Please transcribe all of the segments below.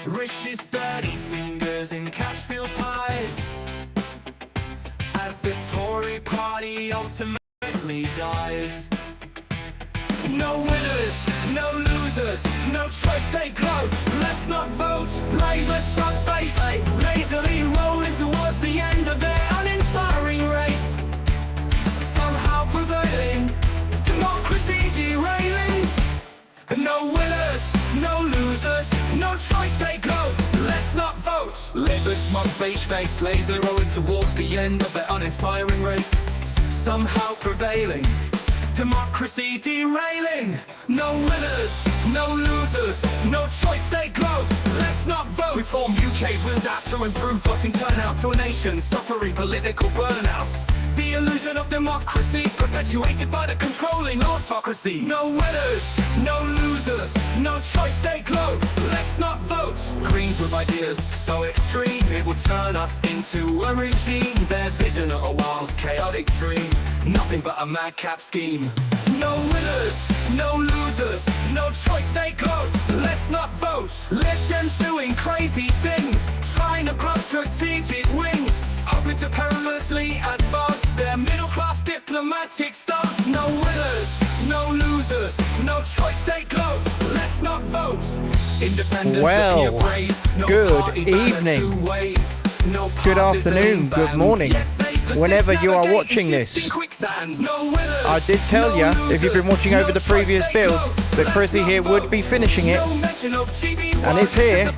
Rish's dirty fingers in Cashfield pies, as the Tory party ultimately dies. No winners, no losers, no choice they gloat. Let's not vote. Labour struck base, lazily rolling towards the end of their uninspiring race. Somehow prevailing, democracy derailing. No winners, no losers, no choice they gloat. Let's not vote. Labour smug beige face, laser rolling towards the end of their uninspiring race. Somehow prevailing, democracy derailing. No winners, no losers, no choice they gloat. Let's not vote. Reform UK will adapt to improve voting turnout to a nation suffering political burnout. The illusion of democracy perpetuated by the controlling autocracy. No winners, no losers, no choice they gloat. Let's not vote. Greens with ideas so extreme it would turn us into a regime. Their vision of a wild, chaotic dream, nothing but a madcap scheme. No winners, no losers, no choice they gloat. Let's not vote. Lib Dems doing crazy things, trying to grow strategic wings, hoping to perilously advance their middle-class diplomatic stance. No winners, no losers, no choice they gloat. Let's not vote. Independence appear brave, no good evening, good afternoon, good morning, whenever you are watching this. I did tell you, if you've been watching over the previous build, that Chrissy here would be finishing it, and it's here.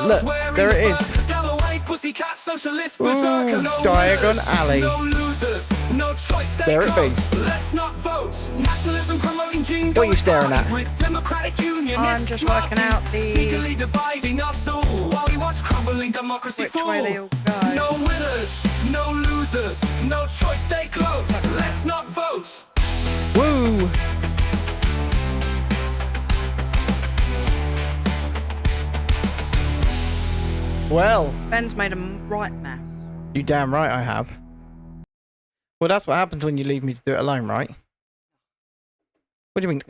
Look, there it is. Ooh, Diagon Alley. There it be. What are you staring at? I'm just working out which way they all go. No winners, no losers, no choice they gloat. Let's not vote. Woo! Well, Ben's made a right mess. you damn right I have. Well, that's what happens when you leave me to do it alone, right? What do you mean?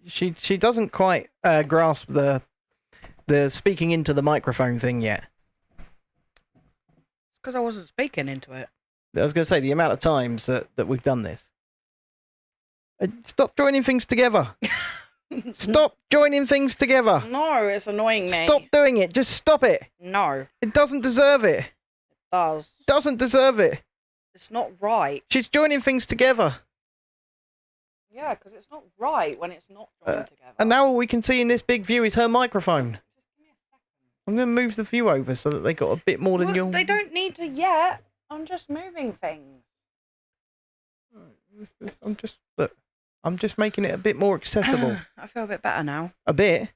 She doesn't quite grasp the speaking into the microphone thing yet. It's because I wasn't speaking into it. I was going to say the amount of times that we've done this. Stop joining things together. Stop joining things together. No, it's annoying me. Stop doing it. Just stop it. No. It doesn't deserve it. It does. Doesn't deserve it. It's not right. She's joining things together. Yeah, because it's not right when it's not joined together. And now all we can see in this big view is her microphone. I'm going to move the view over so that they got a bit more than you. They don't need to yet. I'm just moving things. I'm just making it a bit more accessible. I feel a bit better now. A bit?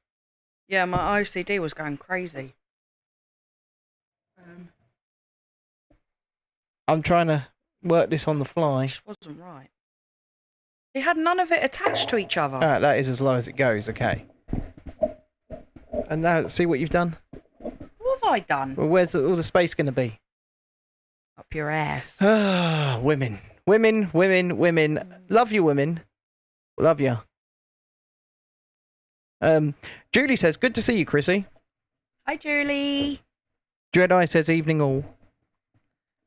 Yeah, my OCD was going crazy. I'm trying to work this on the fly. It just wasn't right. He had none of it attached to each other. That is as low as it goes, okay. And now, see what you've done? What have I done? Well, where's all the space going to be? Up your ass. Ah, women. Women. Love you, women. Love you. Julie says, good to see you, Chrissy. Hi, Julie. Dread-Eye says, evening all.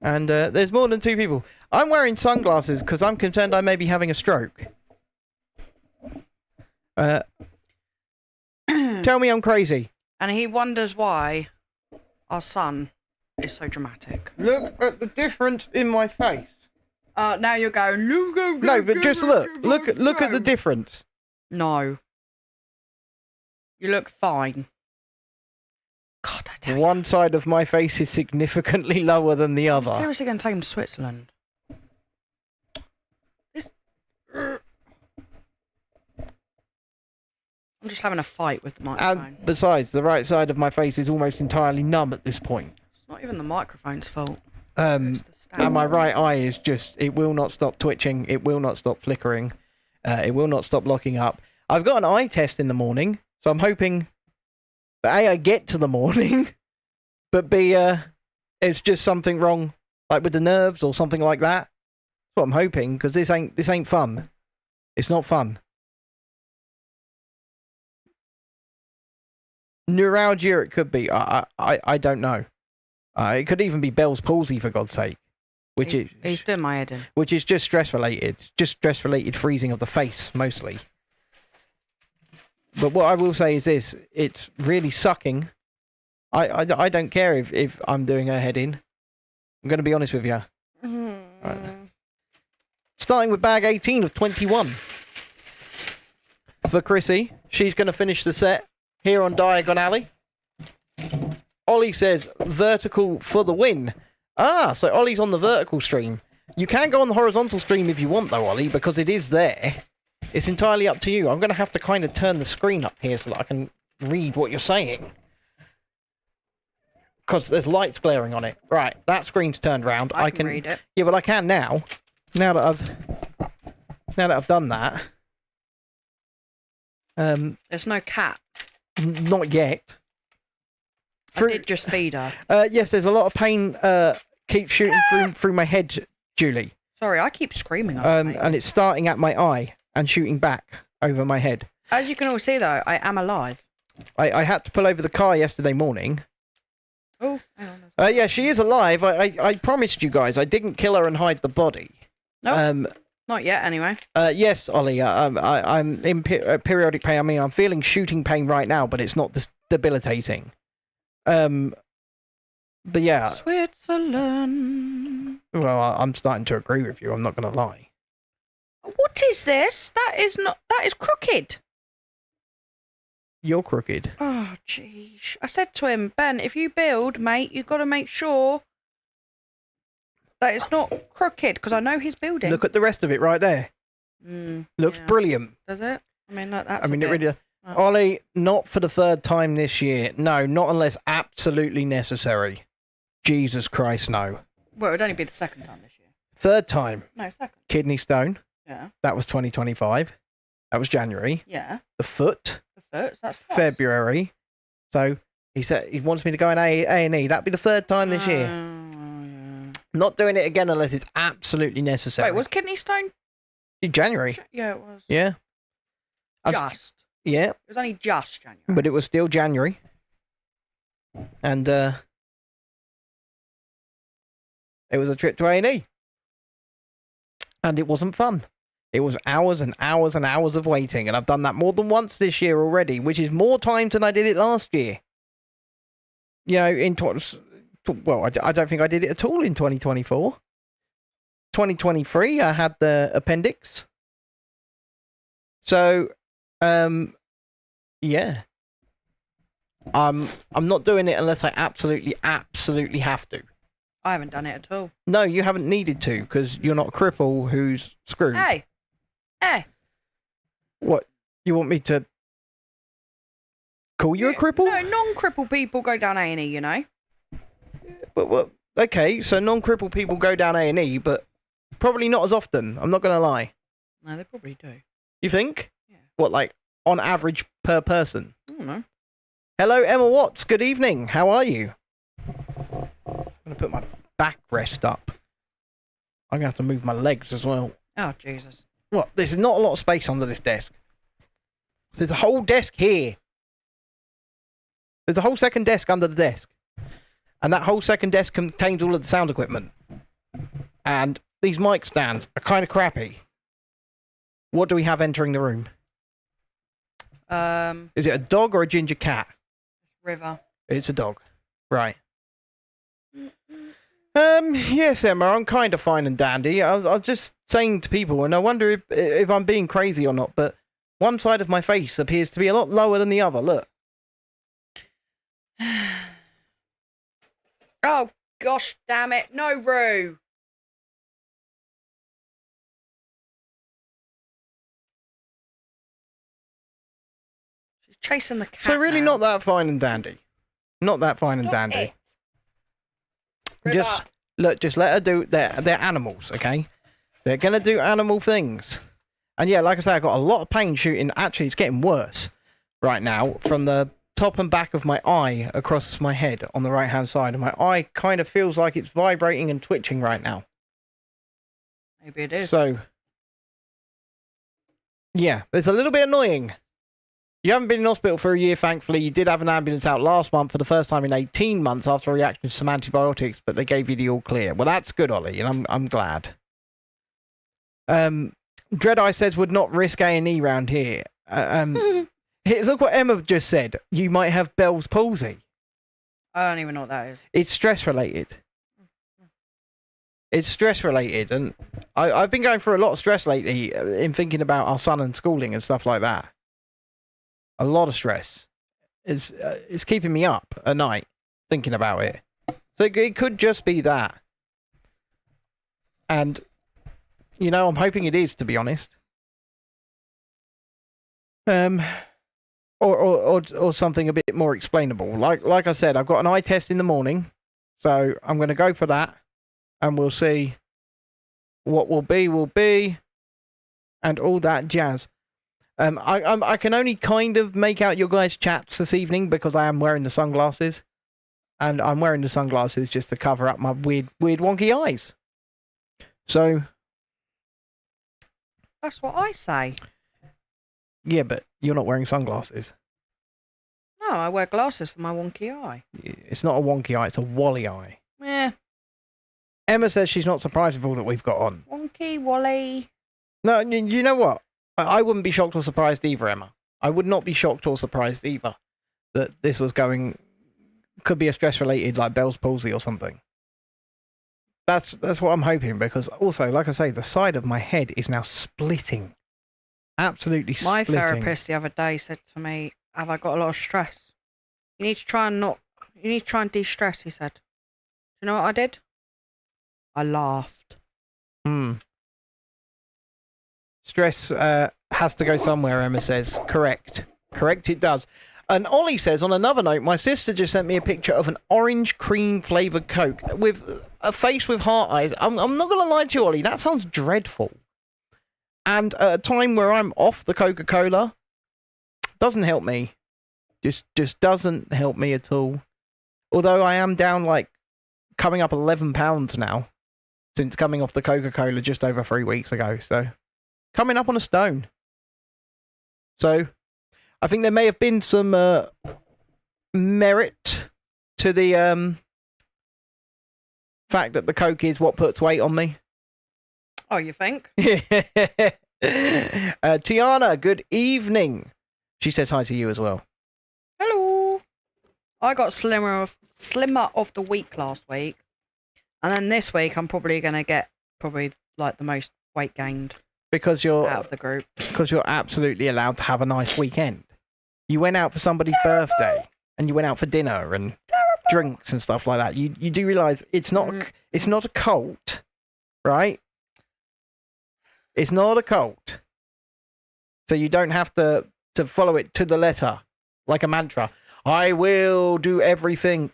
And there's more than two people. I'm wearing sunglasses because I'm concerned I may be having a stroke. Tell me I'm crazy. And he wonders why our son is so dramatic. Look at the difference in my face. Now you're going, No, but just look. Look at the difference. No. You look fine. God, I tell you. One side of my face is significantly lower than the other. I'm seriously going to take him to Switzerland. I'm just having a fight with the microphone. And besides, the right side of my face is almost entirely numb at this point. It's not even the microphone's fault. And my right eye is just, it will not stop twitching. It will not stop flickering. It will not stop locking up. I've got an eye test in the morning, so I'm hoping that A, I get to the morning, but B, it's just something wrong, like with the nerves or something like that. what I'm hoping, because this ain't fun. It's not fun. Neuralgia, it could be. I don't know. It could even be Bell's palsy, for God's sake. He's doing my head in. Which is just stress related. Just stress related freezing of the face, mostly. But what I will say is this: it's really sucking. I don't care if I'm doing her head in. I'm going to be honest with you. Right. Starting with bag 18 of 21. For Chrissy, she's going to finish the set here on Diagon Alley. Ollie says, vertical for the win. Ah, so Ollie's on the vertical stream. You can go on the horizontal stream if you want, though, Ollie, because it is there. It's entirely up to you. I'm going to have to kind of turn the screen up here so that I can read what you're saying. Because there's lights glaring on it. Right, that screen's turned round. I can read it. Yeah, but I can now. Now that I've done that. There's no cat. Not yet. I did just feed her. Yes, there's a lot of pain. Keep shooting through my head, Julie. Sorry, I keep screaming. And it's starting at my eye and shooting back over my head. As you can all see, though, I am alive. I had to pull over the car yesterday morning. Oh, hang on. Yeah, she is alive. I promised you guys I didn't kill her and hide the body. No, not yet. Anyway. Yes, Ollie. I'm in periodic pain. I mean, I'm feeling shooting pain right now, but it's not debilitating. But yeah. Switzerland. Well, I'm starting to agree with you. I'm not going to lie. What is this? That is crooked. You're crooked. Oh, jeez. I said to him, Ben, if you build, mate, you've got to make sure that it's not crooked, because I know he's building. Look at the rest of it right there. Looks brilliant. Does it? I mean, that's it really does. Oh. Ollie, not for the third time this year. No, not unless absolutely necessary. Jesus Christ, no. Well, it would only be the second time this year. Third time. No, second. Kidney stone. Yeah. That was 2025. That was January. Yeah. The foot. That's twice. February. So he said he wants me to go in A&E. That'd be the third time this year. Yeah. Not doing it again unless it's absolutely necessary. Wait, was kidney stone? In January. Yeah, it was. Yeah. Just. Yeah. It was only just January. But it was still January. And it was a trip to A&E. And it wasn't fun. It was hours and hours and hours of waiting, and I've done that more than once this year already, which is more times than I did it last year. You know, well, I don't think I did it at all in 2024. 2023, I had the appendix. So, yeah. I'm not doing it unless I absolutely have to. I haven't done it at all. No, you haven't needed to, because you're not a cripple who's screwed. Hey! What? You want me to call you a cripple? No, non-crippled people go down A&E, you know. But okay, so non-crippled people go down A&E, but probably not as often. I'm not going to lie. No, they probably do. You think? Yeah. What, like, on average per person? I don't know. Hello, Emma Watts. Good evening. How are you? I'm going to put my backrest up. I'm going to have to move my legs as well. Oh, Jesus. What? There's not a lot of space under this desk. There's a whole desk here. There's a whole second desk under the desk. And that whole second desk contains all of the sound equipment. And these mic stands are kind of crappy. What do we have entering the room? Is it a dog or a ginger cat? River. It's a dog. Right. Yes, Emma, I'm kind of fine and dandy. I was just saying to people, and I wonder if I'm being crazy or not, but one side of my face appears to be a lot lower than the other. Look. Oh, gosh damn it. No, Roo. She's chasing the cat. So really now. not that fine and dandy. Not that fine and dandy. It. Just let her do. They're animals, okay? They're gonna do animal things. And yeah, like I say, I got a lot of pain shooting. Actually, it's getting worse right now from the top and back of my eye across my head on the right hand side, and my eye kind of feels like it's vibrating and twitching right now. Maybe it is. So, yeah, it's a little bit annoying. You haven't been in hospital for a year, thankfully. You did have an ambulance out last month for the first time in 18 months after a reaction to some antibiotics, but they gave you the all clear. Well, that's good, Ollie, and I'm glad. Dreadeye says would not risk A&E round here. Look what Emma just said. You might have Bell's palsy. I don't even know what that is. It's stress related. It's stress related, and I've been going through a lot of stress lately in thinking about our son and schooling and stuff like that. A lot of stress. It's keeping me up at night thinking about it. So it could just be that. And, you know, I'm hoping it is, to be honest. Or something a bit more explainable. Like I said, I've got an eye test in the morning, so I'm going to go for that, and we'll see what will be, and all that jazz. I can only kind of make out your guys' chats this evening because I am wearing the sunglasses, and I'm wearing the sunglasses just to cover up my weird wonky eyes. So that's what I say. Yeah, but you're not wearing sunglasses. No, I wear glasses for my wonky eye. It's not a wonky eye, it's a wally eye. Yeah. Emma says she's not surprised with all that we've got on. Wonky, wally. No, you know what? I wouldn't be shocked or surprised either, Emma. I would not be shocked or surprised either that this was could be a stress-related, like Bell's palsy or something. That's what I'm hoping, because also, like I say, the side of my head is now splitting. Absolutely splitting. My therapist the other day said to me, have I got a lot of stress? You need to try and de-stress, he said. Do you know what I did? I laughed. Stress has to go somewhere, Emma says. Correct it does. And Ollie says, on another note, my sister just sent me a picture of an orange cream flavoured Coke with a face with heart eyes. I'm not going to lie to you, Ollie, that sounds dreadful. And at a time where I'm off the Coca-Cola, doesn't help me. Just doesn't help me at all. Although I am down, like, coming up 11 pounds now, since coming off the Coca-Cola just over 3 weeks ago, so coming up on a stone. So I think there may have been some merit to the fact that the Coke is what puts weight on me. Oh, you think? Tiana, good evening. She says hi to you as well. Hello. I got slimmer of the week last week. And then this week I'm probably going to get like the most weight gained. Because you're out of the group. Because you're absolutely allowed to have a nice weekend. You went out for somebody's birthday, and you went out for dinner and drinks and stuff like that. You do realise it's not a cult, right? It's not a cult. So you don't have to follow it to the letter like a mantra. I will do everything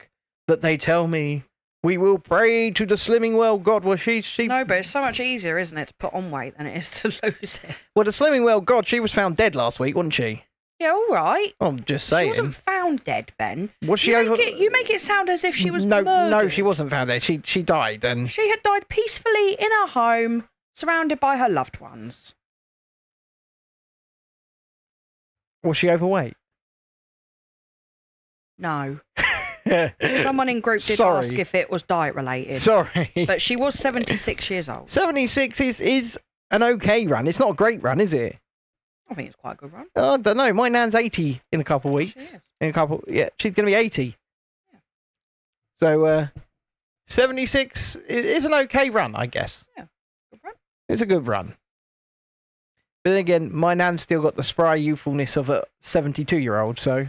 that they tell me. We will pray to the slimming well God. Well, she... No, but it's so much easier, isn't it, to put on weight than it is to lose it? Well, the slimming well God, she was found dead last week, wasn't she? Yeah, all right. I'm just saying. She wasn't found dead, Ben. Was she you make it sound as if she was murdered. No, she wasn't found dead. She died, and... She had died peacefully in her home, surrounded by her loved ones. Was she overweight? No. Someone in group did ask if it was diet related. Sorry. But she was 76 years old. 76 is an okay run. It's not a great run, is it? I think it's quite a good run. I don't know. My nan's 80 in a couple of weeks. She is. Yeah, she's going to be 80. Yeah. So, 76 is an okay run, I guess. Yeah, good run. It's a good run. But then again, my nan's still got the spry youthfulness of a 72-year-old, so...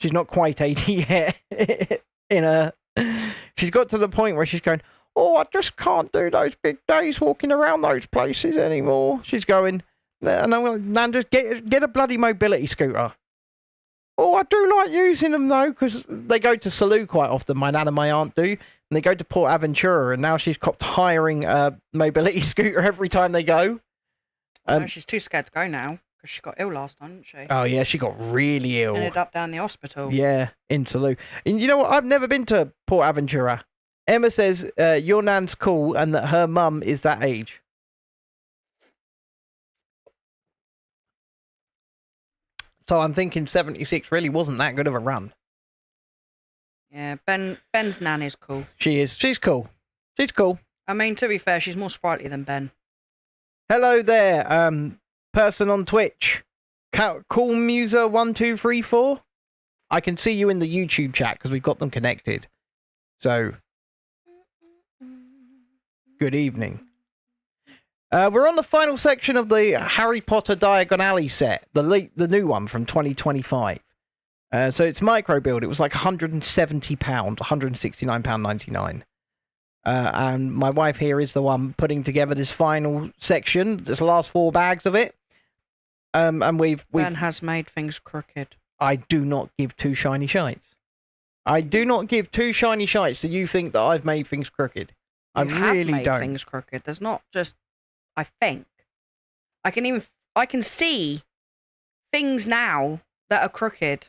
She's not quite 80 yet. She's got to the point where she's going, oh, I just can't do those big days walking around those places anymore. She's going, and I'm going, Nan, just get a bloody mobility scooter. Oh, I do like using them, though, because they go to Salou quite often, my nan and my aunt do, and they go to Port Aventura, and now she's copped hiring a mobility scooter every time they go. No, she's too scared to go now. She got ill last time, didn't she? Oh, yeah, she got really ill. Ended up down the hospital. Yeah, in Salou. And you know what? I've never been to Port Aventura. Emma says your nan's cool and that her mum is that age. So I'm thinking 76 really wasn't that good of a run. Yeah, Ben's nan is cool. She is. She's cool. She's cool. I mean, to be fair, she's more sprightly than Ben. Hello there, person on Twitch. Cool Muser 1234. I can see you in the YouTube chat because we've got them connected. So, good evening. We're on the final section of the Harry Potter Diagon Alley set, the new one from 2025. So it's micro build. It was like £170, £169.99. And my wife here is the one putting together this final section. There's the last 4 bags of it. And we've Ben has made things crooked. I do not give 2 shiny shites. I do not give 2 shiny shites that you think that I've made things crooked. I really made don't. Things crooked. There's not just. I think. I can see things now that are crooked.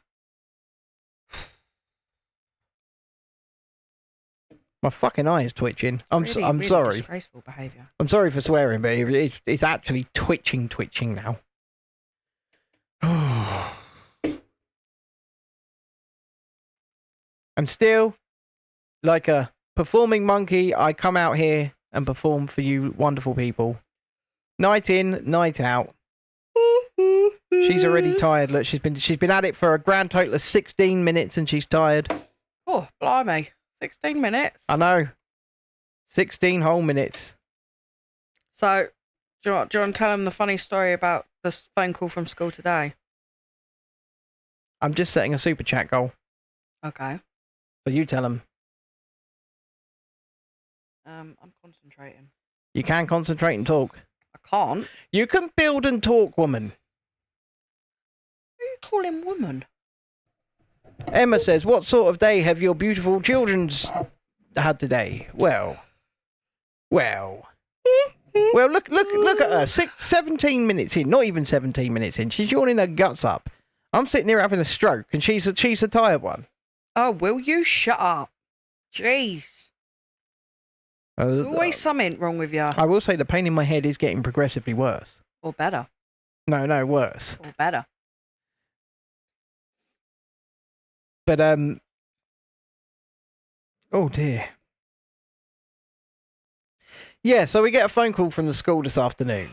My fucking eye is twitching. I'm Really sorry. Disgraceful behaviour. I'm sorry for swearing, but it's actually twitching now. And still, like a performing monkey, I come out here and perform for you wonderful people. Night in, night out. She's already tired. Look, she's been at it for a grand total of 16 minutes and she's tired. Oh, blimey. 16 minutes. I know. 16 whole minutes. So, do you want to tell him the funny story about this phone call from school today? I'm just setting a super chat goal. Okay. So you tell him. I'm concentrating. You can concentrate and talk. I can't. You can build and talk, woman. Who you call him woman? Emma says, what sort of day have your beautiful children's had today? Well, look at her. 17 minutes in, not even 17 minutes in. She's yawning her guts up. I'm sitting here having a stroke, and she's a tired one. Oh, will you shut up? Jeez. There's always something wrong with you. I will say the pain in my head is getting progressively worse. Or better. No, worse. Or better. But, oh dear. Yeah, so we get a phone call from the school this afternoon.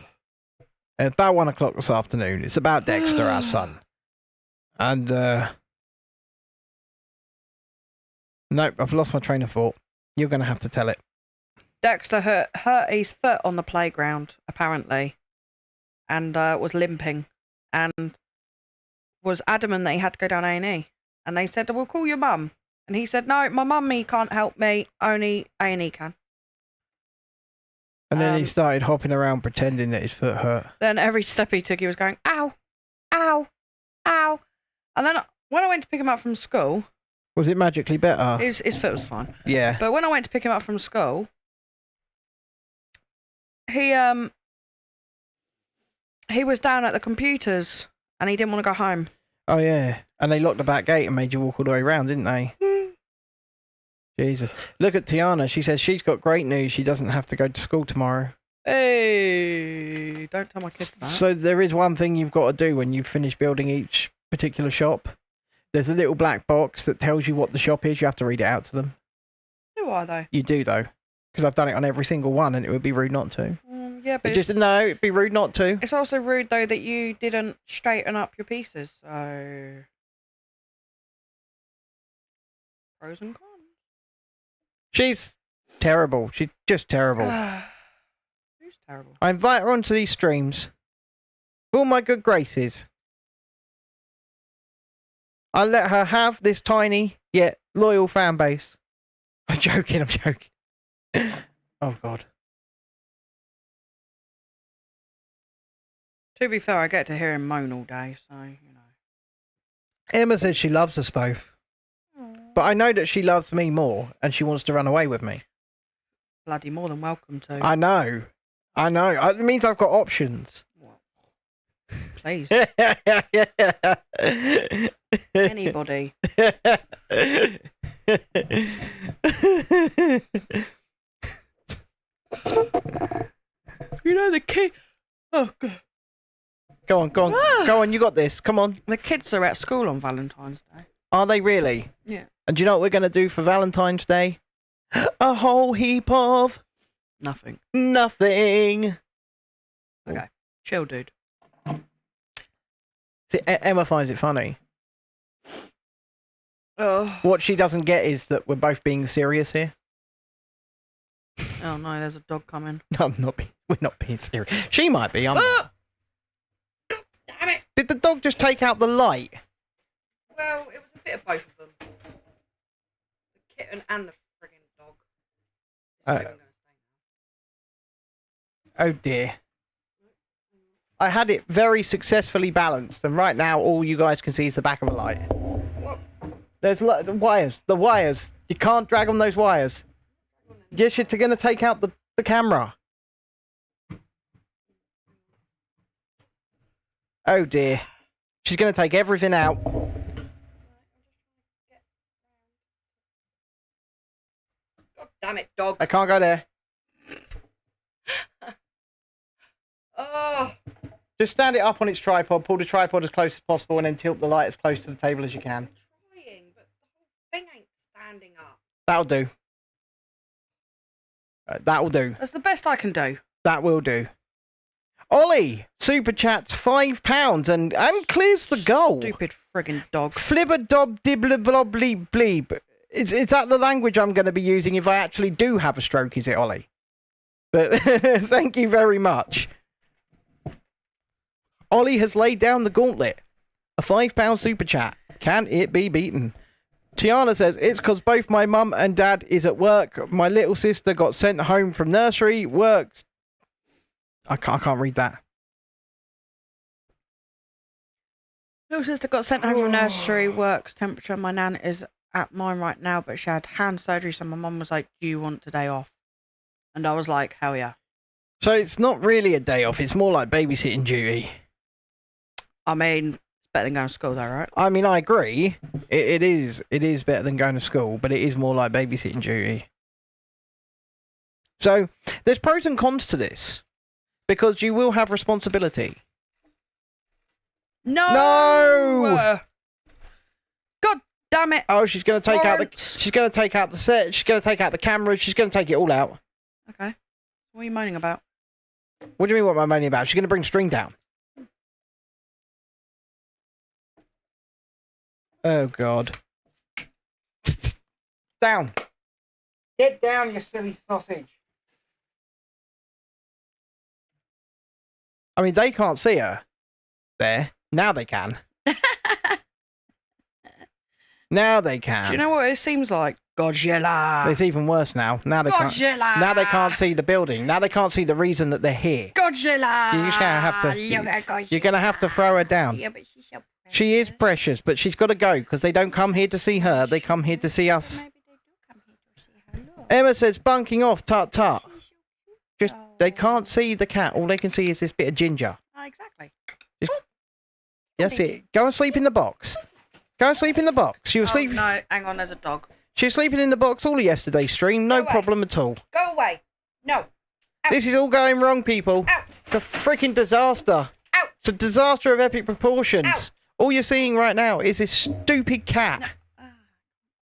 At about 1 o'clock this afternoon. It's about Dexter, our son. And, nope, I've lost my train of thought. You're going to have to tell it. Dexter hurt his foot on the playground, apparently. And was limping. And was adamant that he had to go down A&E. And they said, we'll call your mum. And he said, no, my mummy can't help me. Only A&E can. And then he started hopping around pretending that his foot hurt. Then every step he took, he was going, ow, ow, ow. And then when I went to pick him up from school... Was it magically better? His foot was fine. Yeah. But when I went to pick him up from school, he was down at the computers and he didn't want to go home. Oh, yeah. And they locked the back gate and made you walk all the way around, didn't they? Jesus. Look at Tiana. She says she's got great news. She doesn't have to go to school tomorrow. Hey, don't tell my kids that. So there is one thing you've got to do when you finish building each particular shop. There's a little black box that tells you what the shop is. You have to read it out to them. Who are they? You do, though. Because I've done it on every single one and it would be rude not to. Yeah, but No, it'd be rude not to. It's also rude, though, that you didn't straighten up your pieces, so... Pros and cons. She's terrible. She's just terrible. Who's terrible? I invite her onto these streams. For all my good graces. I let her have this tiny, yet loyal fan base. I'm joking. Oh, God. To be fair, I get to hear him moan all day, so, you know. Emma says she loves us both. But I know that she loves me more, and she wants to run away with me. Bloody more than welcome to. I know. It means I've got options. What? Please. Anybody. You know the kid. Oh God. Go on, go on, go on. You got this. Come on. The kids are at school on Valentine's Day. Are they really? Yeah. And do you know what we're going to do for Valentine's Day? A whole heap of Nothing. nothing. Okay. Chill, dude. See, Emma finds it funny. Oh. What she doesn't get is that we're both being serious here. Oh no, there's a dog coming. I'm not. We're not being serious. She might be. I'm not. God damn it! Did the dog just take out the light? Well, it was a bit of both of them. The kitten and the frigging dog. It's not even gonna stay Oh dear. I had it very successfully balanced, and right now all you guys can see is the back of a light. What? There's the wires. The wires. You can't drag on those wires. Yes, you're going to take out the camera. Oh dear. She's going to take everything out. God damn it, dog. I can't go there. Oh. Just stand it up on its tripod, pull the tripod as close as possible, and then tilt the light as close to the table as you can. Trying, but the whole thing ain't standing up. That'll do. That'll do. That's the best I can do. That will do. Ollie, super chats £5 and clears the goal. Stupid friggin' dog. Flibber dob dibbler blobly bleeb. Is that the language I'm going to be using if I actually do have a stroke, is it, Ollie? But thank you very much. Ollie has laid down the gauntlet. A £5 super chat. Can it be beaten? Tiana says, it's because both my mum and dad is at work. My little sister got sent home from nursery. Works. I can't read that. Little sister got sent home from nursery, works temperature. My nan is at mine right now, but she had hand surgery, so my mum was like, do you want today off? And I was like, hell yeah. So it's not really a day off. It's more like babysitting duty. I mean, it's better than going to school though, right? I mean, I agree. It is better than going to school, but it is more like babysitting duty. So there's pros and cons to this, because you will have responsibility. No! God damn it! Oh, she's going to take out the. Florence. She's going to take out the set. She's going to take out the cameras. She's going to take it all out. Okay. What are you moaning about? What do you mean? What am I moaning about? She's going to bring the string down. Oh God. Down. Get down, you silly sausage. I mean, they can't see her. There. Now they can. Now they can. Do you know what it seems like? Godzilla. It's even worse now. Now they can't. Godzilla. Now they can't see the building. Now they can't see the reason that they're here. Godzilla. You're just gonna have to. Look at Godzilla. You're gonna have to throw her down. Yeah, but she's so precious. She is precious, but she's got to go because they don't come here to see her. They come here to see us. Maybe they do come here to see her. Look. Emma says, bunking off, tut tut. She's so cute. Just, they can't see the cat. All they can see is this bit of ginger. Oh, exactly. That's it. Go and sleep in the box. Go and sleep in the box. You were Oh, sleeping. no, hang on, there's a dog. She was sleeping in the box all of yesterday's stream. No Go away. problem at all. Go away. No. This is all going wrong, people. Out. It's a freaking disaster. Out. It's a disaster of epic proportions. Out. All you're seeing right now is this stupid cat.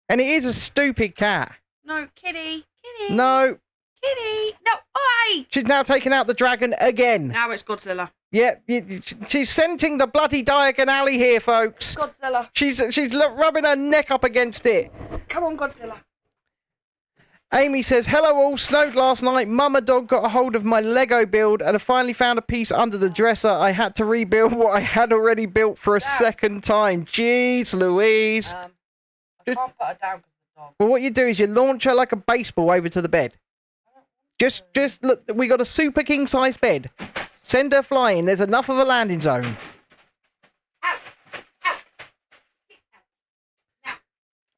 And it is a stupid cat. No, kitty. Kitty. No. Kitty. No. Oi. She's now taken out the dragon again. Now it's Godzilla. Yep, she's scenting the bloody Diagon Alley here, folks. Godzilla. She's rubbing her neck up against it. Come on, Godzilla. Amy says, hello all, snowed last night. Mama dog got a hold of my Lego build and I finally found a piece under the dresser. I had to rebuild what I had already built for a second time. Jeez Louise. I can't put her down because of the dog. Well, what you do is you launch her like a baseball over to the bed. Just look, we got a super king size bed. Send her flying. There's enough of a landing zone. Out.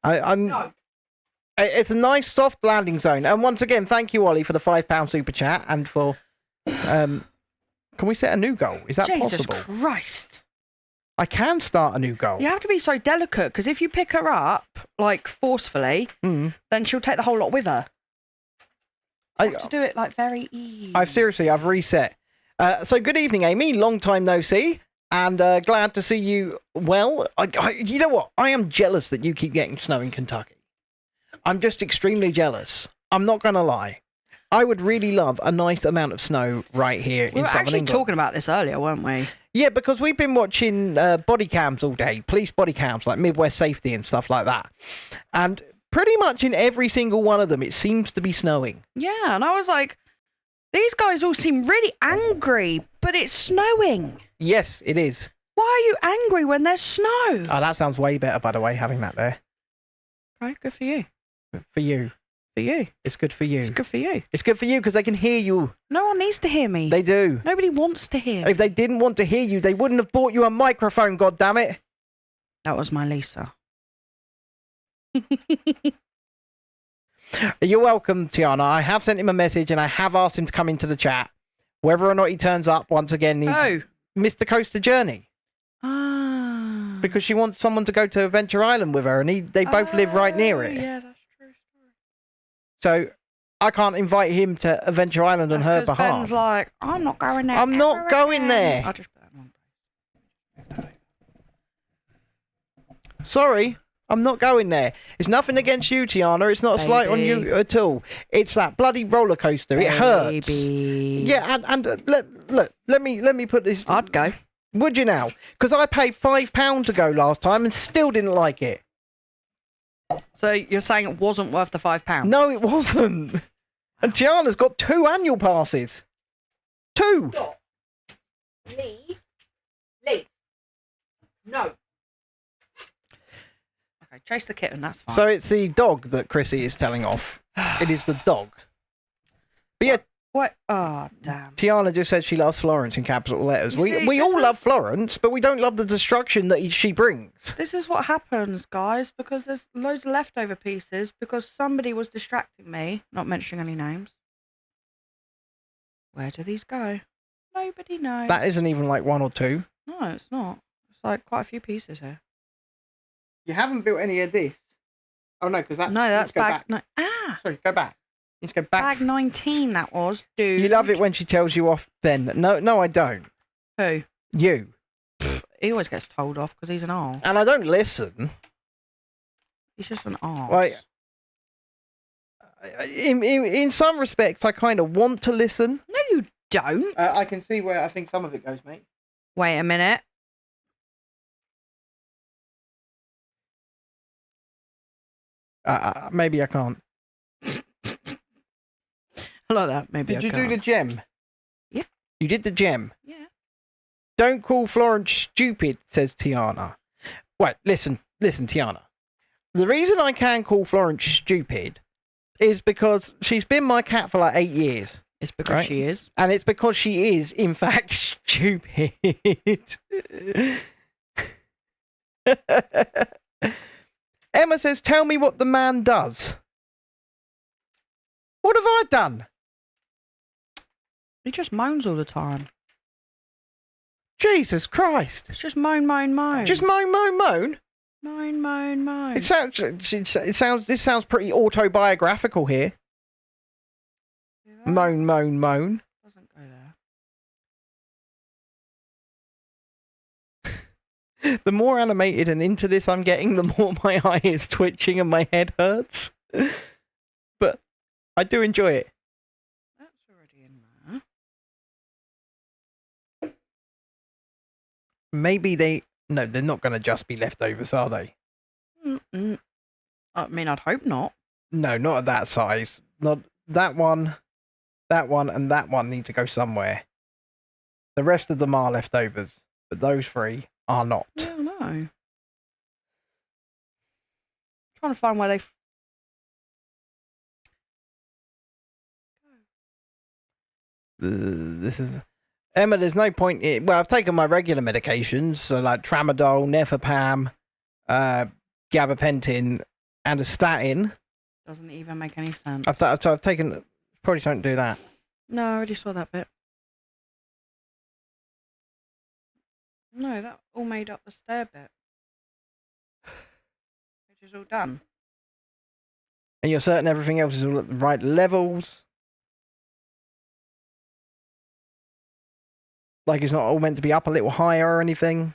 Out. No. It's a nice soft landing zone. And once again, thank you, Ollie, for the £5 super chat and for. Can we set a new goal? Is that Jesus possible? Christ. I can start a new goal. You have to be so delicate, because if you pick her up, like, forcefully, then she'll take the whole lot with her. You have to do it, like, very easy. I've reset. So good evening, Amy. Long time no see. And glad to see you well. You know what? I am jealous that you keep getting snow in Kentucky. I'm just extremely jealous. I'm not going to lie. I would really love a nice amount of snow right here in Southern England. We were actually talking about this earlier, weren't we? Yeah, because we've been watching body cams all day, police body cams, like Midwest Safety and stuff like that. And pretty much in every single one of them, it seems to be snowing. Yeah, and I was like, these guys all seem really angry, but it's snowing. Yes, it is. Why are you angry when there's snow? Oh, that sounds way better, by the way, having that there. Okay, good for you. For you. For you. It's good for you. It's good for you. It's good for you because they can hear you. No one needs to hear me. They do. Nobody wants to hear me. If they didn't want to hear you, they wouldn't have bought you a microphone, goddammit. That was my Lisa. You're welcome, Tiana. I have sent him a message and I have asked him to come into the chat. Whether or not he turns up once again, he's missed the coaster journey. Ah. Because she wants someone to go to Adventure Island with her, and they both live right near it. Yeah, that's true. So I can't invite him to Adventure Island on her behalf. Ben's like, I'm not going there. I'm not going there. I'll just put that on. Sorry, I'm not going there. It's nothing against you, Tiana. It's not a slight on you at all. It's that bloody roller coaster. It hurts. Yeah, and look, let me put this. I'd go. Would you now? Because I paid £5 to go last time and still didn't like it. So you're saying it wasn't worth the £5? No, it wasn't. And Tiana's got 2 annual passes. 2. Stop. Leave. No. Okay, chase the kitten, that's fine. So it's the dog that Chrissy is telling off. It is the dog. But yeah. What? Oh, damn. Tiana just said she loves Florence in capital letters. We all love Florence, but we don't love the destruction that she brings. This is what happens, guys, because there's loads of leftover pieces, because somebody was distracting me, not mentioning any names. Where do these go? Nobody knows. That isn't even like 1 or 2. No, it's not. It's like quite a few pieces here. You haven't built any of this. Oh, no, because that's... No, that's back. No. Ah! Sorry, go back. You need to go back. Bag 19, that was, dude. You love it when she tells you off, Ben. No, I don't. Who? You. He always gets told off because he's an arse. And I don't listen. He's just an arse. Like, in some respects, I kind of want to listen. No, you don't. I can see where I think some of it goes, mate. Wait a minute. Maybe I can't. I like that. Maybe Did you do the gem? Yeah. You did the gem? Yeah. Don't call Florence stupid, says Tiana. Wait, listen, Tiana. The reason I can call Florence stupid is because she's been my cat for like 8 years. It's because she is. And it's because she is, in fact, stupid. Emma says, tell me what the man does. What have I done? He just moans all the time. Jesus Christ. It's just moan, moan, moan. Just moan, moan, moan? Moan, moan, moan. This sounds pretty autobiographical here. Moan, moan, moan. Doesn't go there. The more animated and into this I'm getting, the more my eye is twitching and my head hurts. But I do enjoy it. That's already in there. Maybe they're not going to just be leftovers, are they? I mean, I'd hope not. No, not at that size. Not that one, and that one need to go somewhere. The rest of them are leftovers, but those 3 are not. Yeah, I know. I'm trying to find where they... This is... Emma, there's no point in... Well, I've taken my regular medications, so like tramadol, nefapam, gabapentin, and a statin. Doesn't even make any sense. I've taken... Probably don't do that. No, I already saw that bit. No, that all made up the stair bit. Which is all done. And you're certain everything else is all at the right levels? Like it's not all meant to be up a little higher or anything?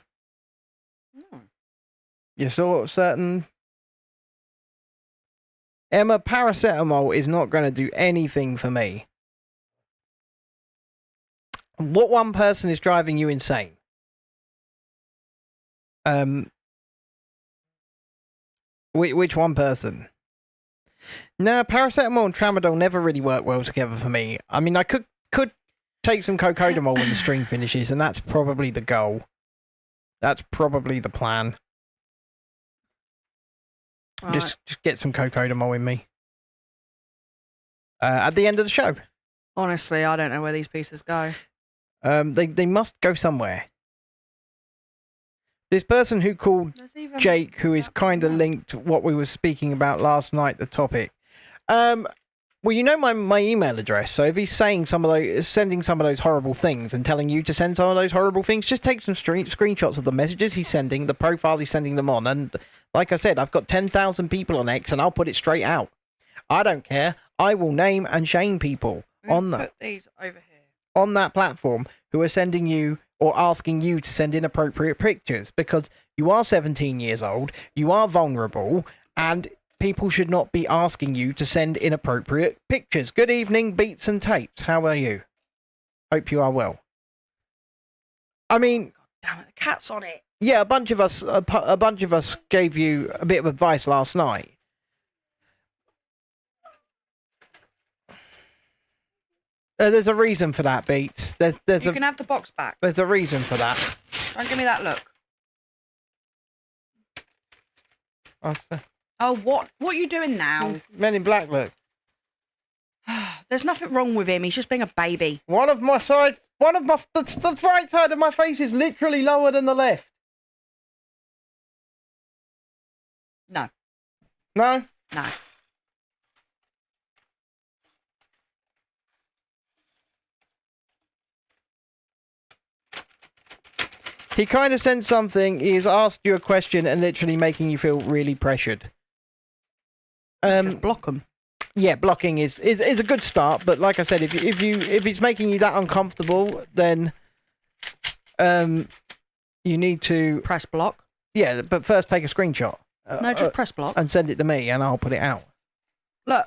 No. You're sort of certain? Emma, paracetamol is not going to do anything for me. What one person is driving you insane? Which one person? No, paracetamol and tramadol never really work well together for me. I mean, I could take some cocodamol when the stream finishes, and that's probably the goal. That's probably the plan. Just get some cocodamol in me. At the end of the show. Honestly, I don't know where these pieces go. They must go somewhere. This person who called Jake, who is kind of linked to what we were speaking about last night, the topic. Well, you know my email address, so if he's saying sending some of those horrible things and telling you to send some of those horrible things, just take some screenshots of the messages he's sending, the profile he's sending them on, and like I said, I've got 10,000 people on X, and I'll put it straight out. I don't care. I will name and shame people on that. Put these over here. On that platform who are sending you or asking you to send inappropriate pictures, because you are 17 years old, you are vulnerable, and people should not be asking you to send inappropriate pictures. Good evening, Beats and Tapes. How are you? Hope you are well. I mean, God damn it, the cat's on it. yeah, a bunch of us gave you a bit of advice last night. There's a reason for that, Beats. You can have the box back. There's a reason for that. Don't give me that look. Oh, what are you doing now? Men in Black, look. There's nothing wrong with him. He's just being a baby. The right side of my face is literally lower than the left. No. No? No. He kind of sent something. He's asked you a question and literally making you feel really pressured. Just block him. Yeah, blocking is a good start, but like I said, if it's making you that uncomfortable, then you need to Press block. Yeah, but first take a screenshot. No, just press block. And send it to me, and I'll put it out. Look,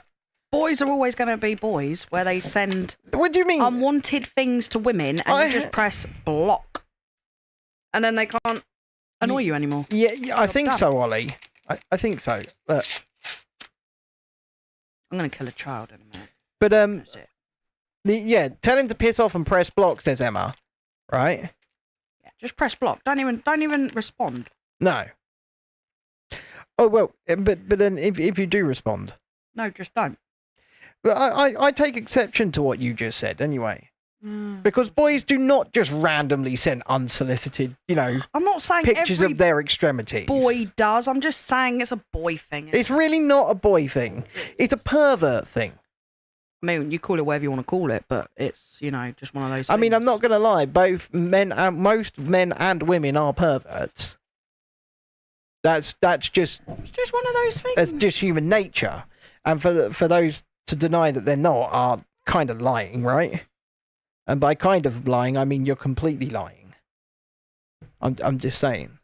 boys are always going to be boys, where they send What do you mean? unwanted things to women, and you just press block. And then they can't annoy you anymore. Yeah, I think so, Ollie. I think so. But I'm going to kill a child in a minute. But That's it. tell him to piss off and press block, says Emma. Right? Yeah, just press block. Don't even respond. No. Oh well, but then if you do respond, No, just don't. but I take exception to what you just said anyway, because boys do not just randomly send unsolicited, I'm not saying pictures every of their extremities. boy does. I'm just saying it's a boy thing. It's really not a boy thing. It's a pervert thing. I mean, you call it whatever you want to call it, but it's, just one of those things. I mean, I'm not going to lie. Both most men and women are perverts. That's just It's just one of those things. It's just human nature, and for those to deny that they're not are kind of lying, right? And by kind of lying, I mean you're completely lying. I'm just saying,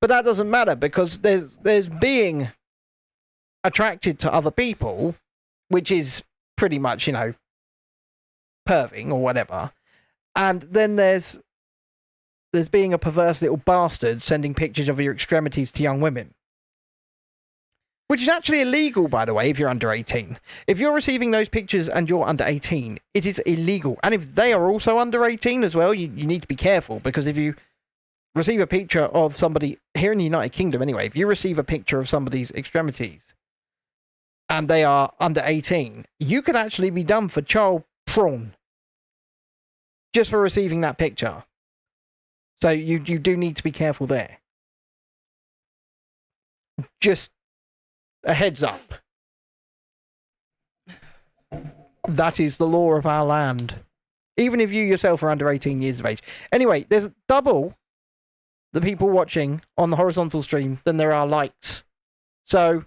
but that doesn't matter because there's being attracted to other people, which is pretty much perving or whatever, and then there's being a perverse little bastard sending pictures of your extremities to young women. Which is actually illegal, by the way, if you're under 18. If you're receiving those pictures and you're under 18, it is illegal. And if they are also under 18 as well, you need to be careful. Because if you receive a picture of somebody, here in the United Kingdom anyway, if you receive a picture of somebody's extremities and they are under 18, you could actually be done for child porn. Just for receiving that picture. So you do need to be careful there. Just a heads up. That is the law of our land. Even if you yourself are under 18 years of age. Anyway, there's double the people watching on the horizontal stream than there are likes. So,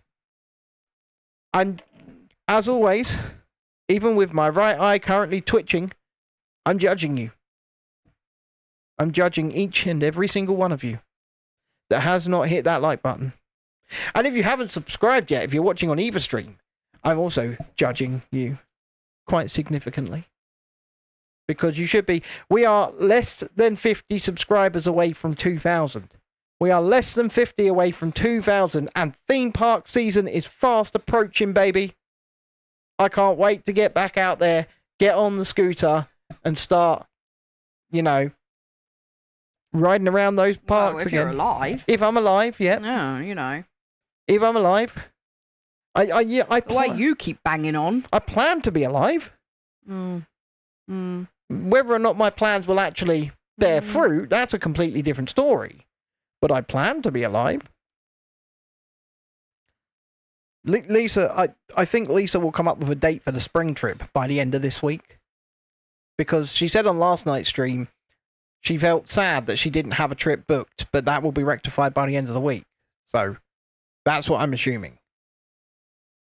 as always, even with my right eye currently twitching, I'm judging you. I'm judging each and every single one of you that has not hit that like button. And if you haven't subscribed yet, if you're watching on either stream, I'm also judging you quite significantly. Because you should be. We are less than 50 subscribers away from 2,000. We are less than 50 away from 2,000, and theme park season is fast approaching, baby. I can't wait to get back out there, get on the scooter, and start, riding around those parks if again. You're alive. If I'm alive, yeah. No, If I'm alive. The way you keep banging on. I plan to be alive. Whether or not my plans will actually bear fruit, that's a completely different story. But I plan to be alive. Lisa, I think Lisa will come up with a date for the spring trip by the end of this week. Because she said on last night's stream, she felt sad that she didn't have a trip booked, but that will be rectified by the end of the week. So, that's what I'm assuming.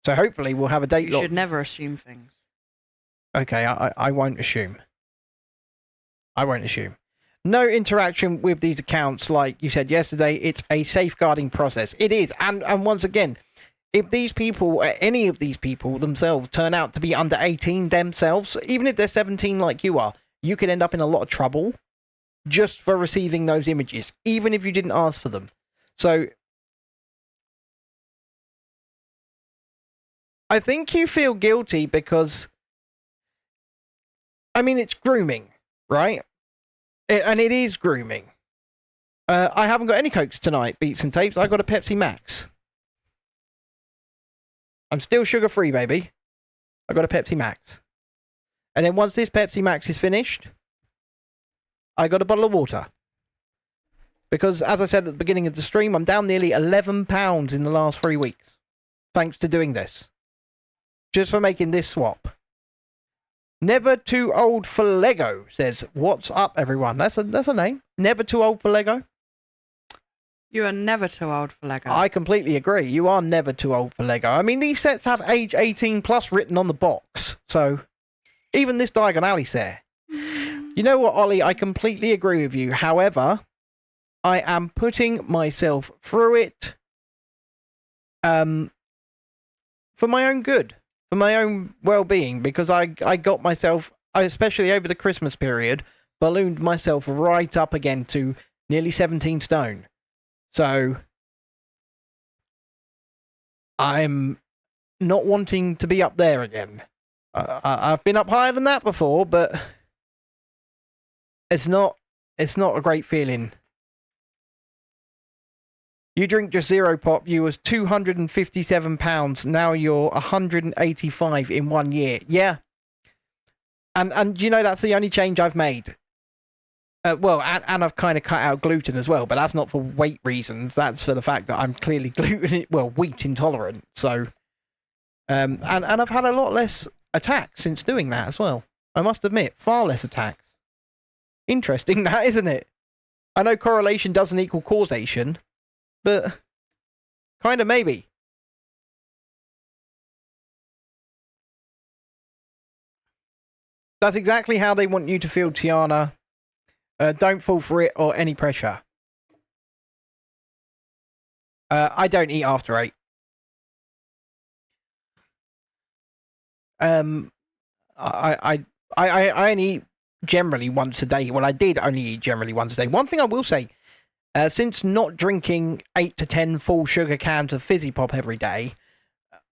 So hopefully we'll have a date. You should never assume things. Okay, I won't assume. I won't assume. No interaction with these accounts, like you said yesterday. It's a safeguarding process. It is. And once again, if these people, any of these people themselves, turn out to be under 18 themselves, even if they're 17 like you are, you could end up in a lot of trouble just for receiving those images, even if you didn't ask for them. So, I think you feel guilty because, it's grooming, right? And it is grooming. I haven't got any Cokes tonight, Beats and Tapes. I got a Pepsi Max. I'm still sugar-free, baby. I got a Pepsi Max. And then once this Pepsi Max is finished, I got a bottle of water. Because, as I said at the beginning of the stream, I'm down nearly 11 pounds in the last 3 weeks. Thanks to doing this. Just for making this swap. Never Too Old for Lego says, "What's up, everyone?" That's a name. Never Too Old for Lego. You are never too old for Lego. I completely agree. You are never too old for Lego. These sets have age 18 plus written on the box. So, even this Diagon Alley set. You know what, Ollie? I completely agree with you. However, I am putting myself through it for my own good. For my own well-being, because I got myself, especially over the Christmas period, ballooned myself right up again to nearly 17 stone. So, I'm not wanting to be up there again. I've been up higher than that before, but it's not a great feeling. You drink just zero pop, you was £257, now you're 185 in 1 year. Yeah. And that's the only change I've made. And I've kind of cut out gluten as well, but that's not for weight reasons. That's for the fact that I'm clearly wheat intolerant. So, and I've had a lot less attacks since doing that as well. I must admit, far less attacks. Interesting that, isn't it? I know correlation doesn't equal causation, but kind of maybe. That's exactly how they want you to feel, Tiana. Don't fall for it or any pressure. I don't eat after 8. I only eat generally once a day. Well, I did only eat generally once a day. One thing I will say, since not drinking 8 to 10 full sugar cans of fizzy pop every day,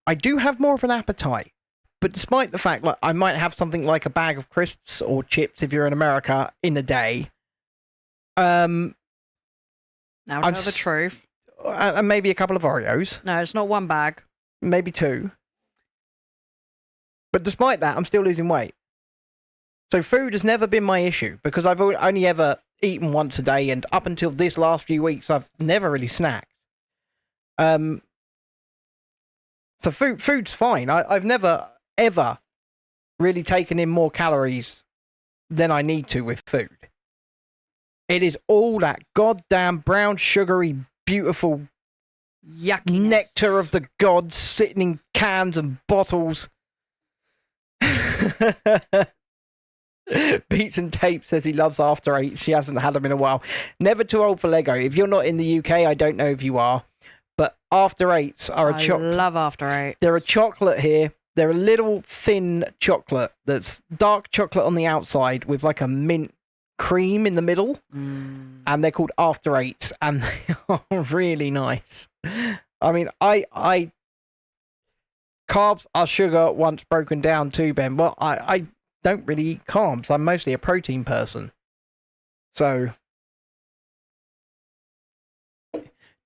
I do have more of an appetite. But despite the fact I might have something like a bag of crisps or chips if you're in America in a day. Now tell the truth. And maybe a couple of Oreos. No, it's not one bag. Maybe 2. But despite that, I'm still losing weight. So food has never been my issue because I've only ever eaten once a day, and up until this last few weeks, I've never really snacked. So food's fine. I've never ever really taken in more calories than I need to with food. It is all that goddamn brown, sugary, beautiful Yucky nectar of the gods sitting in cans and bottles. Beats and Tape says he loves After Eights. She hasn't had them in a while. Never too old for Lego. If you're not in the UK, I don't know if you are, but After Eights are a chocolate. I love After Eight. They're a chocolate here. They're a little thin chocolate that's dark chocolate on the outside with like a mint cream in the middle, and they're called After Eights, and they are really nice. I mean, I carbs are sugar once broken down too, Ben. Well, I don't really eat carbs. I'm mostly a protein person. So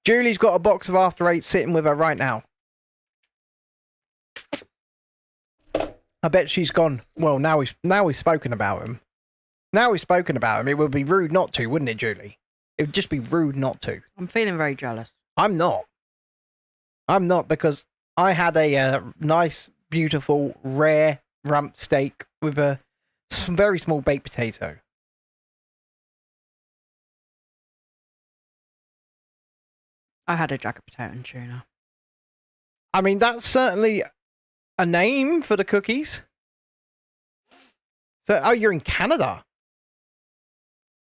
Julie's got a box of After Eights sitting with her right now. I bet she's gone. Well, now we've spoken about him. Now we've spoken about him, it would be rude not to, wouldn't it, Julie? It would just be rude not to. I'm feeling very jealous. I'm not. Because I had a nice, beautiful, rare rump steak with a very small baked potato. I had a jacket potato and tuna. I mean, that's certainly a name for the cookies. So, oh, you're in Canada.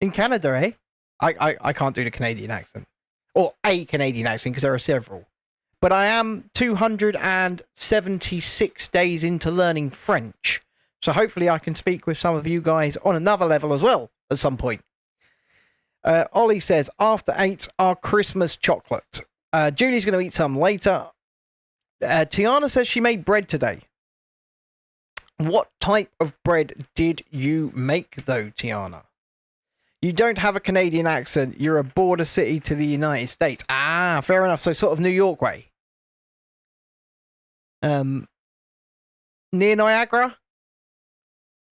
In Canada, eh? I can't do the Canadian accent. Or a Canadian accent, because there are several. But I am 276 days into learning French. So hopefully I can speak with some of you guys on another level as well at some point. Ollie says, After Eights are Christmas chocolate. Julie's going to eat some later. Tiana says she made bread today. What type of bread did you make, though, Tiana? You don't have a Canadian accent. You're a border city to the United States. Ah, fair enough. So sort of New York way. Near Niagara?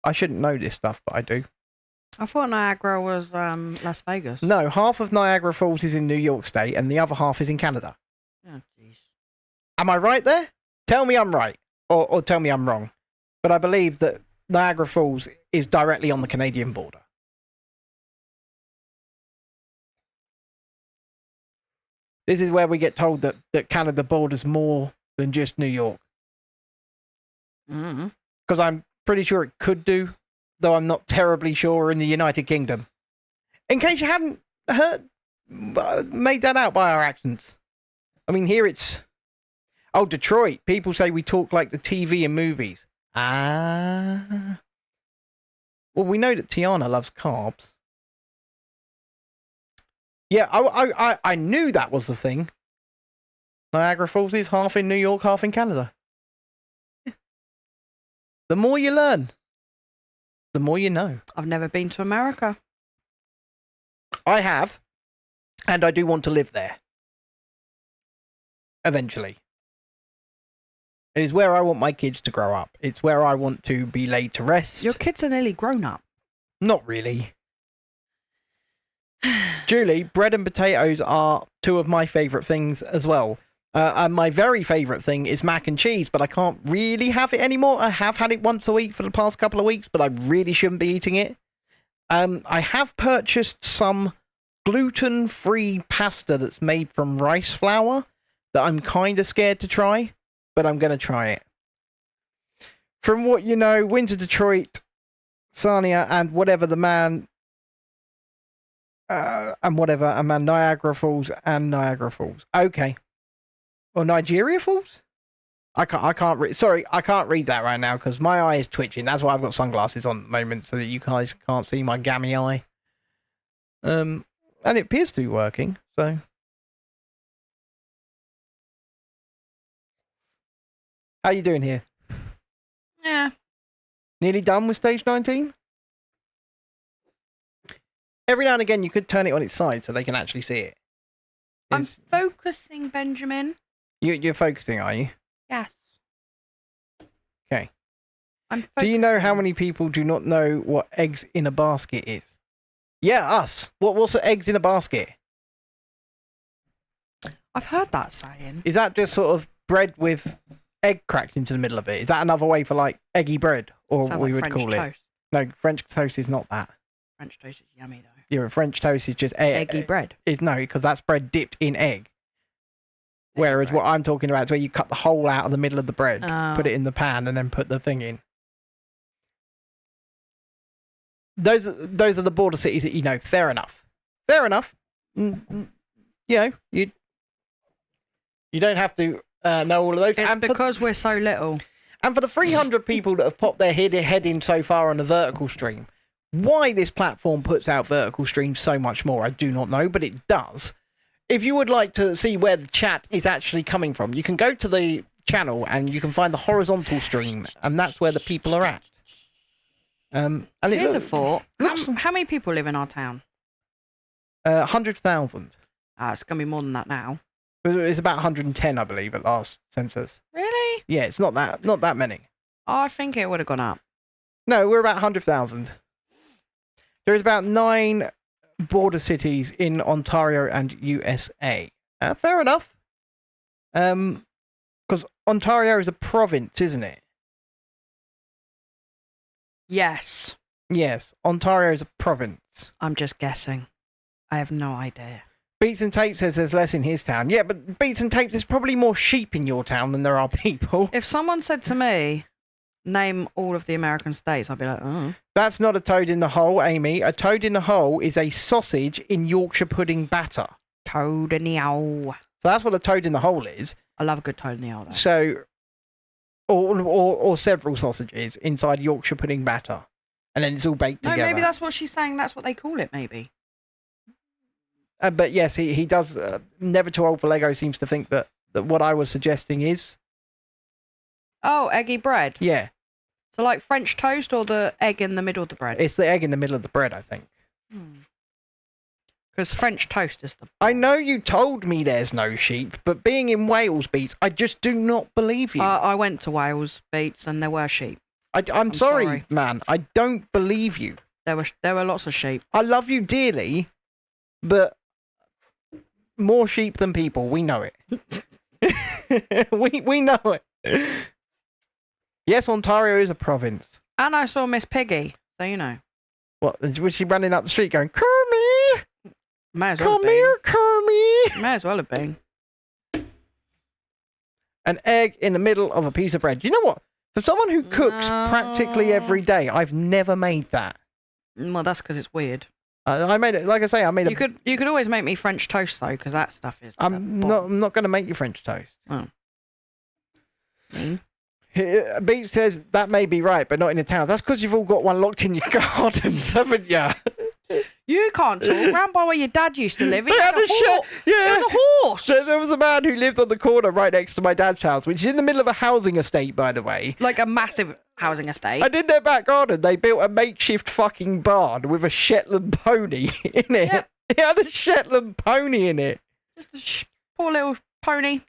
I shouldn't know this stuff, but I do. I thought Niagara was Las Vegas. No, half of Niagara Falls is in New York State and the other half is in Canada. Oh, jeez. Am I right there? Tell me I'm right. Or tell me I'm wrong. But I believe that Niagara Falls is directly on the Canadian border. This is where we get told that Canada borders more than just New York. Because I'm pretty sure it could do, though I'm not terribly sure in the United Kingdom. In case you hadn't made that out by our accents. I mean, here it's... Oh, Detroit. People say we talk like the TV and movies. Ah. Well, we know that Tiana loves carbs. Yeah, I knew that was the thing. Niagara Falls is half in New York, half in Canada. The more you learn, the more you know. I've never been to America. I have, and I do want to live there. Eventually. It is where I want my kids to grow up. It's where I want to be laid to rest. Your kids are nearly grown up. Not really. Julie, bread and potatoes are two of my favourite things as well. And my very favourite thing is mac and cheese, but I can't really have it anymore. I have had it once a week for the past couple of weeks, but I really shouldn't be eating it. I have purchased some gluten-free pasta that's made from rice flour that I'm kind of scared to try, but I'm going to try it. From what you know, Winter Detroit, Sarnia, and whatever the man... Niagara Falls and Niagara Falls. Okay. Or Nigeria Falls? I can't read. Sorry, I can't read that right now because my eye is twitching. That's why I've got sunglasses on at the moment so that you guys can't see my gammy eye. And it appears to be working, so. How you doing here? Yeah. Nearly done with stage 19? Every now and again, you could turn it on its side so they can actually see it. I'm focusing, Benjamin. You're focusing, are you? Yes. Okay. I'm focusing. Do you know how many people do not know what eggs in a basket is? Yeah, us. What's eggs in a basket? I've heard that saying. Is that just sort of bread with egg cracked into the middle of it? Is that another way for like eggy bread, or Sounds we like would French call toast. it? No, French toast is not that. French toast is yummy though. Your French toast is just Eggy bread. No, because that's bread dipped in egg. Whereas what I'm talking about is where you cut the hole out of the middle of the bread, put it in the pan, and then put the thing in. Those are the border cities that you know. Fair enough. Fair enough. You know, you don't have to know all of those. It's because we're so little. And for the 300 people that have popped their head in so far on the vertical stream, why this platform puts out vertical streams so much more, I do not know, but it does. If you would like to see where the chat is actually coming from, you can go to the channel and you can find the horizontal stream, and that's where the people are at. And here's a thought. How many people live in our town? 100,000. It's going to be more than that now. It's about 110, I believe, at last census. Really? Yeah, it's not that many. I think it would have gone up. No, we're about 100,000. There's about 9 border cities in Ontario and USA. Fair enough. Because Ontario is a province, isn't it? Yes. Yes, Ontario is a province. I'm just guessing. I have no idea. Beats and Tape says there's less in his town. Yeah, but Beats and Tape, there's probably more sheep in your town than there are people. If someone said to me, name all of the American states, I'd be like, oh. That's not a toad in the hole, Amy. A toad in the hole is a sausage in Yorkshire pudding batter. Toad in the hole. So that's what a toad in the hole is. I love a good toad in the hole, though. So, or several sausages inside Yorkshire pudding batter. And then it's all baked together. Maybe that's what she's saying. That's what they call it, maybe. But yes, he does. Never Too Old for Lego seems to think that what I was suggesting is. Oh, eggy bread. Yeah. So like French toast or the egg in the middle of the bread? It's the egg in the middle of the bread, I think. Because French toast is the... I know you told me there's no sheep, but being in Wales, Beats, I just do not believe you. I went to Wales, Beats, and there were sheep. I'm sorry, man. I don't believe you. There were lots of sheep. I love you dearly, but more sheep than people. We know it. we know it. Yes, Ontario is a province. And I saw Miss Piggy, so you know. What, was she running up the street going, Kermie? May as well Come have been. here, Kermie. May as well have been. An egg in the middle of a piece of bread. You know what? For someone who cooks practically every day, I've never made that. Well, that's because it's weird. I made it, like I say, I made it. You could always make me French toast, though, because that stuff is... I'm not going to make you French toast. Oh. Beach says that may be right, but not in the town. That's because you've all got one locked in your gardens, haven't you? You can't talk. Round by where your dad used to live, he They had had a a horse. yeah. It was a horse. There was a man who lived on the corner right next to my dad's house, which is in the middle of a housing estate, by the way. Like a massive housing estate. And in their back garden, they built a makeshift fucking barn with a Shetland pony in it. Yep. It had a Shetland pony in it. Just a poor little pony.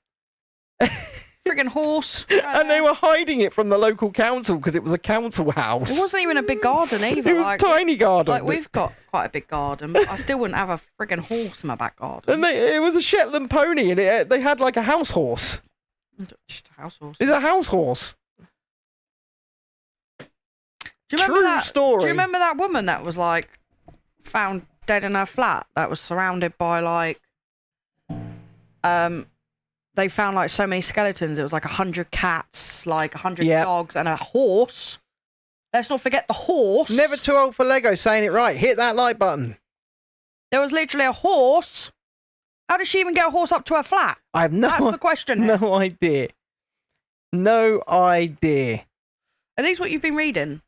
Friggin' horse. And they were hiding it from the local council because it was a council house. It wasn't even a big garden either. It was a tiny garden. Like, we've got quite a big garden, but I still wouldn't have a friggin' horse in my back garden. And it was a Shetland pony, and they had like a house horse. Just a house horse. It's a house horse. Do you remember True story. Do you remember that woman that was like found dead in her flat? That was surrounded by like, they found like so many skeletons. It was like 100 cats, like 100 dogs, and a horse. Let's not forget the horse. Never Too Old for Lego saying it right. Hit that like button. There was literally a horse. How did she even get a horse up to her flat? I have That's the question here. No idea. No idea. Are these what you've been reading?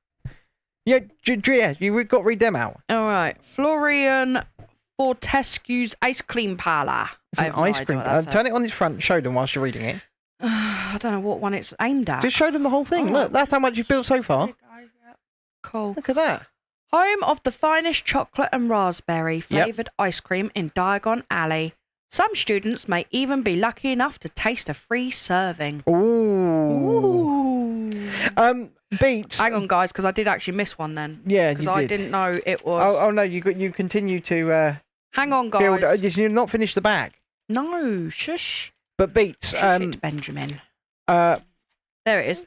Yeah, you've got to read them out. All right. Florian Fortescue's Ice Cream Parlour. It's an ice cream. Turn it on its front. Show them whilst you're reading it. I don't know what one it's aimed at. Just show them the whole thing. Oh. Look, that's how much you've built so far. Cool. Look at that. Home of the finest chocolate and raspberry flavoured ice cream in Diagon Alley. Some students may even be lucky enough to taste a free serving. Ooh. Beats. Hang on, guys, because I did actually miss one then. Yeah, you did. Because I didn't know it was... Oh no, you continue to... Hang on, guys. You've not finished the bag. No, shush. But Beats... Shit, Benjamin. There There it is.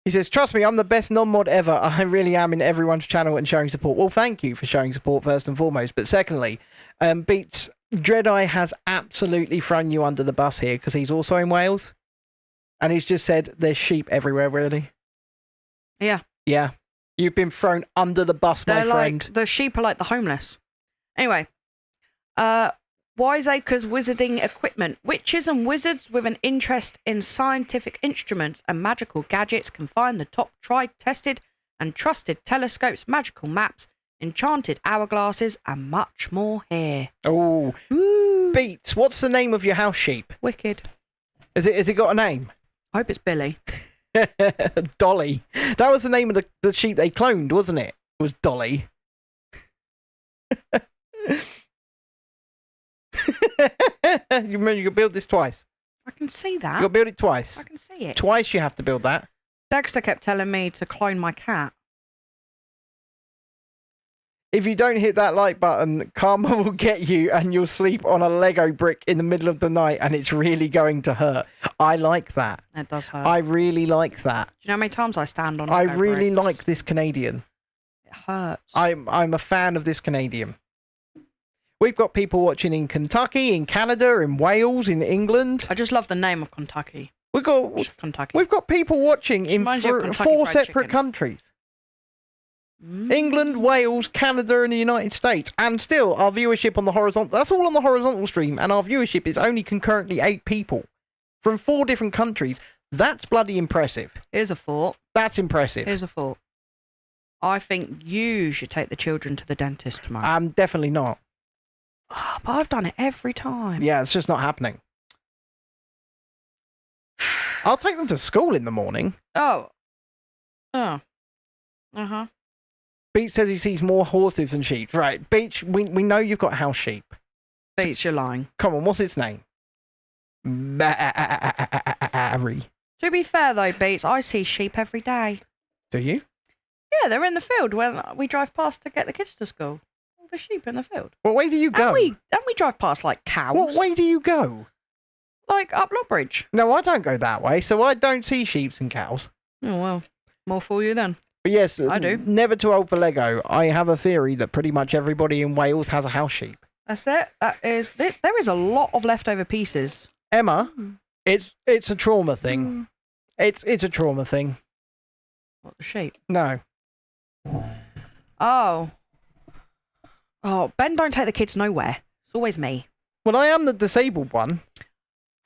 He says, trust me, I'm the best non-mod ever. I really am in everyone's channel and showing support. Well, thank you for showing support first and foremost. But secondly, Beats, Dreadeye has absolutely thrown you under the bus here because he's also in Wales. And he's just said there's sheep everywhere, really. Yeah. Yeah. You've been thrown under the bus, my friend. The sheep are like the homeless. Anyway, Wiseacres Wizarding Equipment. Witches and wizards with an interest in scientific instruments and magical gadgets can find the top tried, tested, and trusted telescopes, magical maps, enchanted hourglasses, and much more here. Oh, Beats, what's the name of your house sheep? Wicked. Has it got a name? I hope it's Billy. Dolly. That was the name of the sheep they cloned, wasn't it? It was Dolly. You remember you could build this twice. I can see that. You'll build it twice. I can see it. Twice you have to build that. Dexter kept telling me to clone my cat. If you don't hit that like button, karma will get you and you'll sleep on a Lego brick in the middle of the night and it's really going to hurt. I like that. It does hurt. I really like that. Do you know how many times I stand on I Lego really bricks? like this Canadian. It hurts. I'm a fan of this Canadian. We've got people watching in Kentucky, in Canada, in Wales, in England. I just love the name of Kentucky. We've got Kentucky. We've got people watching in reminds you of Kentucky four Fried separate Chicken. countries. England, Wales, Canada, and the United States. And still, our viewership on the horizontal... That's all on the horizontal stream, and our viewership is only concurrently 8 people. From 4 different countries. That's bloody impressive. Here's a thought. That's impressive. Here's a thought. I think you should take the children to the dentist tomorrow. Definitely not. Oh, but I've done it every time. Yeah, it's just not happening. I'll take them to school in the morning. Oh. Uh-huh. Beach says he sees more horses than sheep. Right, Beach, we know you've got house sheep. Beach, you're lying. Come on, what's its name? Barry. To be fair, though, Beats, I see sheep every day. Do you? Yeah, they're in the field when we drive past to get the kids to school. All the sheep in the field. What way do you go? And we drive past, like, cows. What way do you go? Like, up Lockbridge. No, I don't go that way, so I don't see sheep and cows. Oh, well, more for you then. But yes, I do. Never too old for Lego. I have a theory that pretty much everybody in Wales has a house sheep. That's it. There is a lot of leftover pieces. Emma, it's a trauma thing. It's a trauma thing. What, the sheep? No. Oh, Ben don't take the kids nowhere. It's always me. Well, I am the disabled one.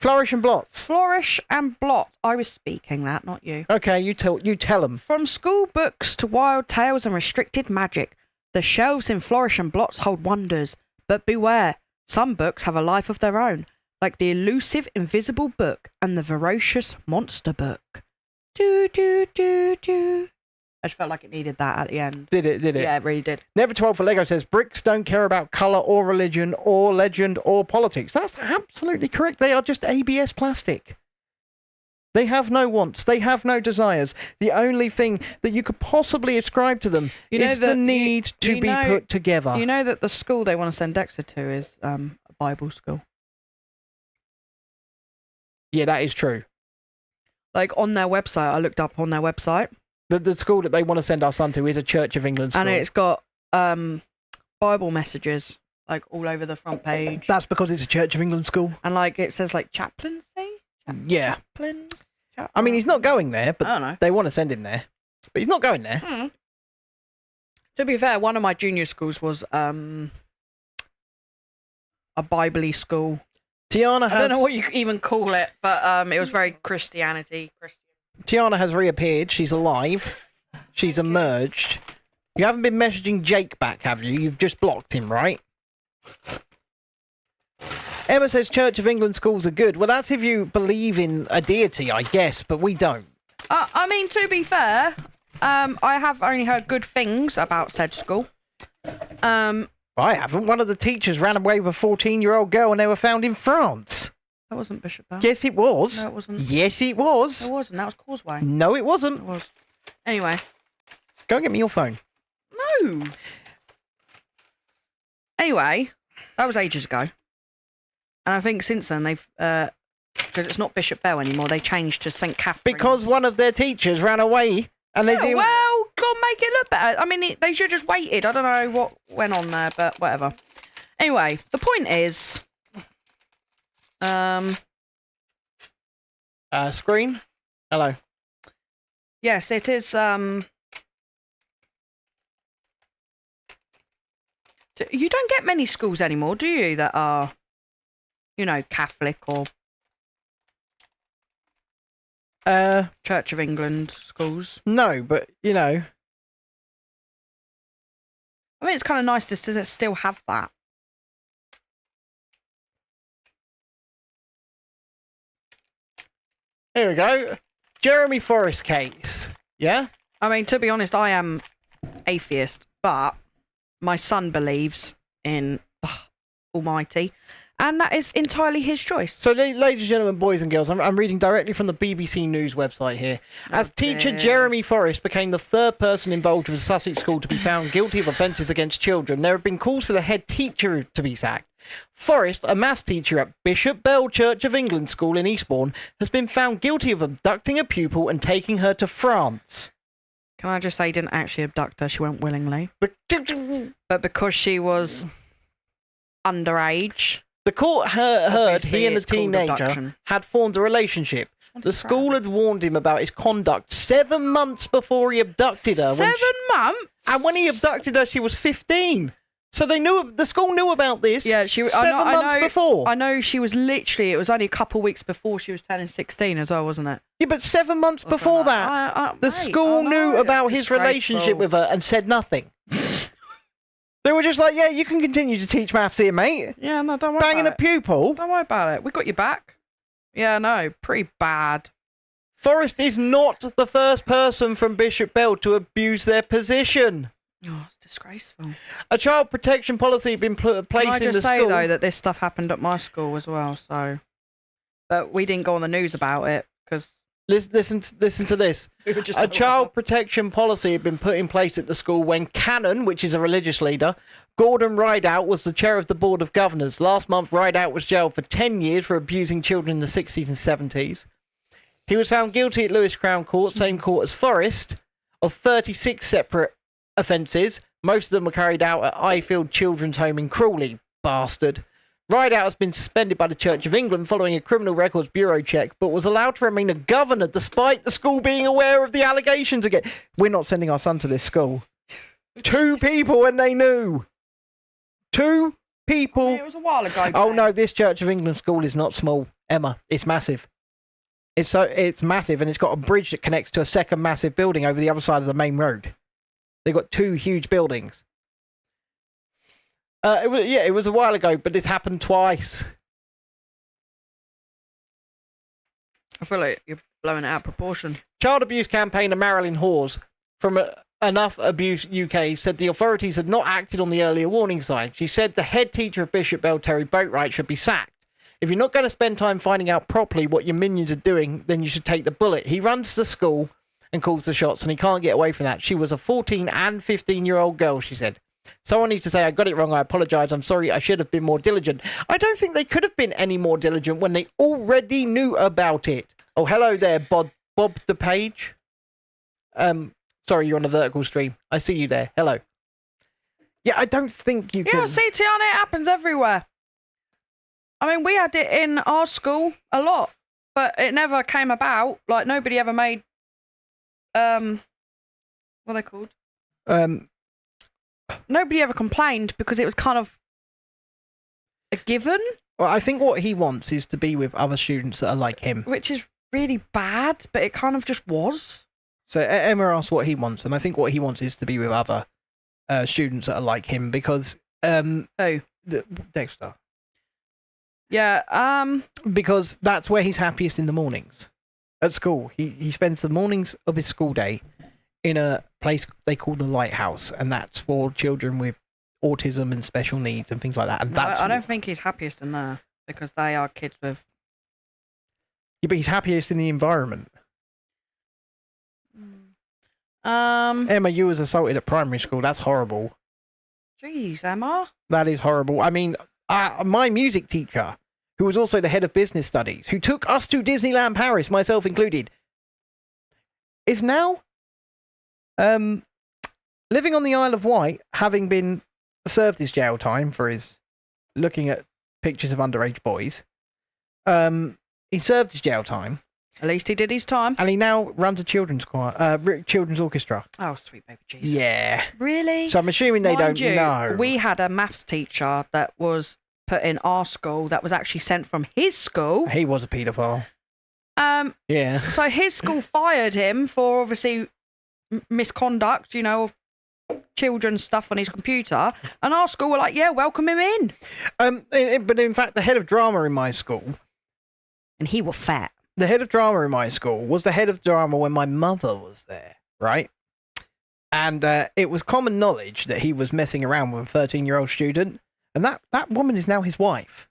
Flourish and Blots. Flourish and Blot. I was speaking that, not you. Okay, you tell them. From school books to wild tales and restricted magic, the shelves in Flourish and Blots hold wonders. But beware, some books have a life of their own, like the elusive invisible book and the ferocious monster book. Do do do do. I just felt like it needed that at the end. Did it? Yeah, it really did. Never too old for Lego says bricks don't care about colour or religion or legend or politics. That's absolutely correct. They are just ABS plastic. They have no wants. They have no desires. The only thing that you could possibly ascribe to them is the need to be put together. You know that the school they want to send Dexter to is a Bible school. Yeah, that is true. Like on their website, I looked up on their website. The school that they want to send our son to is a Church of England school. And it's got Bible messages like all over the front page. That's because it's a Church of England school. And like it says like chaplaincy? Yeah. Chaplain? I mean, he's not going there, but I don't know. they want to send him there. But he's not going there. To be fair, one of my junior schools was a Bible-y school. Tiana has... I don't know what you even call it, but it was very Christian. Tiana has reappeared. She's alive. She's emerged. You haven't been messaging Jake back, have you? You've just blocked him, right? Emma says Church of England schools are good. Well, that's if you believe in a deity, I guess, but we don't. I mean, to be fair, I have only heard good things about said school. I haven't. One of the teachers ran away with a 14-year-old girl and they were found in France. That wasn't Bishop Bell. Yes, it was. No, it wasn't. Yes, it was. It wasn't. That was Causeway. No, it wasn't. It was. Anyway. Go and get me your phone. No. Anyway, that was ages ago. And I think since then they've because it's not Bishop Bell anymore. They changed to St. Catherine's. Because one of their teachers ran away, and they didn't. Well, God, make it look better. I mean, they should have just waited. I don't know what went on there, but whatever. Anyway, the point is, Screen. Hello. yes, it is. You don't get many schools anymore, do you? That are, Catholic or Church of England schools. No, but I mean, it's kind of nice to still have that. here we go. Jeremy Forrest case. Yeah. I mean, to be honest, I am atheist, but my son believes in the Almighty, and that is entirely his choice. So, ladies and gentlemen, boys and girls, I'm reading directly from the BBC News website here. As teacher Jeremy Forrest became the third person involved with a Sussex school to be found guilty of offences against children, there have been calls for the head teacher to be sacked. Forrest, a maths teacher at Bishop Bell Church of England School in Eastbourne, has been found guilty of abducting a pupil and taking her to France. Can I just say, he didn't actually abduct her, she went willingly. But because she was underage... The court heard he and the it's called teenager abduction. had formed a relationship. The school had warned him about his conduct 7 months before he abducted her. 7 months? And when he abducted her, she was 15. So the school knew about this. Yeah, 7 months before. I know she was literally, it was only a couple of weeks before she was turning 16 as well, wasn't it? Yeah, but 7 months before that, the school knew about his relationship with her and said nothing. They were just like, yeah, you can continue to teach maths here, mate. Yeah, no, don't worry Banging about a pupil. Don't worry about it. We got your back. Yeah, no, pretty bad. Forrest is not the first person from Bishop Bell to abuse their position. Oh, it's disgraceful. A child protection policy had been put in place in the school. Can I just say, though, that this stuff happened at my school as well, so... But we didn't go on the news about it, because... Listen to this. A child protection policy had been put in place at the school when Cannon, which is a religious leader, Gordon Rideout was the chair of the Board of Governors. Last month, Rideout was jailed for 10 years for abusing children in the 60s and 70s. He was found guilty at Lewis Crown Court, same court as Forrest, of 36 separate offences. Most of them were carried out at Ifield Children's Home in Crawley. Bastard. Rideout has been suspended by the Church of England following a Criminal Records Bureau check, but was allowed to remain a governor despite the school being aware of the allegations again. We're not sending our son to this school. 2 people and they knew. 2 people. I mean, it was a while ago. Oh no, this Church of England school is not small, Emma. It's massive. It's massive, and it's got a bridge that connects to a second massive building over the other side of the main road. They've got 2 huge buildings. It was a while ago, but this happened twice. I feel like you're blowing it out of proportion. Child abuse campaigner Marilyn Hawes from Enough Abuse UK said the authorities had not acted on the earlier warning signs. She said the head teacher of Bishop Bell, Terry Boatwright, should be sacked. If you're not going to spend time finding out properly what your minions are doing, then you should take the bullet. He runs the school and calls the shots, and he can't get away from that. She was a 14 and 15-year-old girl, she said. Someone needs to say, I got it wrong, I apologise, I'm sorry, I should have been more diligent. I don't think they could have been any more diligent when they already knew about it. Oh, hello there, Bob the Page. Sorry, you're on a vertical stream. I see you there. Hello. Yeah, I don't think you can... Yeah, see, Tiana, it happens everywhere. I mean, we had it in our school a lot, but it never came about. Like, nobody ever made... what are they called? Nobody ever complained because it was kind of a given. Well, I think what he wants is to be with other students that are like him. Which is really bad, but it kind of just was. So Emma asked what he wants, and I think what he wants is to be with other students that are like him because... Who? Dexter. Yeah, Because that's where he's happiest in the mornings. At school. He spends the mornings of his school day in a place they call the Lighthouse, and that's for children with autism and special needs and things like that. And that's I don't think he's happiest in there because they are kids with... Yeah, but he's happiest in the environment. Emma, you was assaulted at primary school. That's horrible. Jeez, Emma. That is horrible. I mean, my music teacher, who was also the head of business studies, who took us to Disneyland Paris, myself included, is now living on the Isle of Wight, having been served his jail time for his looking at pictures of underage boys. He served his jail time. At least he did his time. And he now runs a children's choir, children's orchestra. Oh, sweet baby Jesus. Yeah. Really? So I'm assuming they Mind don't you, know. We had a maths teacher that was put in our school that was actually sent from his school. He was a paedophile. Yeah. So his school fired him for obviously misconduct, of children's stuff on his computer. And our school were like, yeah, welcome him in. But in fact, the head of drama in my school... And he was fat. The head of drama in my school was the head of drama when my mother was there, right? And it was common knowledge that he was messing around with a 13-year-old student, and that woman is now his wife.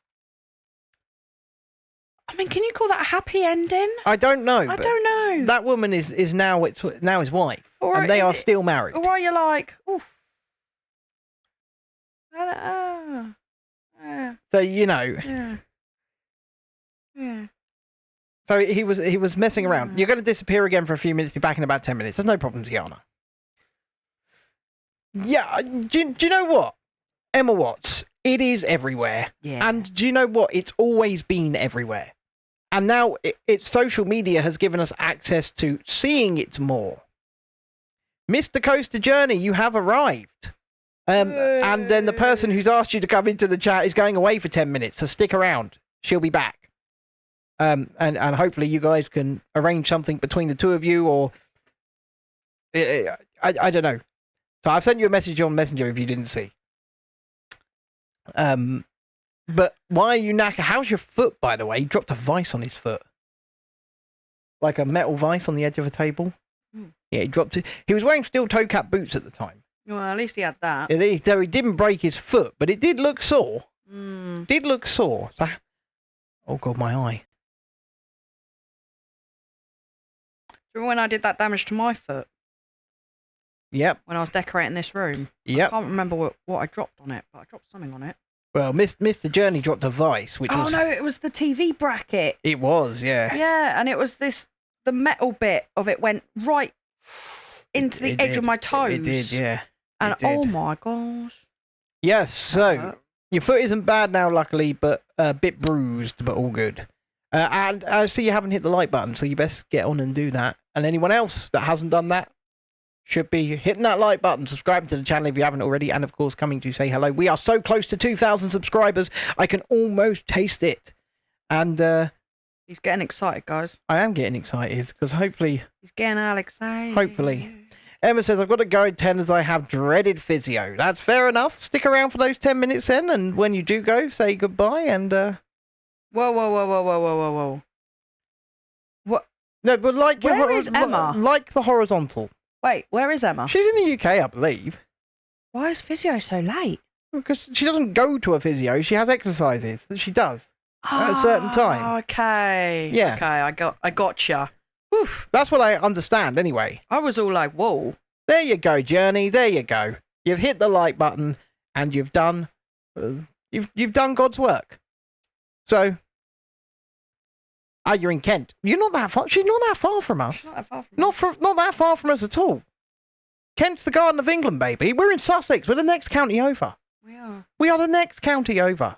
I mean, can you call that a happy ending? I don't know. I don't know. That woman is now his wife, Or and they is are it- still married. Or are you like, oof. So yeah. Yeah. So he was messing around. You're going to disappear again for a few minutes. Be back in about 10 minutes. There's no problem, Tiana. Yeah. Do you know what, Emma Watts? It is everywhere. Yeah. And do you know what? It's always been everywhere. And now social media has given us access to seeing it more. Mr. Coaster Journey, you have arrived. And then the person who's asked you to come into the chat is going away for 10 minutes, so stick around. She'll be back. And hopefully you guys can arrange something between the two of you, or... I don't know. So I've sent you a message on Messenger if you didn't see. But why are you knackered? How's your foot, by the way? He dropped a vice on his foot. Like a metal vice on the edge of a table. Yeah, he dropped it. He was wearing steel toe cap boots at the time. Well, at least he had that. So he didn't break his foot, but it did look sore. Did look sore. So, oh God, my eye. Remember when I did that damage to my foot? Yep. When I was decorating this room? Yep. I can't remember what I dropped on it, but I dropped something on it. Well, Mr. Journey dropped a vice, which was... Oh, no, it was the TV bracket. It was, yeah. Yeah, and it was the metal bit of it went right into the edge of my toes. It did, yeah. And oh my gosh. Yes, so your foot isn't bad now, luckily, but a bit bruised, but all good. And I see you haven't hit the like button, so you best get on and do that. And anyone else that hasn't done that should be hitting that like button, subscribing to the channel if you haven't already, and of course coming to say hello. We are so close to 2,000 subscribers, I can almost taste it. And he's getting excited, guys. I am getting excited, because hopefully... He's getting all excited. Hopefully. Emma says, I've got to go at 10 as I have dreaded physio. That's fair enough. Stick around for those 10 minutes then, and when you do go, say goodbye, and... Whoa. What? No, but Where is Emma? Like the horizontal. Wait, where is Emma? She's in the UK, I believe. Why is physio so late? Because she doesn't go to a physio. She has exercises that she does at a certain time. Okay. Yeah. Okay, I gotcha. Oof. That's what I understand, anyway. I was all like, whoa. There you go, Journey. There you go. You've hit the like button, and you've done you've done God's work. So, you're in Kent. You're not that far. She's not that far from us. Not that far from Not that far from us at all. Kent's the Garden of England, baby. We're in Sussex. We're the next county over. We are. We are the next county over.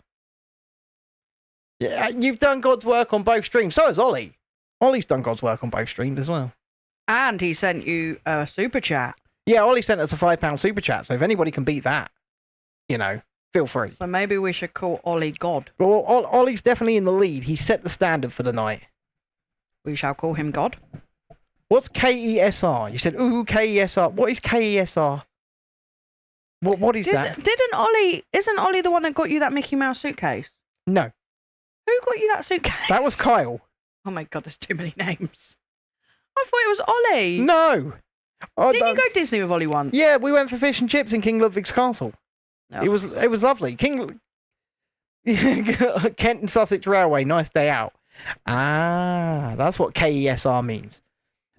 Yeah, you've done God's work on both streams. So has Ollie. Ollie's done God's work on both streams as well. And he sent you a super chat. Yeah, Ollie sent us a £5 super chat. So if anybody can beat that, feel free. So maybe we should call Ollie God. Well, Ollie's definitely in the lead. He set the standard for the night. We shall call him God. What's KESR? You said, ooh, KESR. What is KESR? What is that? Isn't Ollie the one that got you that Mickey Mouse suitcase? No. Who got you that suitcase? That was Kyle. Oh my God, there's too many names. I thought it was Ollie. No. Didn't you go Disney with Ollie once? Yeah, we went for fish and chips in King Ludwig's Castle. Oh. It was lovely. Kent and Sussex Railway, nice day out. Ah, that's what KESR means.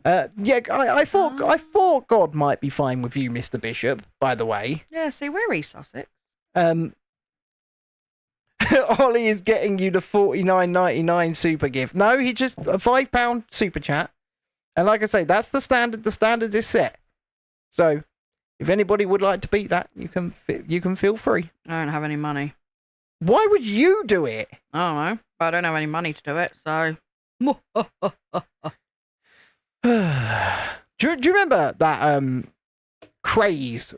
Yeah, I thought God might be fine with you, Mr. Bishop, by the way. Yeah, see, we're East Sussex. Ollie is getting you the $49.99 super gift. No, he just a £5 super chat. And like I say, that's the standard. The standard is set. So, if anybody would like to beat that, you can feel free. I don't have any money. Why would you do it? I don't know, but I don't have any money to do it, so. do you remember that craze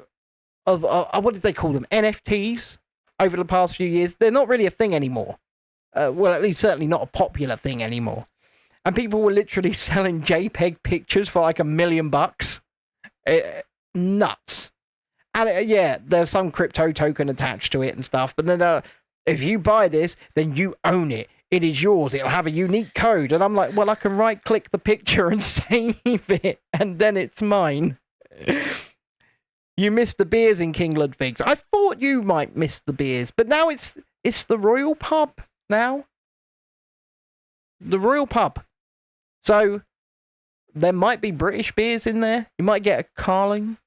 of what did they call them? NFTs over the past few years? They're not really a thing anymore. Well, at least certainly not a popular thing anymore. And people were literally selling JPEG pictures for like $1 million. Nuts. And yeah, there's some crypto token attached to it and stuff. But then if you buy this, then you own it. It is yours. It'll have a unique code. And I'm like, well, I can right-click the picture and save it, and then it's mine. You missed the beers in King Ludwig's. I thought you might miss the beers, but now it's the Royal Pub now. The Royal Pub. So there might be British beers in there. You might get a Carling.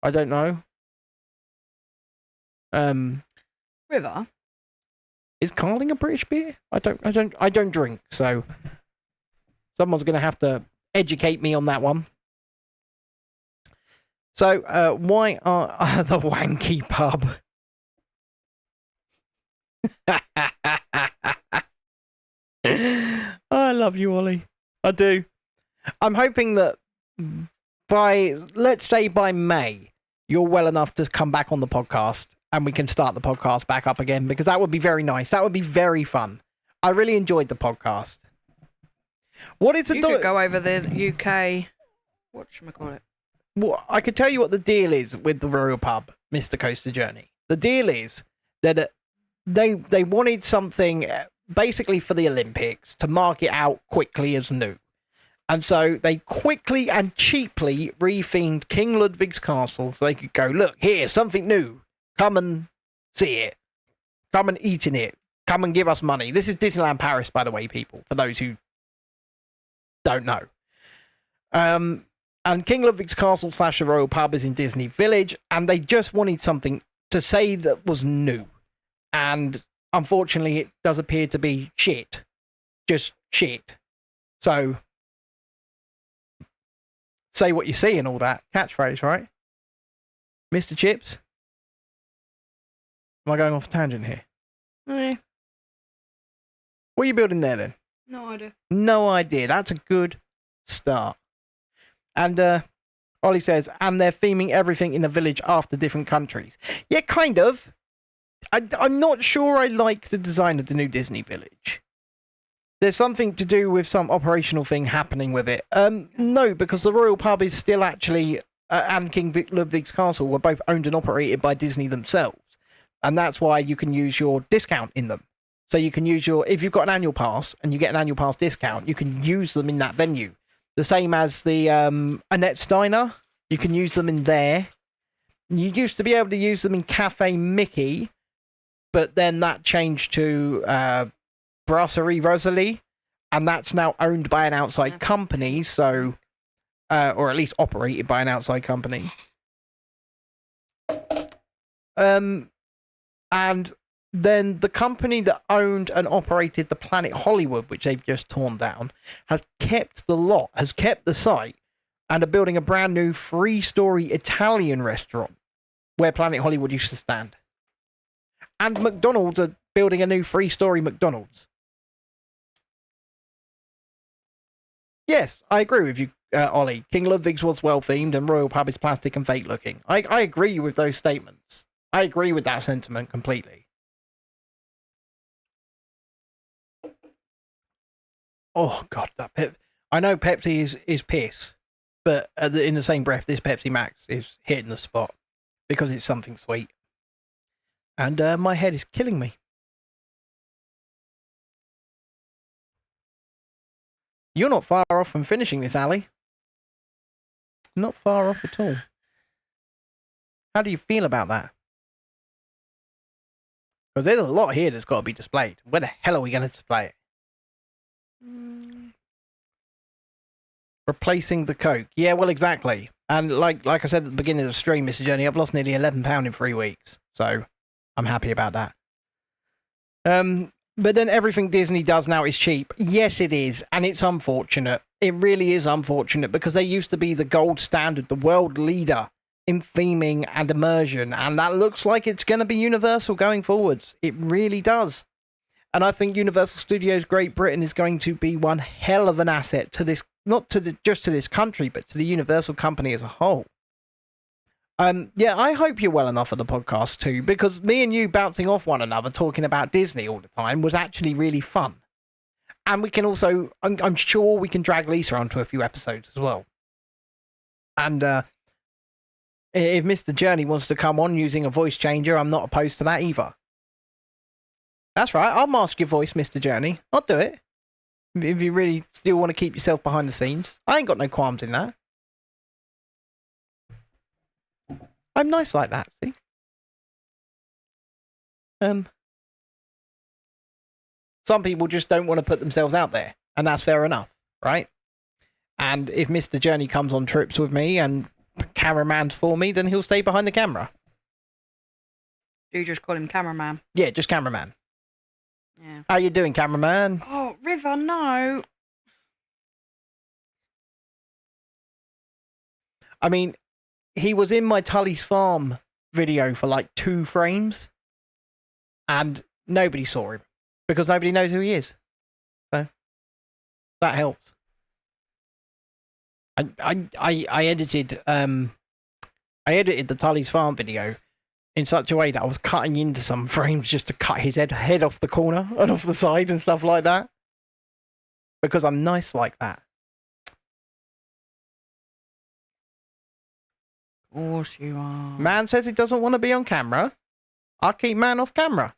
I don't know. River. Is Carling a British beer? I don't drink, so someone's gonna have to educate me on that one. So, why are the wanky pub? I love you, Ollie. I do. I'm hoping that let's say by May, you're well enough to come back on the podcast and we can start the podcast back up again, because that would be very nice. That would be very fun. I really enjoyed the podcast. What is the... You could go over the UK... Whatchamacallit? Well, I could tell you what the deal is with the Royal Pub, Mr. Coaster Journey. The deal is that they wanted something basically for the Olympics to mark it out quickly as new. And so they quickly and cheaply rethemed King Ludwig's Castle so they could go, look, here, something new. Come and see it. Come and eat in it. Come and give us money. This is Disneyland Paris, by the way, people, for those who don't know. And King Ludwig's Castle / the Royal Pub is in Disney Village, and they just wanted something to say that was new. And unfortunately, it does appear to be shit. Just shit. So, say what you see and all that. Catchphrase, right? Mr. Chips? Am I going off a tangent here? Eh, What are you building there, then? no idea. No idea. That's a good start. And Ollie says, and they're theming everything in the village after different countries. Yeah, kind of. I'm not sure I like the design of the new Disney Village. There's something to do with some operational thing happening with it. No, because the Royal Pub is still actually, and King Ludwig's Castle were both owned and operated by Disney themselves. And that's why you can use your discount in them. So you can use if you've got an annual pass and you get an annual pass discount, you can use them in that venue. The same as the Annette's Diner. You can use them in there. You used to be able to use them in Cafe Mickey, but then that changed to Brasserie Rosalie, and that's now owned by an outside company, so or at least operated by an outside company. And then the company that owned and operated the Planet Hollywood, which they've just torn down, has kept the lot, has kept the site, and are building a brand new 3-story Italian restaurant where Planet Hollywood used to stand. And McDonald's are building a new 3-story McDonald's. Yes, I agree with you, Ollie. King Ludwig's was well-themed and Royal Pub is plastic and fake-looking. I agree with those statements. I agree with that sentiment completely. Oh, God, that I know Pepsi is piss, but in the same breath, this Pepsi Max is hitting the spot because it's something sweet. And my head is killing me. You're not far off from finishing this, Ali. Not far off at all. How do you feel about that? Because there's a lot here that's got to be displayed. Where the hell are we going to display it? Replacing the Coke. Yeah, well, exactly. And like I said at the beginning of the stream, Mr. Journey, I've lost nearly £11 in 3 weeks. So I'm happy about that. But then everything Disney does now is cheap. Yes, it is. And it's unfortunate. It really is unfortunate because they used to be the gold standard, the world leader in theming and immersion. And that looks like it's going to be Universal going forwards. It really does. And I think Universal Studios Great Britain is going to be one hell of an asset to this, not to just to this country, but to the Universal company as a whole. Yeah, I hope you're well enough for the podcast too, because me and you bouncing off one another talking about Disney all the time was actually really fun. And we can also, I'm sure we can drag Lisa onto a few episodes as well. And if Mr. Journey wants to come on using a voice changer, I'm not opposed to that either. That's right, I'll mask your voice, Mr. Journey. I'll do it. If you really still want to keep yourself behind the scenes. I ain't got no qualms in that. I'm nice like that, see? Some people just don't want to put themselves out there, and that's fair enough, right? And if Mr. Journey comes on trips with me and cameraman's for me, then he'll stay behind the camera. Do you just call him cameraman? Yeah, just cameraman. Yeah. How you doing, cameraman? Oh, River, no. I mean, he was in my Tully's Farm video for like 2 frames, and nobody saw him because nobody knows who he is. So that helps. I edited the Tully's Farm video in such a way that I was cutting into some frames just to cut his head off the corner and off the side and stuff like that, because I'm nice like that. Of course you are. Man says he doesn't want to be on camera. I'll keep man off camera.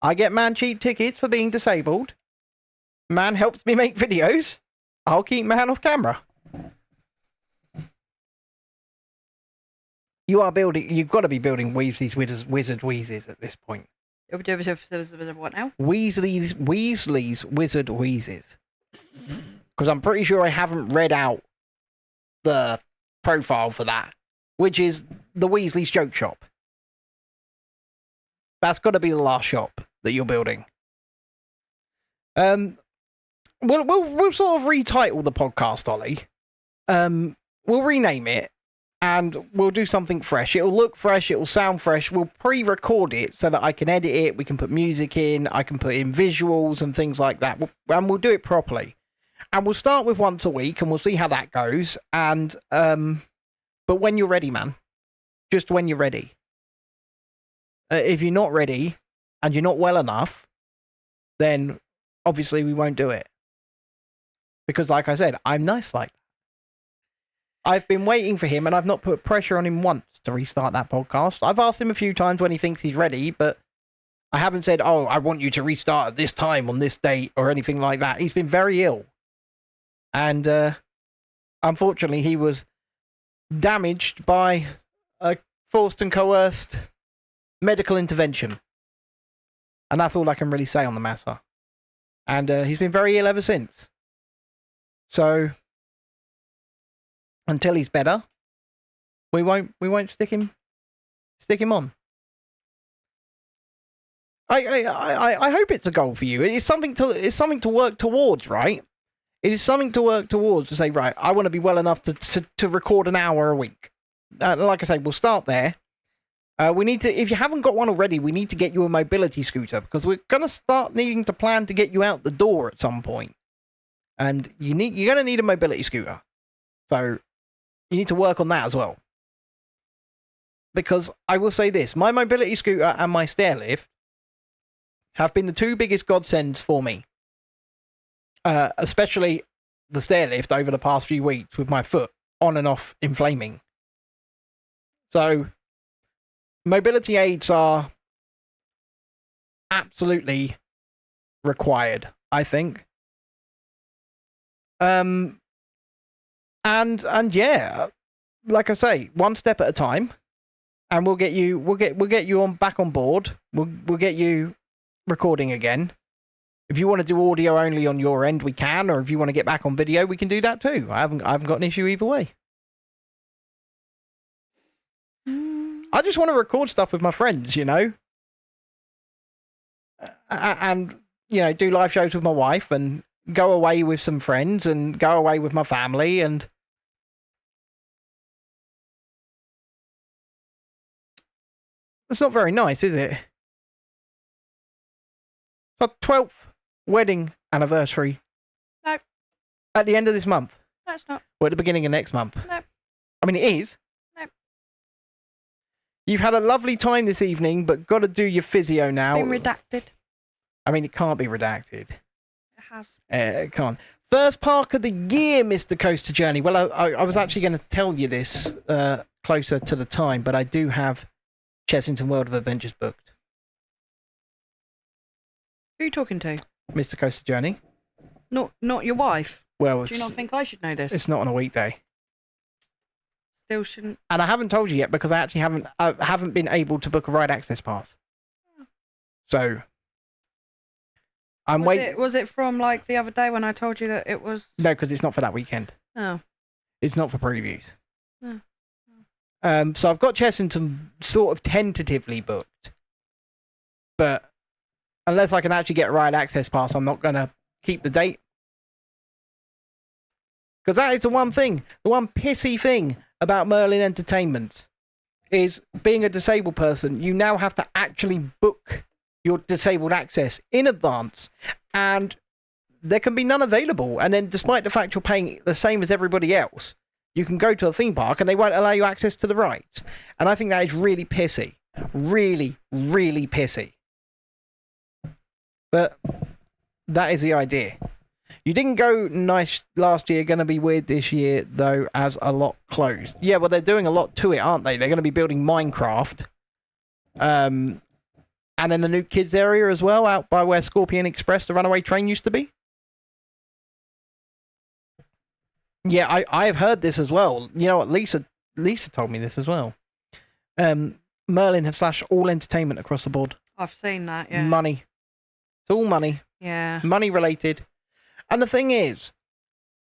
I get man cheap tickets for being disabled. Man helps me make videos. I'll keep man off camera. You've got to be building Weasley's Wizard Wheezes at this point. What now? Weasley's Wizard Wheezes. Because I'm pretty sure I haven't read out the profile for that, which is the Weasley's Joke Shop. That's got to be the last shop that you're building. We'll sort of retitle the podcast, Ollie. We'll rename it, and we'll do something fresh. It'll look fresh, it'll sound fresh. We'll pre-record it so that I can edit it, we can put music in, I can put in visuals and things like that, and we'll do it properly. And we'll start with once a week, and we'll see how that goes. And but when you're ready, man, just when you're ready. If you're not ready and you're not well enough, then obviously we won't do it. Because, like I said, I'm nice like that. I've been waiting for him, and I've not put pressure on him once to restart that podcast. I've asked him a few times when he thinks he's ready, but I haven't said, "Oh, I want you to restart at this time on this date" or anything like that. He's been very ill. And unfortunately, he was damaged by a forced and coerced medical intervention. And that's all I can really say on the matter. And he's been very ill ever since. So until he's better, we won't stick him on. I hope it's a goal for you. It's something to work towards, right? It is something to work towards, to say, right, I want to be well enough to record an hour a week. Like I say, we'll start there. We need to, if you haven't got one already, we need to get you a mobility scooter, because we're going to start needing to plan to get you out the door at some point. And you're going to need a mobility scooter. So you need to work on that as well. Because I will say this, my mobility scooter and my stair lift have been the 2 biggest godsends for me. Especially the stair lift over the past few weeks with my foot on and off inflaming. So mobility aids are absolutely required, I think. And yeah, like I say, one step at a time, and we'll get you back on board. We'll get you recording again. If you want to do audio only on your end, we can, or if you want to get back on video, we can do that too. I haven't got an issue either way. I just want to record stuff with my friends, you know. and do live shows with my wife and go away with some friends and go away with my family. And it's not very nice, is it? It's our 12th wedding anniversary. No. At the end of this month. No, it's not. Or at the beginning of next month. No. I mean, it is. No. You've had a lovely time this evening, but got to do your physio now. It's been redacted. I mean, it can't be redacted. It has. It can't. First park of the year, Mr. Coaster Journey. Well, I was actually going to tell you this closer to the time, but I do have Chessington World of Adventures booked. Who are you talking to? Mr. Coaster Journey. Not your wife. Well, Do you not think I should know this? It's not on a weekday. Still shouldn't. And I haven't told you yet because I actually haven't been able to book a ride access pass. So I'm waiting. Was it from like the other day when I told you that it was? No, because it's not for that weekend. Oh. It's not for previews. Oh. So I've got Chessington sort of tentatively booked, but unless I can actually get a ride access pass, I'm not going to keep the date. Because that is the one pissy thing about Merlin Entertainment is being a disabled person, you now have to actually book your disabled access in advance, and there can be none available. And then despite the fact you're paying the same as everybody else, you can go to a theme park and they won't allow you access to the rides. And I think that is really pissy. Really, really pissy. But that is the idea. You didn't go nice last year, going to be weird this year, though, as a lot closed. Yeah, well, they're doing a lot to it, aren't they? They're going to be building Minecraft. And then the new kids area as well, out by where Scorpion Express, the runaway train, used to be. Yeah, I have heard this as well. You know what, Lisa told me this as well. Merlin have slashed all entertainment across the board. I've seen that, yeah. Money. It's all money. Yeah. Money related. And the thing is,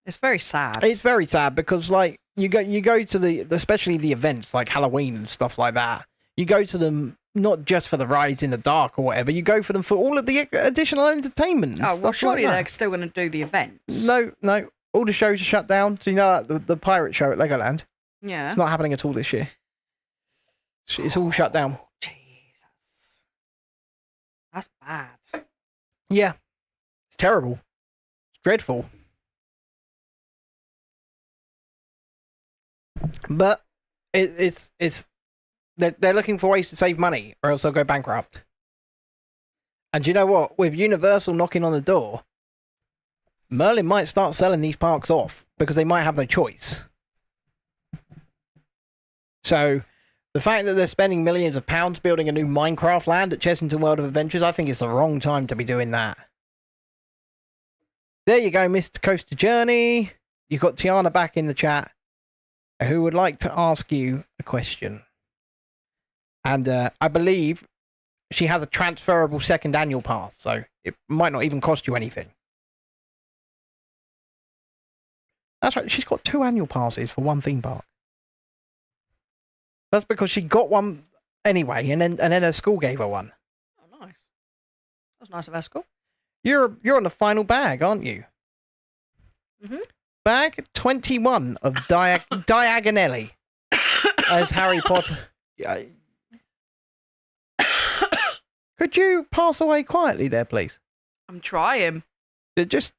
it's very sad. It's very sad because, like, you go to especially the events like Halloween and stuff like that. You go to them not just for the rides in the dark or whatever. You go for them for all of the additional entertainment. Oh, well, surely they're still going to do the events. No. All the shows are shut down. So, you know, like the pirate show at Legoland. Yeah. It's not happening at all this year. It's all shut down. Jesus. That's bad. Yeah. It's terrible. Dreadful. But it's they're looking for ways to save money or else they'll go bankrupt. And you know what? With Universal knocking on the door, Merlin might start selling these parks off because they might have no choice. So the fact that they're spending millions of pounds building a new Minecraft land at Chessington World of Adventures, I think it's the wrong time to be doing that. There you go, Mr. Coaster Journey. You've got Tiana back in the chat, who would like to ask you a question. And I believe she has a transferable second annual pass, so it might not even cost you anything. That's right, she's got 2 annual passes for one theme park. That's because she got one anyway, and then her school gave her one. Oh, nice. That's nice of her school. You're on the final bag, aren't you? Mm-hmm. Bag 21 of Diagon Alley as Harry Potter. Could you pass away quietly there, please? I'm trying. Just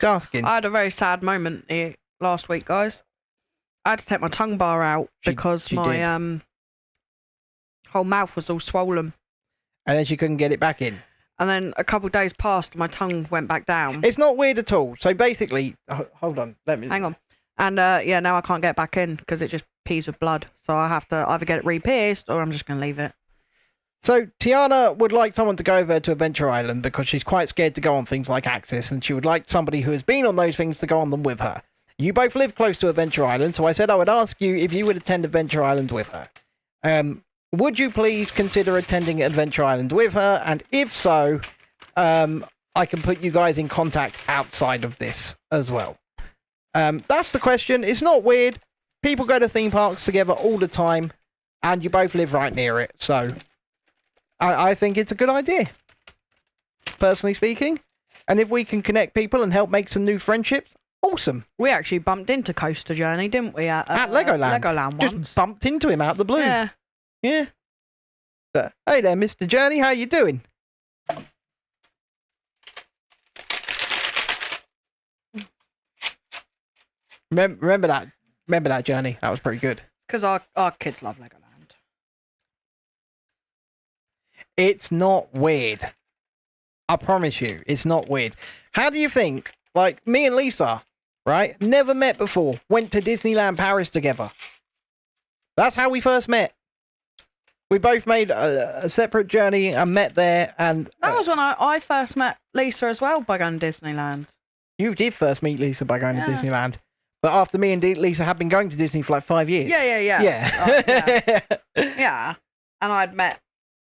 asking. I had a very sad moment last week, guys. I had to take my tongue bar out because my whole mouth was all swollen. And then she couldn't get it back in. And then a couple of days passed, my tongue went back down. It's not weird at all. So basically, hold on, hang on. And now I can't get back in because it just pees with blood. So I have to either get it re-pierced or I'm just going to leave it. So Tiana would like someone to go over to Adventure Island because she's quite scared to go on things like Axis, and she would like somebody who has been on those things to go on them with her. You both live close to Adventure Island, so I said I would ask you if you would attend Adventure Island with her. Would you please consider attending Adventure Island with her? And if so, I can put you guys in contact outside of this as well. That's the question. It's not weird. People go to theme parks together all the time, and you both live right near it. So I think it's a good idea. personally speaking. And if we can connect people and help make some new friendships, awesome. We actually bumped into Coaster Journey, didn't we? At Legoland. Legoland once. Just bumped into him out the blue. Yeah. Yeah. So, hey there, Mr. Journey. How you doing? Remember that Journey. That was pretty good. Because our kids love Legoland. It's not weird. I promise you, it's not weird. How do you think, like, me and Lisa, right, never met before, went to Disneyland Paris together? That's how we first met. We both made a separate journey and met there, and... That was when I first met Lisa as well by going to Disneyland. You did first meet Lisa by going to Disneyland. But after me and Lisa had been going to Disney for like 5 years. Yeah. Yeah. Yeah. And I'd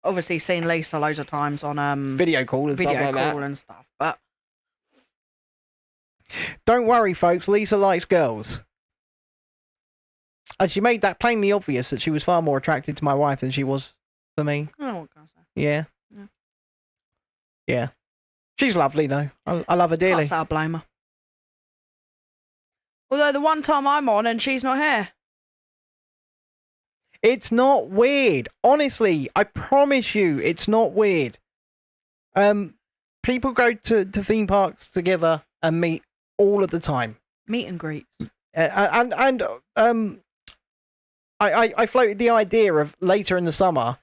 obviously seen Lisa loads of times on video call and stuff like that. and stuff. But don't worry, folks. Lisa likes girls. And she made that plainly obvious that she was far more attracted to my wife than she was to me. Oh, what can I say? Yeah. Yeah. She's lovely, though. I love her dearly. Can't say I blame her. Although the one time I'm on and she's not here. It's not weird. Honestly, I promise you, it's not weird. People go to theme parks together and meet all of the time. Meet and greets. I floated the idea of later in the summer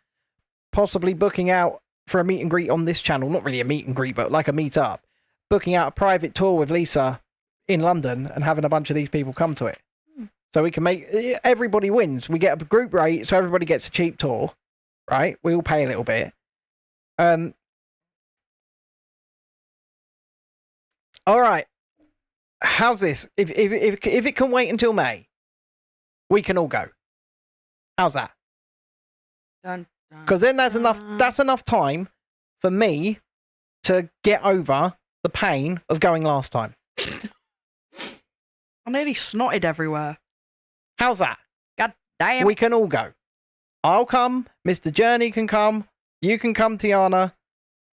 possibly booking out for a meet and greet on this channel. Not really a meet and greet, but like a meet up. Booking out a private tour with Lisa in London and having a bunch of these people come to it. So we can make... Everybody wins. We get a group rate, so everybody gets a cheap tour. Right? We all pay a little bit. Alright. How's this? If it can wait until May, we can all go. How's that? Because then that's enough time for me to get over the pain of going last time. I nearly snotted everywhere. How's that? God damn. We can all go. I'll come. Mr. Journey can come. You can come, Tiana.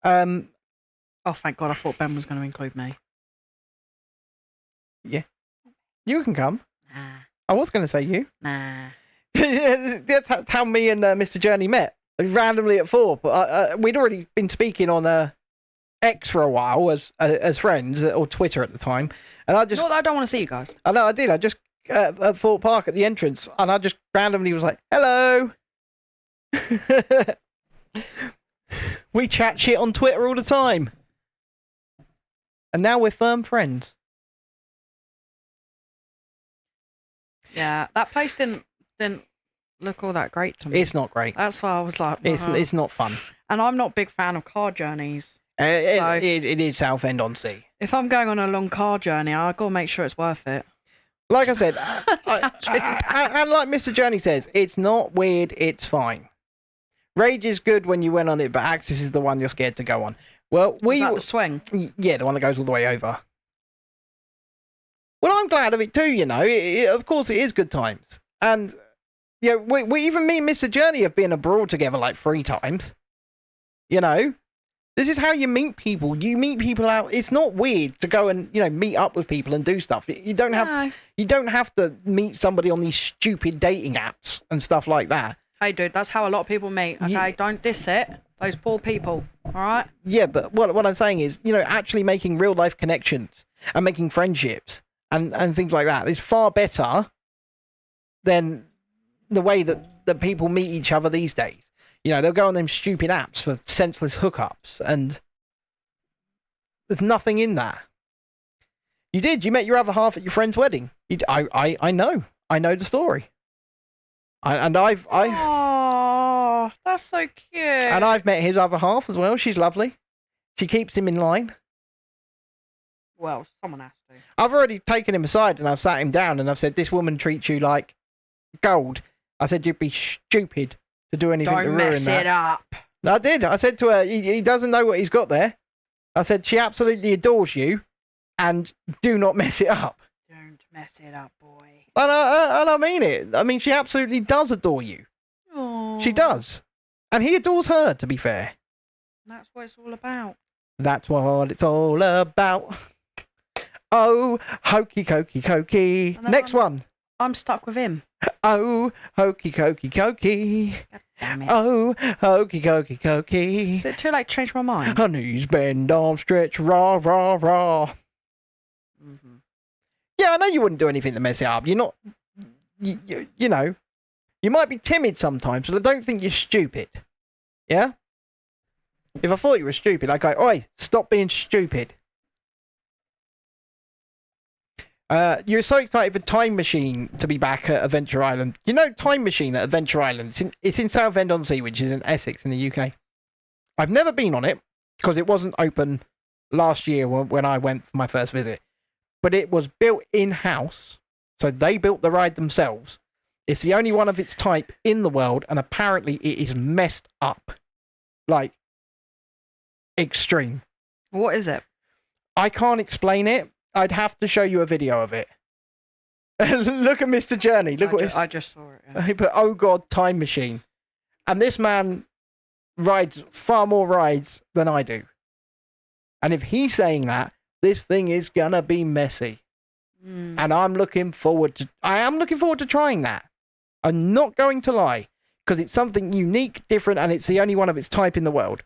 Oh, thank God. I thought Ben was going to include me. Yeah. You can come. Nah. I was going to say you. Nah. That's how me and Mr. Journey met. Randomly at 4. But we'd already been speaking on X for a while as friends, or Twitter at the time. And I just... Not that I don't want to see you guys. I know, I did. I just... at Thorpe Park at the entrance, and I just randomly was like, hello. We chat shit on Twitter all the time. And now we're firm friends. Yeah, that place didn't look all that great to me. It's not great. That's why I was like... It's not fun. And I'm not a big fan of car journeys. It is Southend-on-Sea. If I'm going on a long car journey, I've got to make sure it's worth it. Like I said, and like Mr. Journey says, it's not weird, it's fine. Rage is good when you went on it, but Axis is the one you're scared to go on. Well, Was that the swing? Yeah, the one that goes all the way over. Well, I'm glad of it too, you know. Of course, it is good times. And, yeah, we even me and Mr. Journey have been abroad together like 3 times. You know? This is how you meet people. You meet people out. It's not weird to go and, you know, meet up with people and do stuff. You don't have to meet somebody on these stupid dating apps and stuff like that. Hey, dude, that's how a lot of people meet. Okay, don't diss it. Those poor people. All right. Yeah, but what I'm saying is, you know, actually making real life connections and making friendships and things like that is far better than the way that people meet each other these days. You know, they'll go on them stupid apps for senseless hookups, and there's nothing in that. You met your other half at your friend's wedding. I know the story. Oh, that's so cute. And I've met his other half as well. She's lovely. She keeps him in line. Well, someone has to. I've already taken him aside and I've sat him down and I've said, this woman treats you like gold. I said, you'd be stupid to do anything to ruin that. Don't mess it up. I did. I said to her, he doesn't know what he's got there. I said, she absolutely adores you and do not mess it up. Don't mess it up, boy. And I mean it. I mean, she absolutely does adore you. Aww. She does. And he adores her, to be fair. That's what it's all about. That's what it's all about. Oh, hokey cokey cokey. No, Next one. I'm stuck with him. Oh, hokey cokey cokey. God damn it. Oh, hokey cokey cokey. Is it too late to change my mind? Honey's bend, arm stretch, rah, rah, rah. Mm-hmm. Yeah, I know you wouldn't do anything to mess it up. You're not, you know, you might be timid sometimes, but I don't think you're stupid. Yeah? If I thought you were stupid, I'd go, oi, stop being stupid. You're so excited for Time Machine to be back at Adventure Island. You know Time Machine at Adventure Island? It's in Southend-on-Sea, which is in Essex in the UK. I've never been on it, because it wasn't open last year when I went for my first visit. But it was built in-house, so they built the ride themselves. It's the only one of its type in the world, and apparently it is messed up. Like, extreme. What is it? I can't explain it. I'd have to show you a video of it. Look at Mr. Journey. Look I just saw it. Yeah. he put, oh God, Time Machine. And this man rides far more rides than I do. And if he's saying that, this thing is gonna be messy. And I am looking forward to trying that. I'm not going to lie, because it's something unique, different, and it's the only one of its type in the world.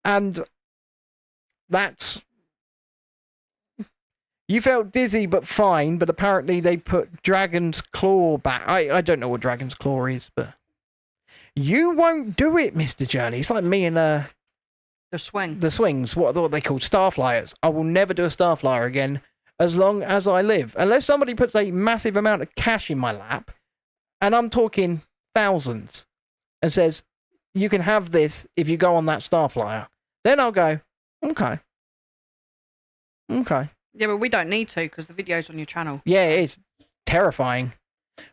And that's... You felt dizzy but fine, but apparently they put Dragon's Claw back. I don't know what Dragon's Claw is, but... You won't do it, Mr. Journey. It's like me and The swing. the swings, what they call Starflyers. I will never do a Starflyer again as long as I live. Unless somebody puts a massive amount of cash in my lap, and I'm talking thousands, and says, you can have this if you go on that Starflyer. Then I'll go, okay. Okay. Yeah, but we don't need to, because the video's on your channel. Yeah, it is terrifying.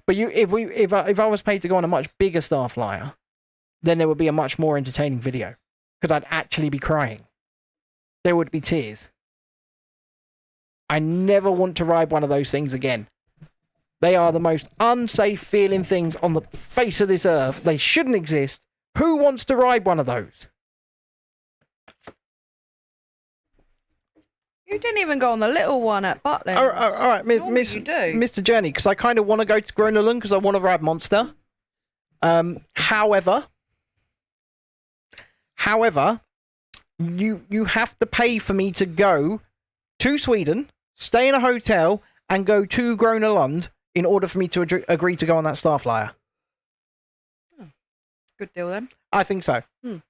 But if I was paid to go on a much bigger Starflyer, then there would be a much more entertaining video. Because I'd actually be crying. There would be tears. I never want to ride one of those things again. They are the most unsafe feeling things on the face of this earth. They shouldn't exist. Who wants to ride one of those? You didn't even go on the little one at Butler. All right, Normally you do. Mr. Journey, because I kind of want to go to Groenland because I want to ride Monster. However, you have to pay for me to go to Sweden, stay in a hotel, and go to Groenland in order for me to agree to go on that Starflyer. Good deal then. I think so. So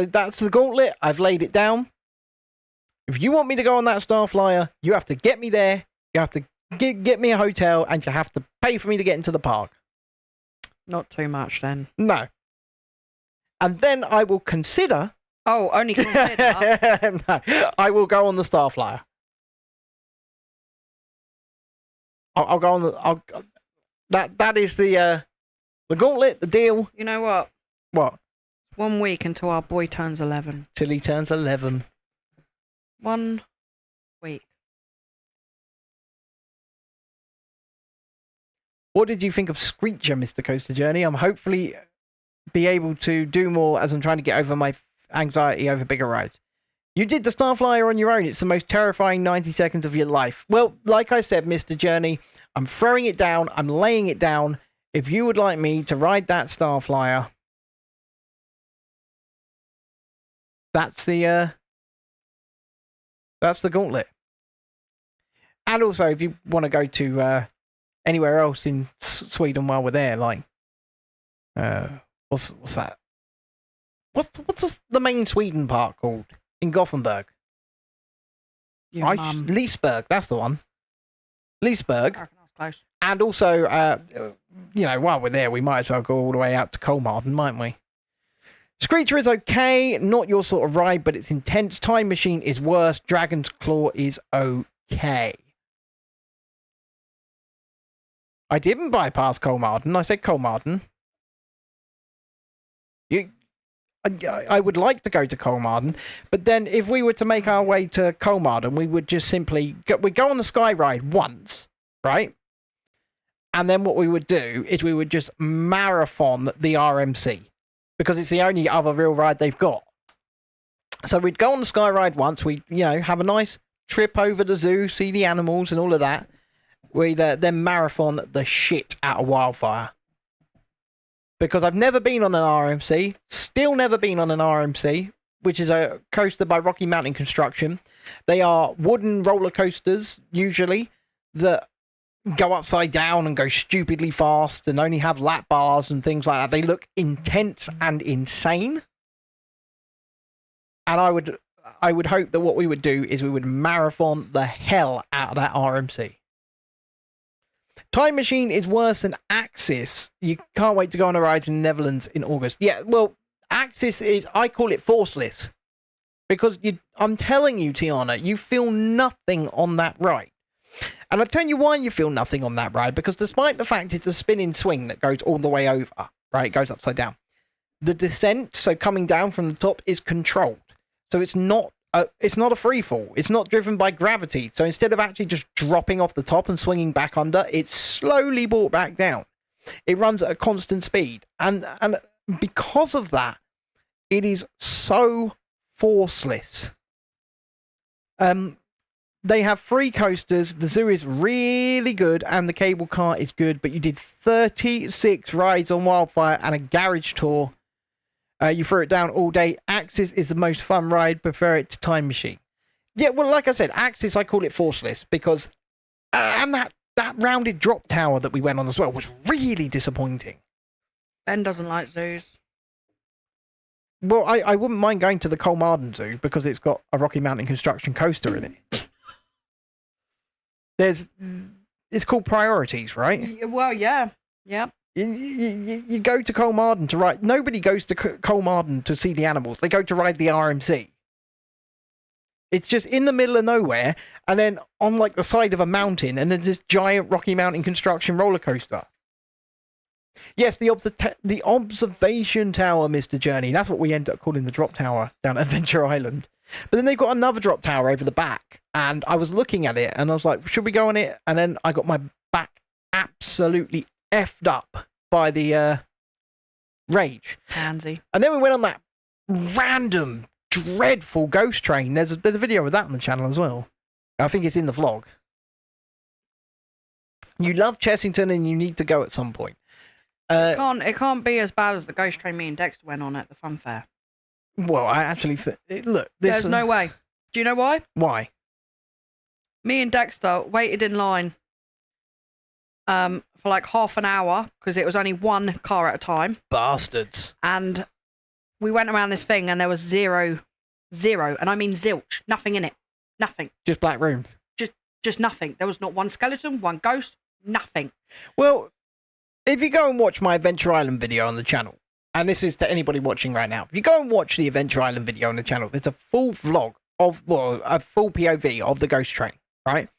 that's the gauntlet. I've laid it down. If you want me to go on that Starflyer, you have to get me there. You have to get me a hotel, and you have to pay for me to get into the park. Not too much then. No. And then I will consider... Oh, only consider. No, I will go on the Starflyer. I'll go on the... That is the gauntlet, the deal. You know what? What? 1 week until our boy turns 11. Till he turns 11. 1 week. What did you think of Screecher, Mr. Coaster Journey? I'm hopefully be able to do more as I'm trying to get over my anxiety over bigger rides. You did the Starflyer on your own. It's the most terrifying 90 seconds of your life. Well, like I said, Mr. Journey, I'm throwing it down. I'm laying it down. If you would like me to ride that Starflyer, that's the gauntlet. And also, if you want to go to anywhere else in Sweden while we're there, like what's that? What's the main Sweden park called in Gothenburg? Liseberg, that's the one. Liseberg. I reckon that's close. And also, while we're there, we might as well go all the way out to Kolmarden, mightn't we? Screecher is okay, not your sort of ride, but it's intense. Time Machine is worse. Dragon's Claw is okay. I didn't bypass Kolmarden. I said Kolmarden. I would like to go to Kolmarden, but then if we were to make our way to Kolmarden, we would just simply go on the Sky Ride once, right? And then what we would do is we would just marathon the RMC, because it's the only other real ride they've got. So we'd go on the Sky Ride once. We'd, have a nice trip over the zoo, see the animals and all of that. We'd then marathon the shit out of Wildfire. Because I've never been on an RMC, still never been on an RMC, which is a coaster by Rocky Mountain Construction. They are wooden roller coasters, usually, that go upside down and go stupidly fast and only have lap bars and things like that. They look intense and insane. And I would hope that what we would do is we would marathon the hell out of that RMC. Time Machine is worse than Axis. You can't wait to go on a ride in the Netherlands in August. Yeah, well, Axis is, I call it forceless. Because I'm telling you, Tiana, you feel nothing on that ride. And I'll tell you why you feel nothing on that ride. Because despite the fact it's a spinning swing that goes all the way over, right? It goes upside down. The descent, so coming down from the top, is controlled. So it's not a free fall. It's not driven by gravity. So instead of actually just dropping off the top and swinging back under, it's slowly brought back down. It runs at a constant speed. And because of that, it is so forceless. They have 3 coasters. The zoo is really good and the cable car is good. But you did 36 rides on Wildfire and a garage tour. You threw it down all day. Axis is the most fun ride. Prefer it to Time Machine. Yeah, well, like I said, Axis, I call it forceless because... and that rounded drop tower that we went on as well was really disappointing. Ben doesn't like zoos. Well, I wouldn't mind going to the Colmarden Zoo because it's got a Rocky Mountain Construction coaster in it. It's called Priorities, right? Well, yeah. Yeah. You go to Colmarden to ride. Nobody goes to Colmarden to see the animals. They go to ride the RMC. It's just in the middle of nowhere, and then on like the side of a mountain, and there's this giant Rocky Mountain Construction roller coaster. Yes, the observation tower, Mr. Journey. That's what we end up calling the drop tower down at Adventure Island. But then they've got another drop tower over the back, and I was looking at it, and I was like, should we go on it? And then I got my back absolutely effed up by the rage. Pansy. And then we went on that random, dreadful ghost train. There's a video of that on the channel as well. I think it's in the vlog. You love Chessington and you need to go at some point. It can't be as bad as the ghost train me and Dexter went on at the fun fair. Well, I actually... Look, there's no way. Do you know why? Why? Me and Dexter waited in line for like half an hour because it was only one car at a time. Bastards. And we went around this thing and there was zero, and I mean zilch, nothing in it. Nothing. Just black rooms. Just nothing. There was not one skeleton, one ghost, nothing. Well, if you go and watch my Adventure Island video on the channel, and this is to anybody watching right now, if you go and watch the Adventure Island video on the channel, there's a full vlog of, well, a full POV of the ghost train, right?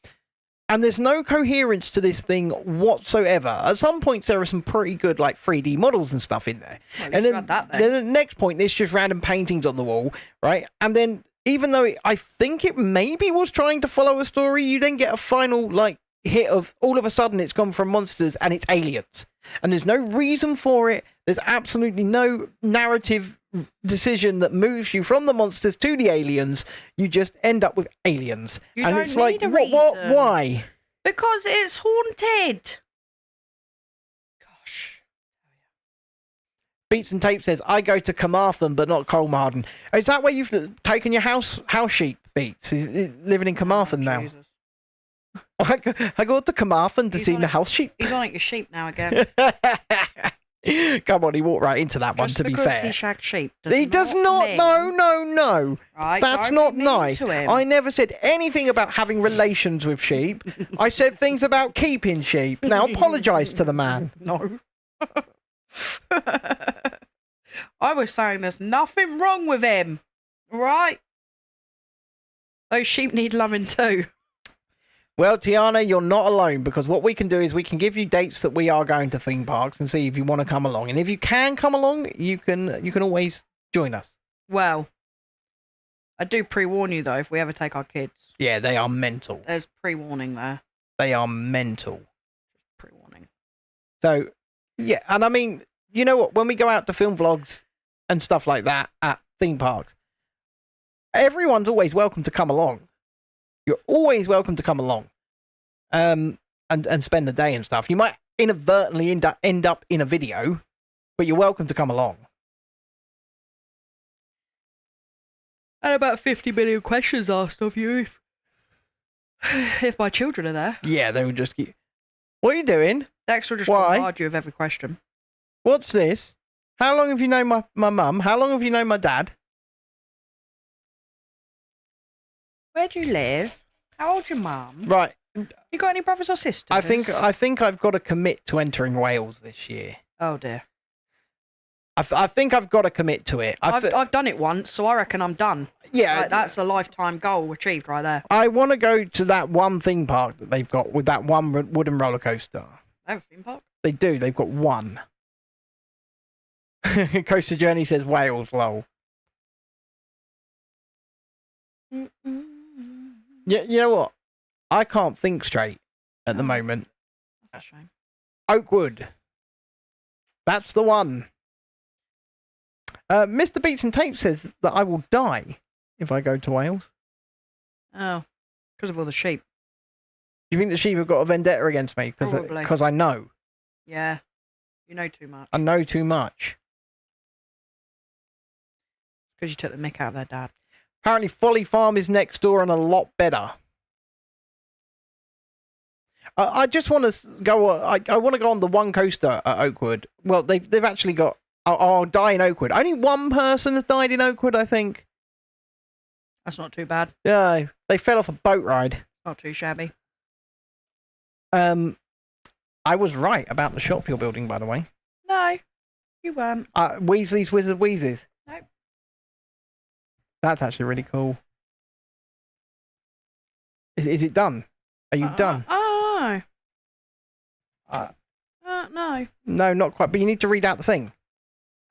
And there's no coherence to this thing whatsoever. At some points, there are some pretty good, like, 3D models and stuff in there. Well, and then the next point, there's just random paintings on the wall, right? And then, even though I think it maybe was trying to follow a story, you then get a final, like, hit of, all of a sudden, it's gone from monsters and it's aliens. And there's no reason for it. There's absolutely no narrative decision that moves you from the monsters to the aliens. You just end up with aliens. And it's like, what, why? Because it's haunted. Gosh. Beats and Tape says, I go to Carmarthen, but not Colmarden. Is that where you've taken your house sheep, Beats? Is living in Carmarthen now? Jesus. I go to Carmarthen to see the house sheep. He's like your sheep now again. Come on, he walked right into that one, to be fair. He shagged sheep. He does not. No. Right, that's not nice. I never said anything about having relations with sheep. I said things about keeping sheep. Now, apologise to the man. No. I was saying there's nothing wrong with him. Right? Those sheep need loving too. Well, Tiana, you're not alone, because what we can do is we can give you dates that we are going to theme parks and see if you want to come along. And if you can come along, you can always join us. Well, I do pre-warn you, though, if we ever take our kids. Yeah, they are mental. There's pre-warning there. They are mental. Pre-warning. So, yeah, and I mean, you know what? When we go out to film vlogs and stuff like that at theme parks, everyone's always welcome to come along. You're always welcome to come along, and spend the day and stuff. You might inadvertently end up in a video, but you're welcome to come along. And about 50 million questions asked of you if my children are there. Yeah, they would just keep... What are you doing? Dex will just Why? bombard you with every question. What's this? How long have you known my mum? How long have you known my dad? Where do you live? How old's your mum? Right. You got any brothers or sisters? I think I've got to commit to entering Wales this year. Oh dear. I think I've got to commit to it. I've done it once, so I reckon I'm done. Yeah. Like, that's a lifetime goal achieved right there. I want to go to that one theme park that they've got with that one wooden roller coaster. They have a theme park? They do. They've got one. Coaster Journey says Wales, lol. Yeah, you know what? I can't think straight at the moment. That's a shame. Oakwood. That's the one. Mr. Beats and Tape says that I will die if I go to Wales. Oh, because of all the sheep. Do you think the sheep have got a vendetta against me? Probably. Because I know. Yeah. You know too much. I know too much. Because you took the mick out of their dad. Apparently Folly Farm is next door and a lot better. I just want to go. I want to go on the one coaster at Oakwood. Well, they've actually got. I'll die in Oakwood. Only one person has died in Oakwood, I think. That's not too bad. Yeah, they fell off a boat ride. Not too shabby. I was right about the shop you're building, by the way. No, you weren't. Weasley's Wizard Wheezes. Nope. That's actually really cool. Is it done? Are you done? Oh, no. No. No, not quite. But you need to read out the thing.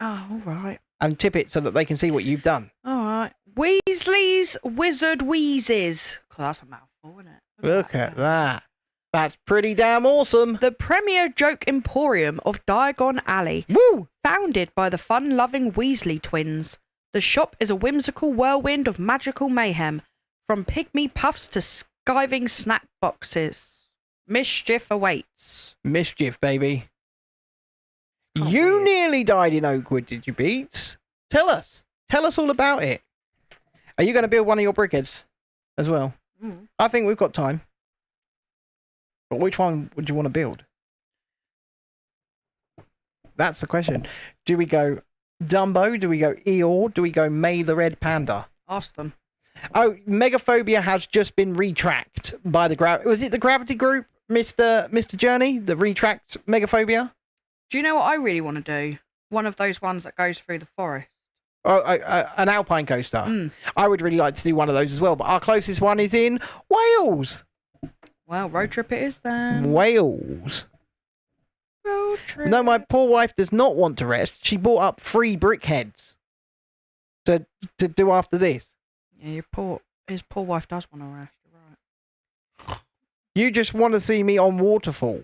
Oh, all right. And tip it so that they can see what you've done. All right. Weasley's Wizard Wheezes. God, that's a mouthful, isn't it? Look at that. That's pretty damn awesome. The premier joke emporium of Diagon Alley. Woo! Founded by the fun-loving Weasley twins. The shop is a whimsical whirlwind of magical mayhem. From pygmy puffs to skiving snack boxes. Mischief awaits. Mischief, baby. Oh, You weird. nearly died in Oakwood, did you, Beats? Tell us. Tell us all about it. Are you going to build one of your brickheads as well? Mm. I think we've got time. But which one would you want to build? That's the question. Do we go Dumbo? Do we go Eeyore? Do we go May the Red Panda? Ask them. Oh, Megaphobia has just been retracked by the Was it the Gravity Group, Mr. Journey? The retracked Megaphobia? Do you know what I really want to do? One of those ones that goes through the forest. Oh, an alpine coaster. Mm. I would really like to do one of those as well, but our closest one is in Wales. Well, road trip it is then. Wales. Road trip. No, my poor wife does not want to rest. She bought up 3 brickheads to do after this. Yeah, his poor wife does want to rest. You're right. You just want to see me on waterfall.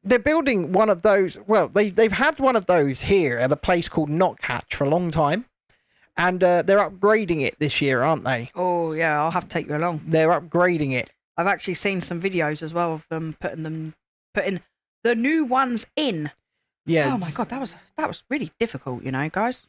They're building one of those. Well, they've had one of those here at a place called Knockhatch for a long time, and they're upgrading it this year, aren't they? Oh yeah, I'll have to take you along. They're upgrading it. I've actually seen some videos as well of them putting the new ones in. Yeah. Oh my god, that was really difficult, you know, guys. It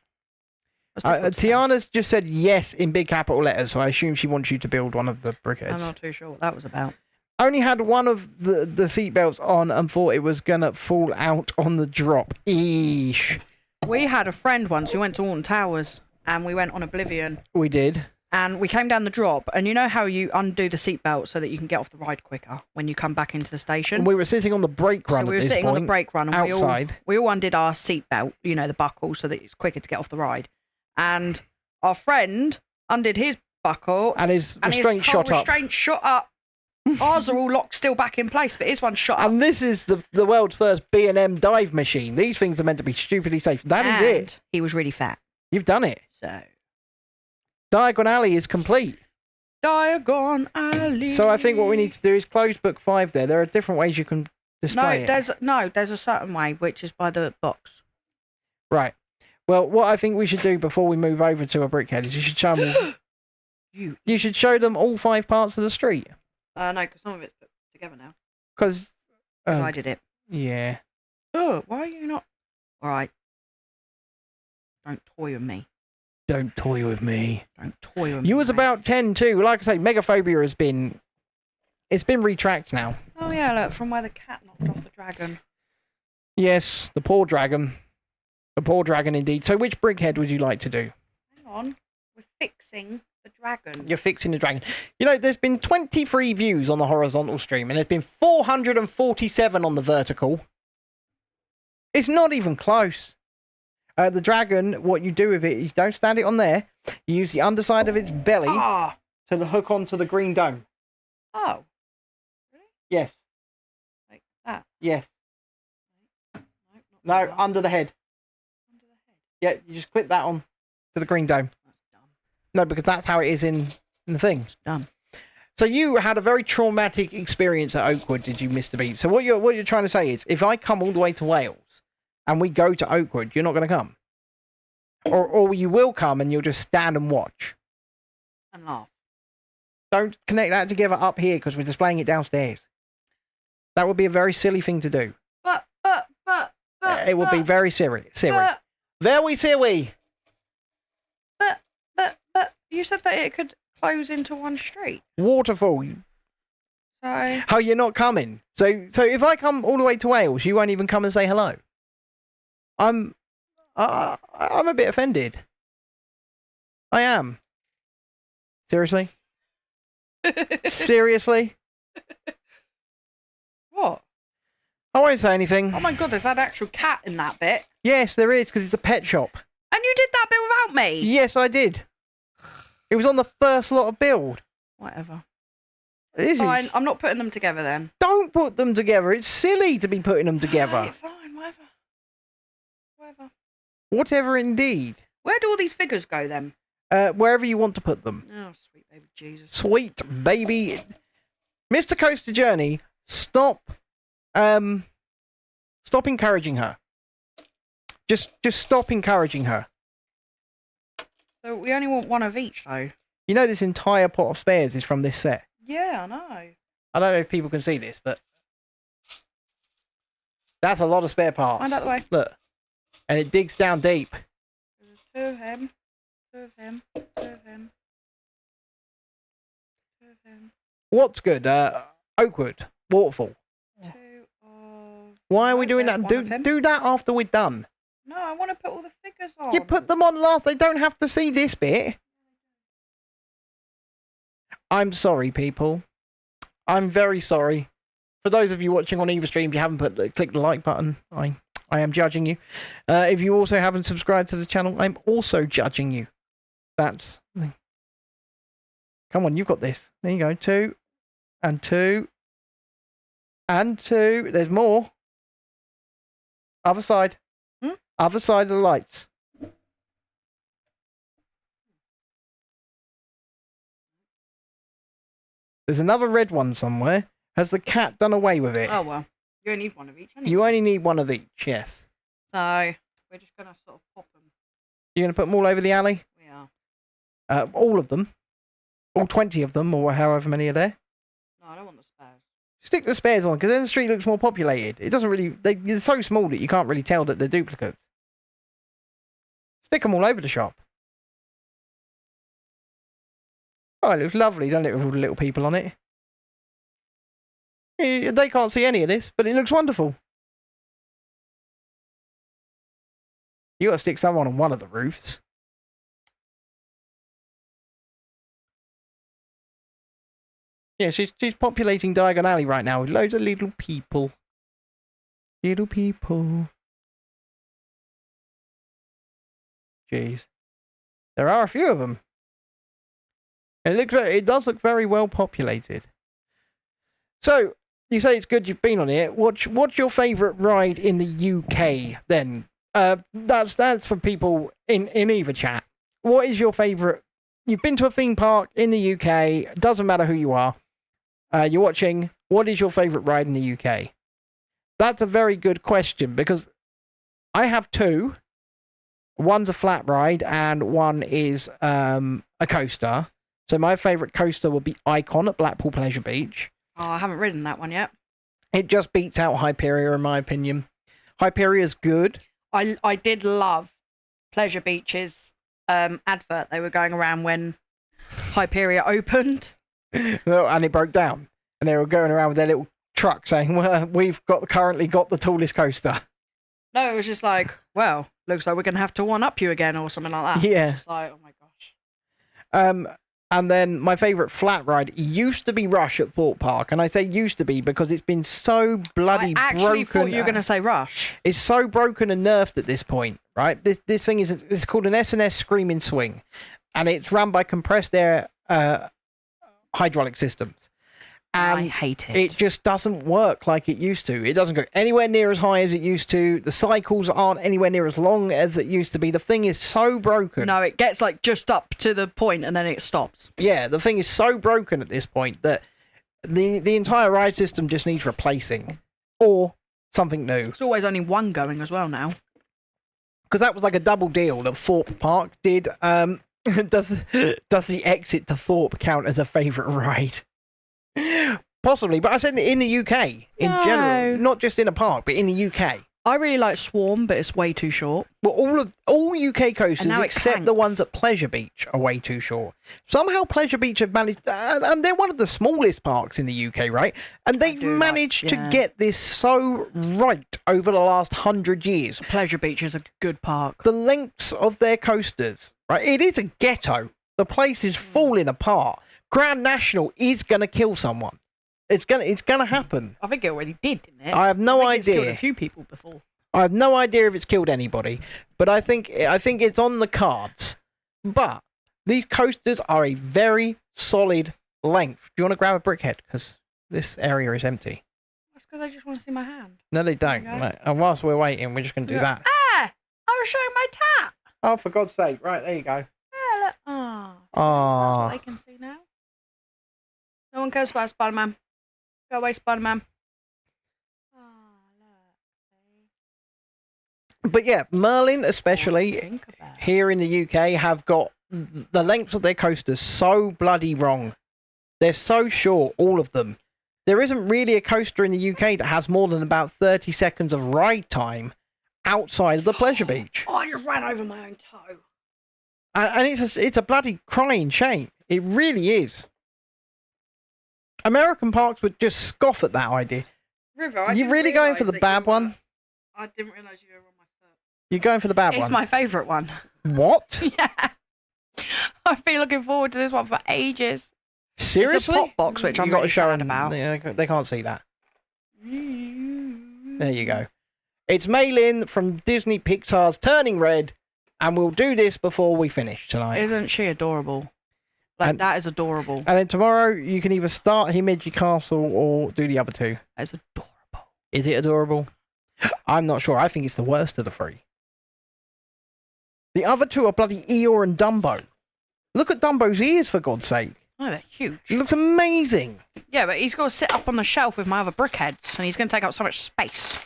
was difficult to say. Tiana's just said yes in big capital letters, so I assume she wants you to build one of the brickheads. I'm not too sure what that was about. Only had one of the seatbelts on and thought it was gonna fall out on the drop. Eesh. We had a friend once who went to Alton Towers and we went on Oblivion We did. and we came down the drop, and you know how you undo the seatbelt so that you can get off the ride quicker when you come back into the station? We were sitting on the brake run So we were at this sitting on the point, brake run and outside. we all undid our seatbelt, you know, the buckle, so that it's quicker to get off the ride. And our friend undid his buckle and his and restraint his whole shot up. restraint shot up. Ours are all locked still back in place, but his one shot up. And this is the world's first B&M dive machine. These things are meant to be stupidly safe. That is it. And he was really fat. You've done it. So Diagon Alley is complete. Diagon Alley. So I think what we need to do is close book 5 there. There are different ways you can display it. There's a certain way, which is by the box. Right. Well, what I think we should do before we move over to a brickhead is you should show them. You should show them all 5 parts of the street. No, because some of it's put together now. Because I did it. Yeah. Oh, why are you not? All right. Don't toy with me. Don't toy with me. Don't toy with me. You was mate. about 10 too. Like I say, Megaphobia has been... It's been retracked now. Oh yeah, look, from where the cat knocked off the dragon. Yes, the poor dragon. The poor dragon indeed. So which brickhead would you like to do? Hang on. We're fixing the dragon. You're fixing the dragon. You know, there's been 23 views on the horizontal stream, and there's been 447 on the vertical. It's not even close. The dragon, what you do with it, you don't stand it on there. You use the underside of its belly to hook onto the green dome. Oh. Really? Yes. Like that? Yes. No, No, under the head. Under the head. Yeah, you just clip that on to the green dome. That's dumb. No, because that's how it is in the thing. It's dumb. So you had a very traumatic experience at Oakwood, did you, Mr. Beat? So what you're trying to say is, if I come all the way to Wales and we go to Oakwood, you're not going to come? Or you will come and you'll just stand and watch? And laugh. Don't connect that together up here because we're displaying it downstairs. That would be a very silly thing to do. But. It would be very silly. Very silly. But you said that it could close into one street. Waterfall. So. How you're not coming? So if I come all the way to Wales, you won't even come and say hello. I'm a bit offended. I am. Seriously? Seriously? What? I won't say anything. Oh my god, there's that actual cat in that bit. Yes, there is, because it's a pet shop. And you did that bit without me? Yes, I did. It was on the first lot of build. Whatever. This Fine, is... I'm not putting them together then. Don't put them together. It's silly to be putting them together. Right, fine, whatever. Whatever indeed. Where do all these figures go then? Wherever you want to put them. Oh, sweet baby Jesus. Sweet baby. Mr. Coaster Journey, stop encouraging her. Just stop encouraging her. So we only want one of each though. You know this entire pot of spares is from this set. Yeah, I know. I don't know if people can see this, but that's a lot of spare parts. Find out the way. Look. And it digs down deep. There's 2 of him. 2 of him. 2 of him. 2 of him. What's good? Oakwood. Waterfall. 2 of... Why are we doing There's that? one of him. Do that after we're done. No, I want to put all the figures on. You put them on last. They don't have to see this bit. I'm sorry, people. I'm very sorry. For those of you watching on either stream, if you haven't clicked the like button, I am judging you. If you also haven't subscribed to the channel, I'm also judging you. That's... Come on, you've got this. There you go. 2. And 2. And 2. There's more. Other side. Other side of the lights. There's another red one somewhere. Has the cat done away with it? Oh, well. You only need one of each, anyway. You only need one of each, yes. So, we're just going to sort of pop them. You're going to put them all over the alley? We are. All of them? All 20 of them, or however many are there? No, I don't want the spares. Stick the spares on, because then the street looks more populated. It doesn't really... They're so small that you can't really tell that they're duplicates. Stick them all over the shop. Oh, it looks lovely, doesn't it, with all the little people on it? They can't see any of this, but it looks wonderful. You got to stick someone on one of the roofs. Yeah, she's populating Diagon Alley right now with loads of little people. Little people. Jeez. There are a few of them. And it does look very well populated. So, you say it's good you've been on it. What's your favourite ride in the UK then? That's for people in either chat. What is your favourite? You've been to a theme park in the UK. Doesn't matter who you are. You're watching. What is your favourite ride in the UK? That's a very good question because I have 2. One's a flat ride and one is a coaster. So my favourite coaster would be Icon at Blackpool Pleasure Beach. Oh, I haven't ridden that one yet. It just beats out Hyperia in my opinion. Hyperia's good. I did love Pleasure Beach's advert they were going around when Hyperia opened. And it broke down. And they were going around with their little truck saying, well, we've currently got the tallest coaster. No, it was just like, well, looks like we're going to have to one-up you again or something like that. Yeah. It's like, oh my gosh. And then my favourite flat ride used to be Rush at Thorpe Park. And I say used to be because it's been so bloody I actually broken. thought you were going to say Rush. It's so broken and nerfed at this point, right? This thing it's called an S&S Screaming Swing. And it's run by compressed air hydraulic systems. And I hate it. It just doesn't work like it used to. It doesn't go anywhere near as high as it used to. The cycles aren't anywhere near as long as it used to be. The thing is so broken. No, it gets like just up to the point and then it stops. Yeah, the thing is so broken at this point that the entire ride system just needs replacing or something new. There's always only one going as well now. Because that was like a double deal that Thorpe Park did. Does the exit to Thorpe count as a favourite ride? Possibly, but I said in the UK in general, not just in a park, but in the UK. I really like Swarm, but it's way too short. Well, all UK coasters And now it except the clanks. ones at Pleasure Beach are way too short. Somehow Pleasure Beach have managed, and they're one of the smallest parks in the UK, right? And they've managed to get this so right over the last 100 years. Pleasure Beach is a good park. The lengths of their coasters, right? It is a ghetto. The place is falling apart. Grand National is going to kill someone. It's gonna happen. I think it already did, didn't it? I have no I think it's idea. killed a few people before. I have no idea if it's killed anybody, but I think it's on the cards. But these coasters are a very solid length. Do you want to grab a brickhead? Because this area is empty. That's because I just want to see my hand. No, they don't. Okay. Right. And whilst we're waiting, we're just going to do that. Ah! I was showing my tap. Oh, for God's sake. Right, there you go. Yeah, look. Oh. That's Oh. what they can see now. No one cares about Spider-Man. Go away, Spider-Man. Oh, look. But yeah, Merlin especially Think about it. here in the UK have got the lengths of their coasters so bloody wrong. They're so short, all of them. There isn't really a coaster in the UK that has more than about 30 seconds of ride time outside of the Pleasure Beach. Oh, I just ran over my own toe. And it's a bloody crying shame. It really is. American parks would just scoff at that idea. River, You really going for the bad one? I didn't realise you were on my foot. You're going for the bad It's one? my favourite one. What? Yeah. I've been looking forward to this one for ages. Seriously? It's a pop box, which I'm You got really to show sad them about. They can't see that. There you go. It's Maylin from Disney Pixar's Turning Red, and we'll do this before we finish tonight. Isn't she adorable? Like, And- that is adorable. And then tomorrow you can either start Himeji Castle or do the other two. That is adorable. Is it adorable? I'm not sure. I think it's the worst of the three. The other two are bloody Eeyore and Dumbo. Look at Dumbo's ears, for God's sake. Oh, they're huge. It looks amazing. Yeah, but he's got to sit up on the shelf with my other brickheads, and he's going to take up so much space.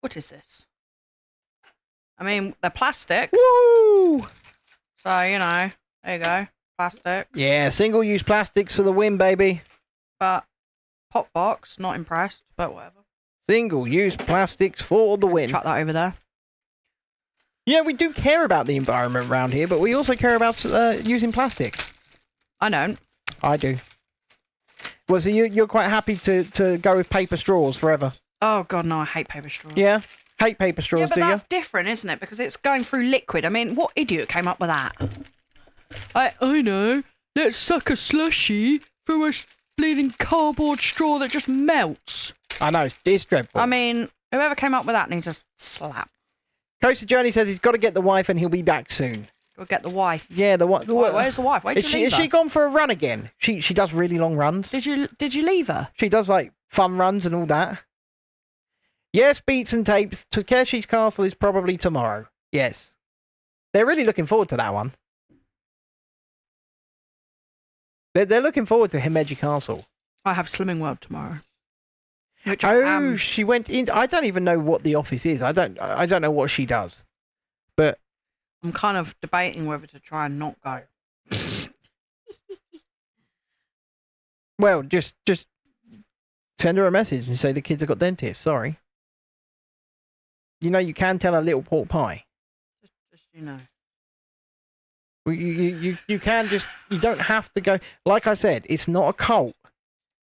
What is this? I mean, they're plastic, Woo! so, you know, there you go. Plastic. Yeah, single-use plastics for the win, baby. But pop box, not impressed, but whatever. Single-use plastics for the win. Chuck that over there. Yeah, we do care about the environment around here, but we also care about using plastic. I don't. I do. Well, so you're quite happy to go with paper straws forever? Oh, God, no, I hate paper straws. Yeah? Hate paper Yeah, straws, but do you? that's different, isn't it? Because it's going through liquid. I mean, what idiot came up with that? I know. Let's suck a slushie through a bleeding cardboard straw that just melts. I know, it's dreadful. I mean, whoever came up with that needs a slap. Coaster Journey says he's got to get the wife and he'll be back soon. Go get the wife. Yeah, the wife. Where's the wife? Where did you leave Is she gone for a run again? She does really long runs. Did you leave her? She does like fun runs and all that. Yes, Beats and Tapes. Takeshi's Castle is probably tomorrow. Yes. They're really looking forward to that one. They're looking forward to Himeji Castle. I have Slimming World tomorrow. Which Oh, she went in. I don't even know what the office is. I don't know what she does. But I'm kind of debating whether to try and not go. Well, just send her a message and say the kids have got dentists. Sorry. You know, you can tell a little pork pie. Just you know. Well, you can just, you don't have to go. Like I said, it's not a cult.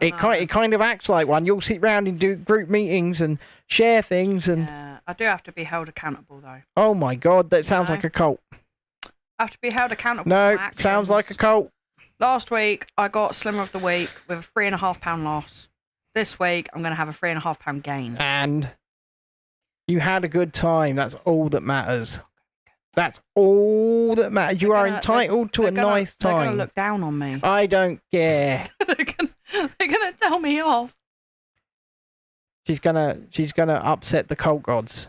It kind of acts like one. You'll sit round and do group meetings and share things and. Yeah, I do have to be held accountable though. Oh my God, that sounds like a cult. I have to be held accountable. No, for my actions. sounds like a cult. Last week I got Slimmer of the Week with a £3.5 loss. This week I'm going to have a £3.5 gain. And you had a good time. That's all that matters. That's all that matters. You are entitled to a nice time. They're going to look down on me. I don't care. They're gonna tell me off. She's gonna upset the cult gods.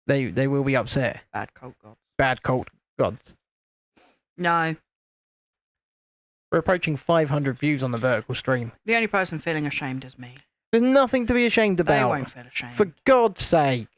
They will be upset. Bad cult gods. Bad cult gods. No. We're approaching 500 views on the vertical stream. The only person feeling ashamed is me. There's nothing to be ashamed about. They won't feel ashamed. For God's sake.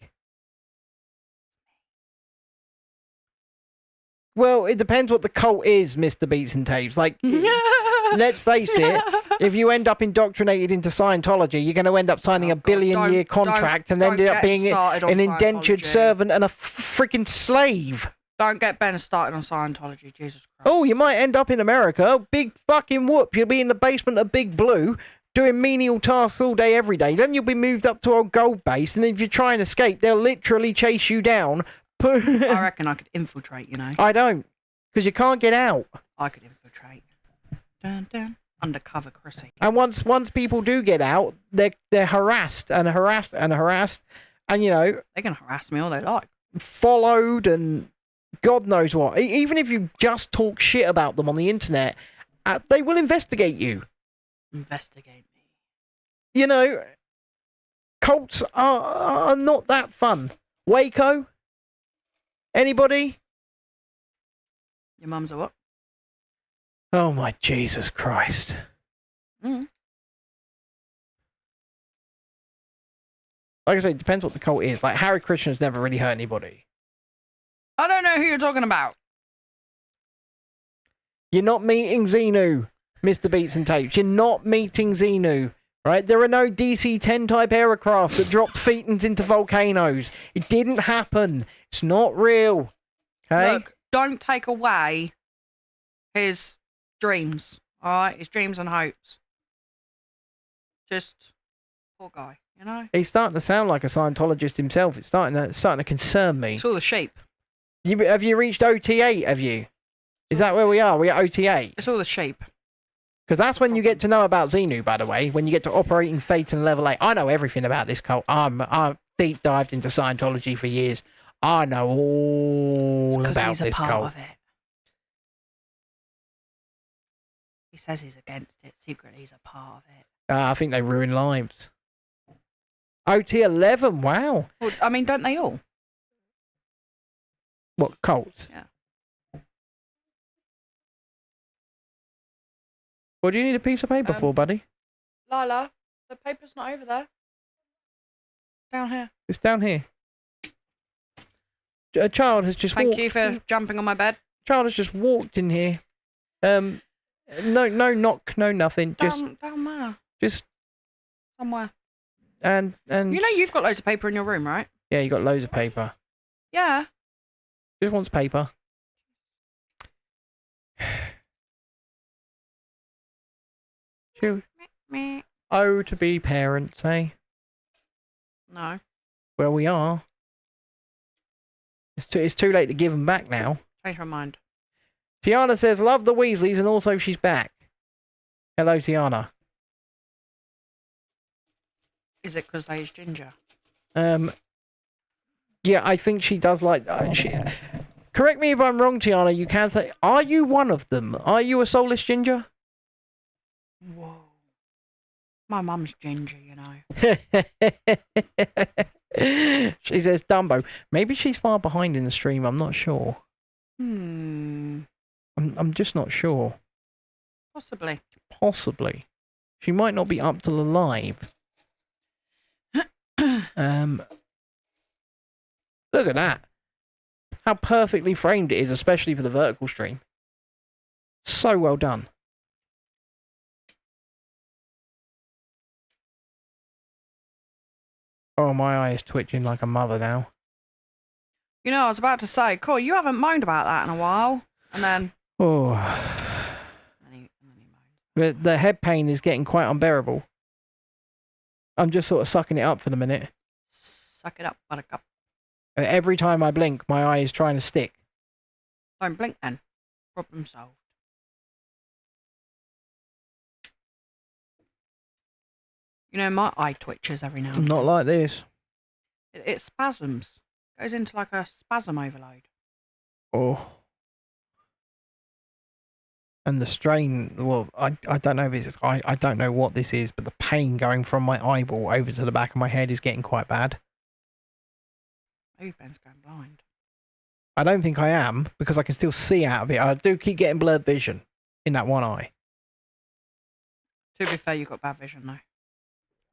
Well, it depends what the cult is, Mr. Beats and Tapes. Like, let's face it, if you end up indoctrinated into Scientology, you're going to end up signing a billion-year contract and ended up being an indentured servant and a freaking slave. Don't get Ben started on Scientology, Jesus Christ. Oh, you might end up in America. Oh, big fucking whoop. You'll be in the basement of Big Blue doing menial tasks all day, every day. Then you'll be moved up to old Gold Base, and if you try and escape, they'll literally chase you down. I reckon I could infiltrate, you know. I don't, because you can't get out. I could infiltrate. Dun, dun. Undercover Chrissy. And once people do get out, they're harassed and harassed and harassed, and you know they can harass me all they like. Followed and God knows what. Even if you just talk shit about them on the internet, they will investigate you. Investigate me. You know, cults are not that fun. Waco. Anybody? Your mum's a what? Oh my Jesus Christ. Mm. Like I say, it depends what the cult is. Like, Hare Krishna's never really hurt anybody. I don't know who you're talking about. You're not meeting Xenu, Mr. Beats and Tapes. You're not meeting Xenu, right? There are no DC-10 type aircraft that dropped Thetans into volcanoes. It didn't happen. It's not real. Okay? Look, don't take away his dreams, alright? His dreams and hopes. Just, poor guy, you know? He's starting to sound like a Scientologist himself. It's starting to concern me. It's all the sheep. Have you reached OT8, have you? Is that where we are? We're at OT8? It's all the sheep. Because that's when you get to know about Xenu, by the way, when you get to operating Phaeton level 8. I know everything about this cult. I'm deep dived into Scientology for years. I know all about he's a this part cult. of it. He says he's against it. Secretly, he's a part of it. I think they ruin lives. OT11, wow. Well, I mean, don't they all? What, cults? Yeah. What do you need a piece of paper for, buddy? Lila, the paper's not over there. Down here. It's down here. A child has just Thank you for jumping on my bed. Child has just walked in here. No knock, no nothing. Down there. Just somewhere. And you know you've got loads of paper in your room, right? Yeah, you got loads of paper. Yeah. Just wants paper. Oh, to be parents, eh? No. Well, we are. It's too late to give them back now. Change my mind. Tiana says, love the Weasleys, and also she's back. Hello, Tiana. Is it because they use ginger? Yeah, I think she does like... Correct me if I'm wrong, Tiana, you can say... Are you one of them? Are you a soulless ginger? Whoa. My mum's ginger, you know. She says Dumbo. Maybe she's far behind in the stream, I'm not sure. I'm just not sure. Possibly. Possibly. She might not be up to the live. Look at that. how perfectly framed it is, especially for the vertical stream. So well done. Oh, my eye is twitching like a mother now. You know, I was about to say, cool, you haven't moaned about that in a while. And then... Oh. And he moaned. The head pain is getting quite unbearable. I'm just sort of sucking it up for the minute. Suck it up, buttercup. Every time I blink, my eye is trying to stick. Don't blink then. Problem solved. You know, my eye twitches every now and then. Not like this. It spasms. Goes into like a spasm overload. Oh. And the strain, well, I don't know if it's, I don't know what this is, but the pain going from my eyeball over to the back of my head is getting quite bad. Maybe Ben's going blind. I don't think I am, because I can still see out of it. I do keep getting blurred vision in that one eye. To be fair, you've got bad vision though.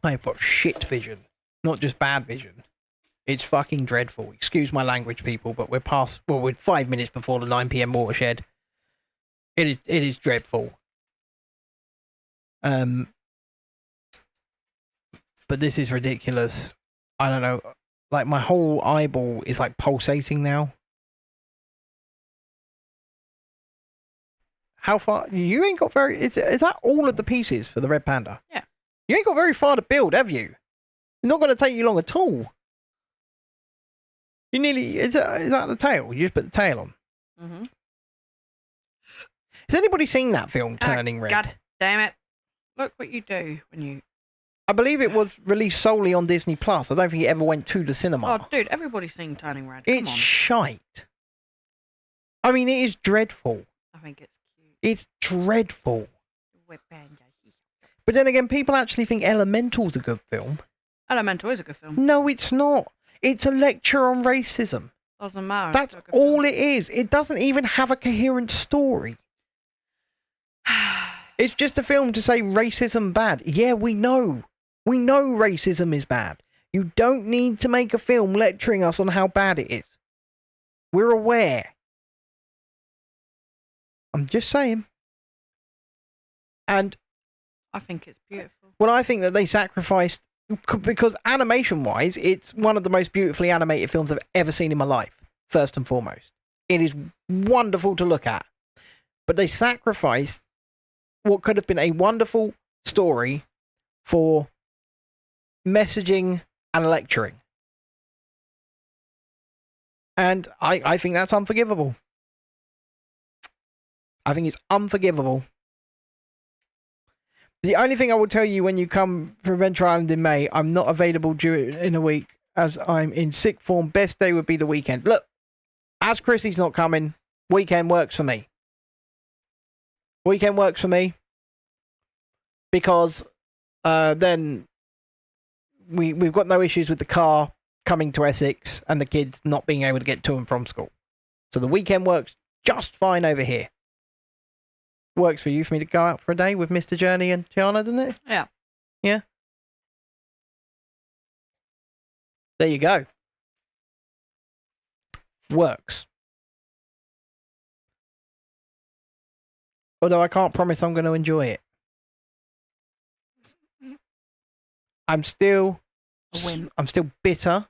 I've got shit vision, not just bad vision. It's fucking dreadful. Excuse my language, people, but we're 5 minutes before the 9 PM watershed. It is dreadful. But this is ridiculous. I don't know. Like, my whole eyeball is like pulsating now. How far? You ain't got very... Is that all of the pieces for the Red Panda? Yeah. You ain't got very far to build, have you? It's not going to take you long at all. You nearly... Is that the tail? You just put the tail on. Mm-hmm. Has anybody seen that film, Turning Red? God damn it. Look what you do when you... I believe it was released solely on Disney Plus. I don't think it ever went to the cinema. Oh, dude, everybody's seen Turning Red. Come It's on. shite. I mean, it is dreadful. I think it's cute. It's dreadful. Red Panda. But then again, people actually think Elemental's a good film. Elemental is a good film. No, it's not. It's a lecture on racism. Doesn't matter. That's all it is. It doesn't even have a coherent story. It's just a film to say racism bad. Yeah, we know. We know racism is bad. You don't need to make a film lecturing us on how bad it is. We're aware. I'm just saying. And I think it's beautiful. well, I think that they sacrificed, because animation-wise, it's one of the most beautifully animated films I've ever seen in my life, first and foremost. It is wonderful to look at. But they sacrificed what could have been a wonderful story for messaging and lecturing. And I think that's unforgivable. I think it's unforgivable. The only thing I will tell you when you come for Adventure Island in May, I'm not available in a week as I'm in sick form. Best day would be the weekend. Look, as Chrissy's not coming, weekend works for me. Weekend works for me because then we've got no issues with the car coming to Essex and the kids not being able to get to and from school. So the weekend works just fine over here. Works for you for me to go out for a day with Mr. Journey and Tiana, doesn't it? Yeah. Yeah. There you go. Works. Although I can't promise I'm going to enjoy it. I'm still bitter.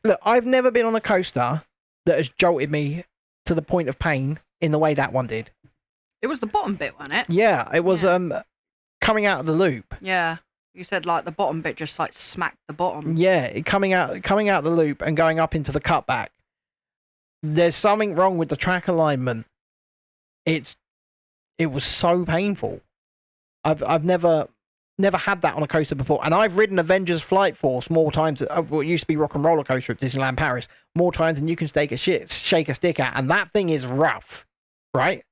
Look, I've never been on a coaster that has jolted me to the point of pain in the way that one did. It was the bottom bit, wasn't it? Yeah, it was coming out of the loop. Yeah. You said like the bottom bit just like smacked the bottom. Yeah, coming out the loop and going up into the cutback. There's something wrong with the track alignment. It was so painful. I've never had that on a coaster before, and I've ridden Avengers Flight Force more times. What used to be Rock and Roller Coaster at Disneyland Paris, more times than you can shake a stick at, and that thing is rough, right?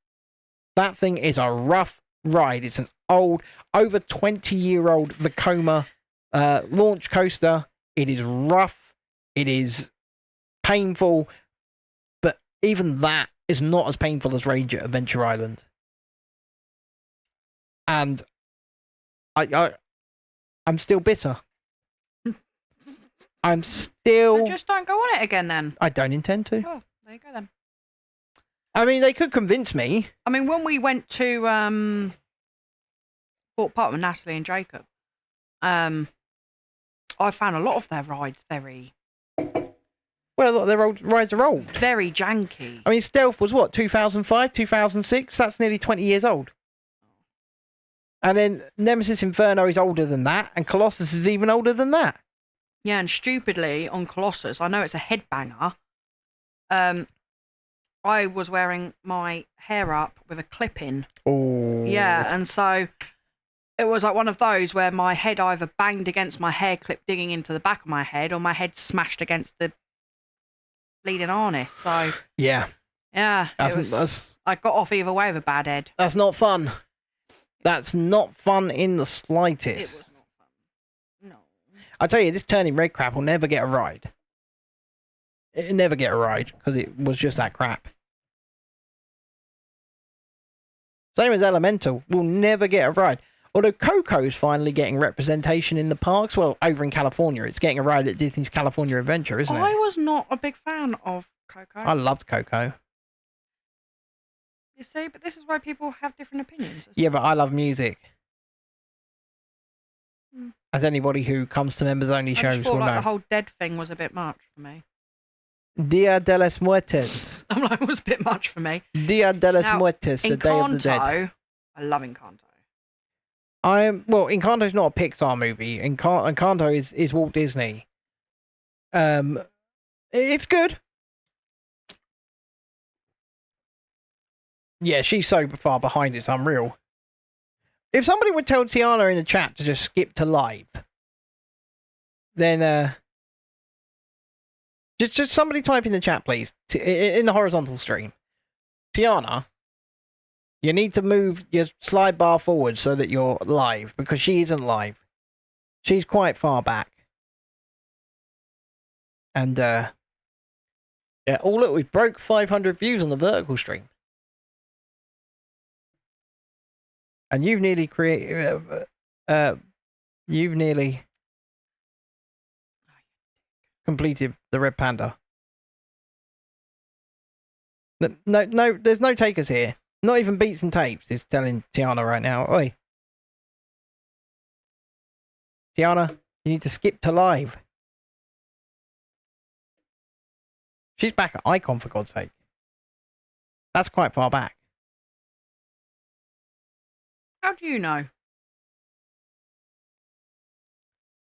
That thing is a rough ride. It's an old, over 20-year-old Vekoma launch coaster. It is rough. It is painful, but even that is not as painful as Rage at Adventure Island. And I'm still bitter. I'm still... So just don't go on it again then. I don't intend to. Oh, there you go then. I mean, they could convince me. I mean, when we went to Fort Park with Natalie and Jacob, I found a lot of their rides very... Well, a lot of their old rides are old. Very janky. I mean, Stealth was what, 2005, 2006? That's nearly 20 years old. And then Nemesis Inferno is older than that, and Colossus is even older than that. Yeah, and stupidly on Colossus, I know it's a headbanger. I was wearing my hair up with a clip in. Oh. Yeah, and so it was like one of those where my head either banged against my hair clip digging into the back of my head, or my head smashed against the bleeding harness. So Yeah. yeah, I got off either way with a bad head. That's not fun. That's not fun in the slightest. It was not fun. No. I tell you, this turning red crap will never get a ride. It'll never get a ride because it was just that crap. Same as Elemental will never get a ride. Although Coco's finally getting representation in the parks. Well, over in California, it's getting a ride at Disney's California Adventure, isn't it? I was not a big fan of Coco. I loved Coco. You see, but this is why people have different opinions. Yeah, but I love music. Mm. As anybody who comes to members-only I shows just thought will like know. the whole dead thing was a bit much for me. Dia de los Muertos. I'm like, it was a bit much for me. Dia de los Now, Muertos, the Day of the Dead. Encanto, I love Encanto. Well, Encanto's not a Pixar movie. Encanto is Walt Disney. It's good. Yeah, she's so far behind, it's unreal. If somebody would tell Tiana in the chat to just skip to live, then just somebody type in the chat, please, in the horizontal stream. Tiana, you need to move your slide bar forward so that you're live, because she isn't live. She's quite far back. And yeah, oh look, we broke 500 views on the vertical stream. And you've nearly completed the Red Panda. No, there's no takers here. Not even Beats and Tapes is telling Tiana right now. Oi. Tiana, you need to skip to live. She's back at Icon, for God's sake. That's quite far back. How do you know?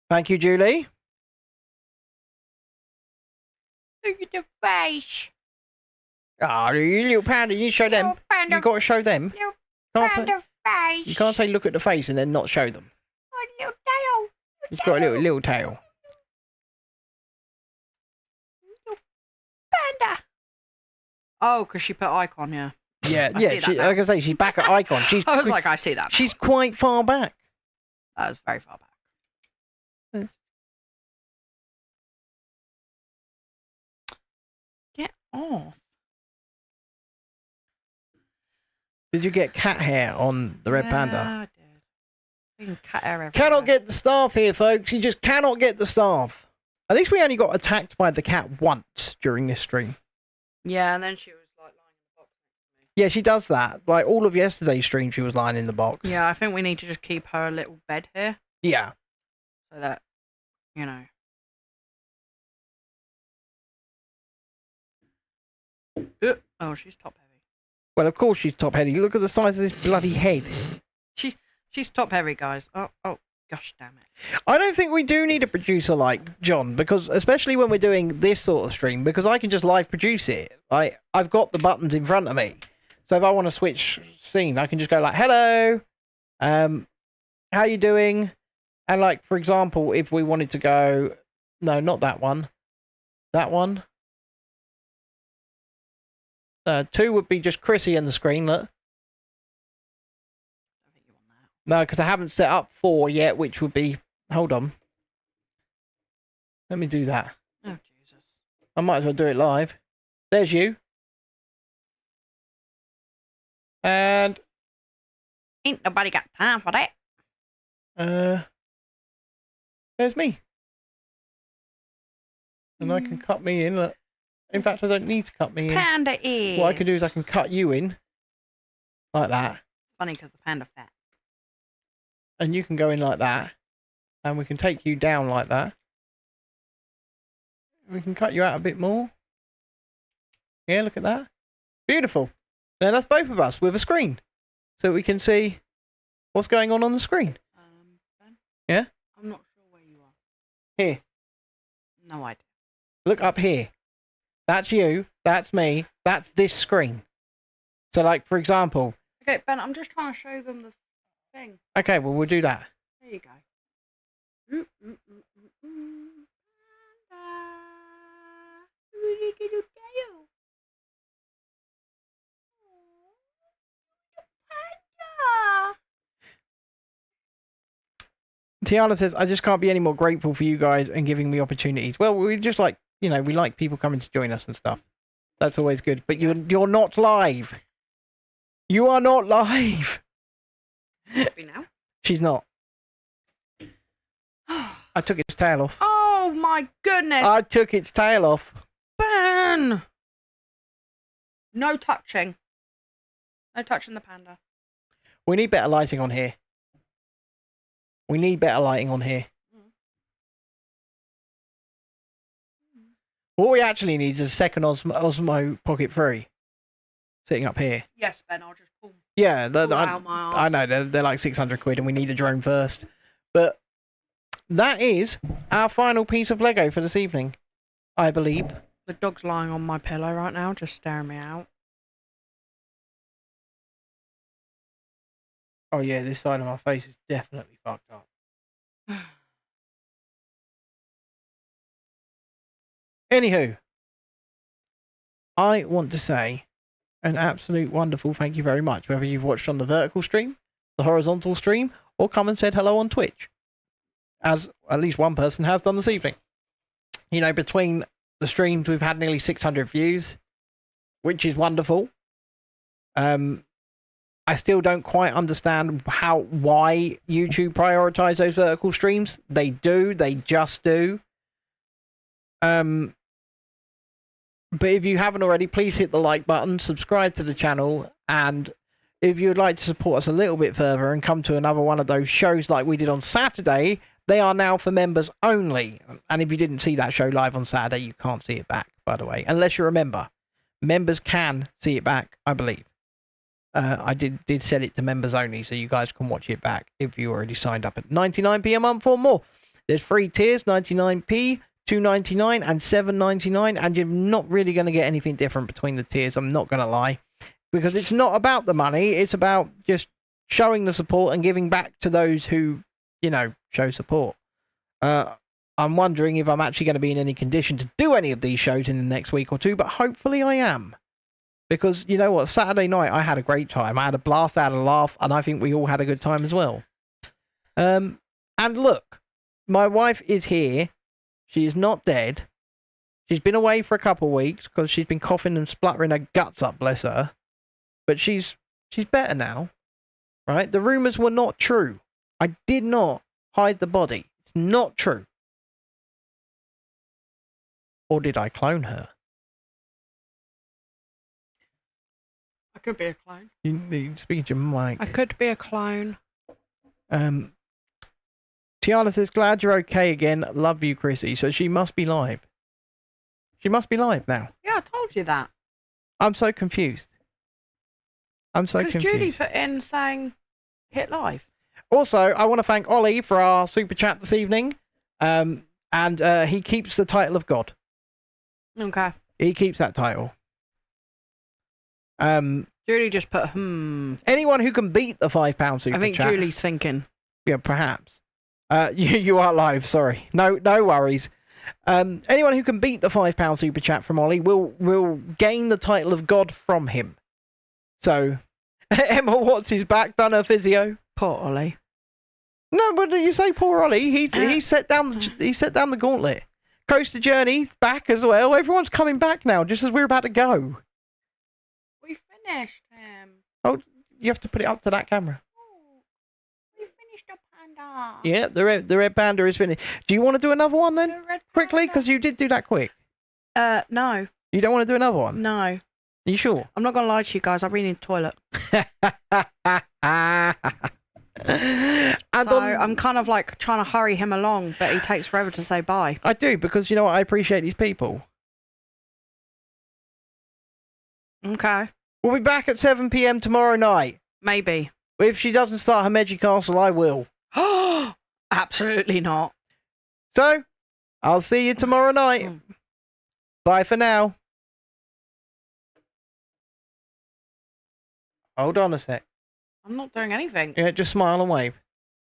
Thank you, Julie. Look at the face. Ah, you little panda, you show them. Panda. You got to show them. Little Can't say, panda face. you can't say look at the face and then not show them. Oh, little tail. It's got a little tail. Little panda. Oh, because she put icon, yeah. Yeah, I yeah. see that She, now. like I say, she's back at Icon. She's I was like, I see that. she's quite far back. That was very far back. Get off. Did you get cat hair on the Red Yeah, Panda? I did. Freaking cat hair everywhere. Cannot get the staff here, folks. You just cannot get the staff. At least we only got attacked by the cat once during this stream. Yeah, and then she was like lying in the box next to me. Yeah, she does that. Like all of yesterday's stream, she was lying in the box. Yeah, I think we need to just keep her little bed here Yeah. so that, you know. Oh, she's top heavy. Well, of course she's top heavy. Look at the size of this bloody head. She's top heavy, guys. Oh, gosh damn it. I don't think we do need a producer like John, because especially when we're doing this sort of stream, because I can just live produce it. I've got the buttons in front of me. So if I want to switch scene, I can just go like, hello, how you doing? And like, for example, if we wanted to go, no, not that one. That one. 2 would be just Chrissy on the screen, look. I think you want that. No, because I haven't set up 4 yet, which would be... Hold on. Let me do that. Oh, Jesus. I might as well do it live. There's you. And... Ain't nobody got time for that. There's me. And I can cut me in. Look. In fact, I don't need to cut me in. Panda ears. What I can do is I can cut you in. Like that. Funny because the panda fat. And you can go in like that. And we can take you down like that. We can cut you out a bit more. Yeah, look at that. Beautiful. Now that's both of us with a screen. So we can see what's going on the screen. Ben? Yeah? I'm not sure where you are. Here. No idea. Look up here. That's you. That's me. That's this screen. So like, for example. Okay, Ben, I'm just trying to show them the thing. Okay, well, we'll do that. There you go. Tiana says, I just can't be any more grateful for you guys and giving me opportunities. Well, we just like, you know, we like people coming to join us and stuff. That's always good. But you're not live. You are not live. Happy now? She's not. I took its tail off. Oh my goodness. I took its tail off. Ben! No touching. No touching the panda. We need better lighting on here. We need better lighting on here. What we actually need is a second Osmo Pocket 3 sitting up here. Yes, Ben, I'll just pull Yeah, out my arse. I know, they're like 600 quid and we need a drone first. But that is our final piece of Lego for this evening, I believe. The dog's lying on my pillow right now, just staring me out. Oh yeah, this side of my face is definitely fucked up. Anywho, I want to say an absolute wonderful thank you very much, whether you've watched on the vertical stream, the horizontal stream, or come and said hello on Twitch, as at least one person has done this evening. You know, between the streams, we've had nearly 600 views, which is wonderful. I still don't quite understand why YouTube prioritize those vertical streams. They do. They just do. But if you haven't already, please hit the like button, subscribe to the channel, and if you would like to support us a little bit further and come to another one of those shows like we did on Saturday, they are now for members only. And if you didn't see that show live on Saturday, you can't see it back, by the way, unless you're a member. Members can see it back, I believe. I did set it to members only, so you guys can watch it back if you already signed up at 99p a month or more. There's 3 tiers, 99p, 2.99 and 7.99, and you're not really going to get anything different between the tiers, I'm not going to lie, because it's not about the money, it's about just showing the support and giving back to those who, you know, show support. I'm wondering if I'm actually going to be in any condition to do any of these shows in the next week or two, but hopefully I am. Because, you know what, Saturday night I had a great time. I had a blast, I had a laugh, and I think we all had a good time as well. And look, my wife is here. She is not dead. She's been away for a couple of weeks because she's been coughing and spluttering her guts up, bless her. But she's better now, right? The rumours were not true. I did not hide the body. It's not true. Or did I clone her? I could be a clone. You speaking to your mic. I could be a clone. Tiana says, glad you're okay again. Love you, Chrissy. So she must be live. She must be live now. Yeah, I told you that. I'm so confused. I'm so confused. Because Judy put in saying, hit live. Also, I want to thank Ollie for our super chat this evening. And he keeps the title of God. Okay. He keeps that title. Julie just put, Anyone who can beat the £5 super chat. I think Julie's thinking. Yeah, perhaps. You are live, sorry. No worries. Anyone who can beat the £5 super chat from Ollie will gain the title of God from him. So, Emma Watts is back, done her physio. Poor Ollie. No, but you say poor Ollie. He set down the gauntlet. Coaster Journey's back as well. Everyone's coming back now, just as we're about to go. We finished him. Oh, you have to put it up to that camera. Oh, we finished the panda. Yeah, the red panda is finished. Do you want to do another one then? Quickly, because you did do that quick. No. You don't want to do another one? No. Are you sure? I'm not going to lie to you guys. I really need the toilet. I'm kind of like trying to hurry him along, but he takes forever to say bye. I do, because you know what? I appreciate these people. Okay. We'll be back at 7 p.m. tomorrow night. Maybe. If she doesn't start her Magic Castle, I will. Absolutely not. So, I'll see you tomorrow night. Bye for now. Hold on a sec. I'm not doing anything. Yeah, just smile and wave.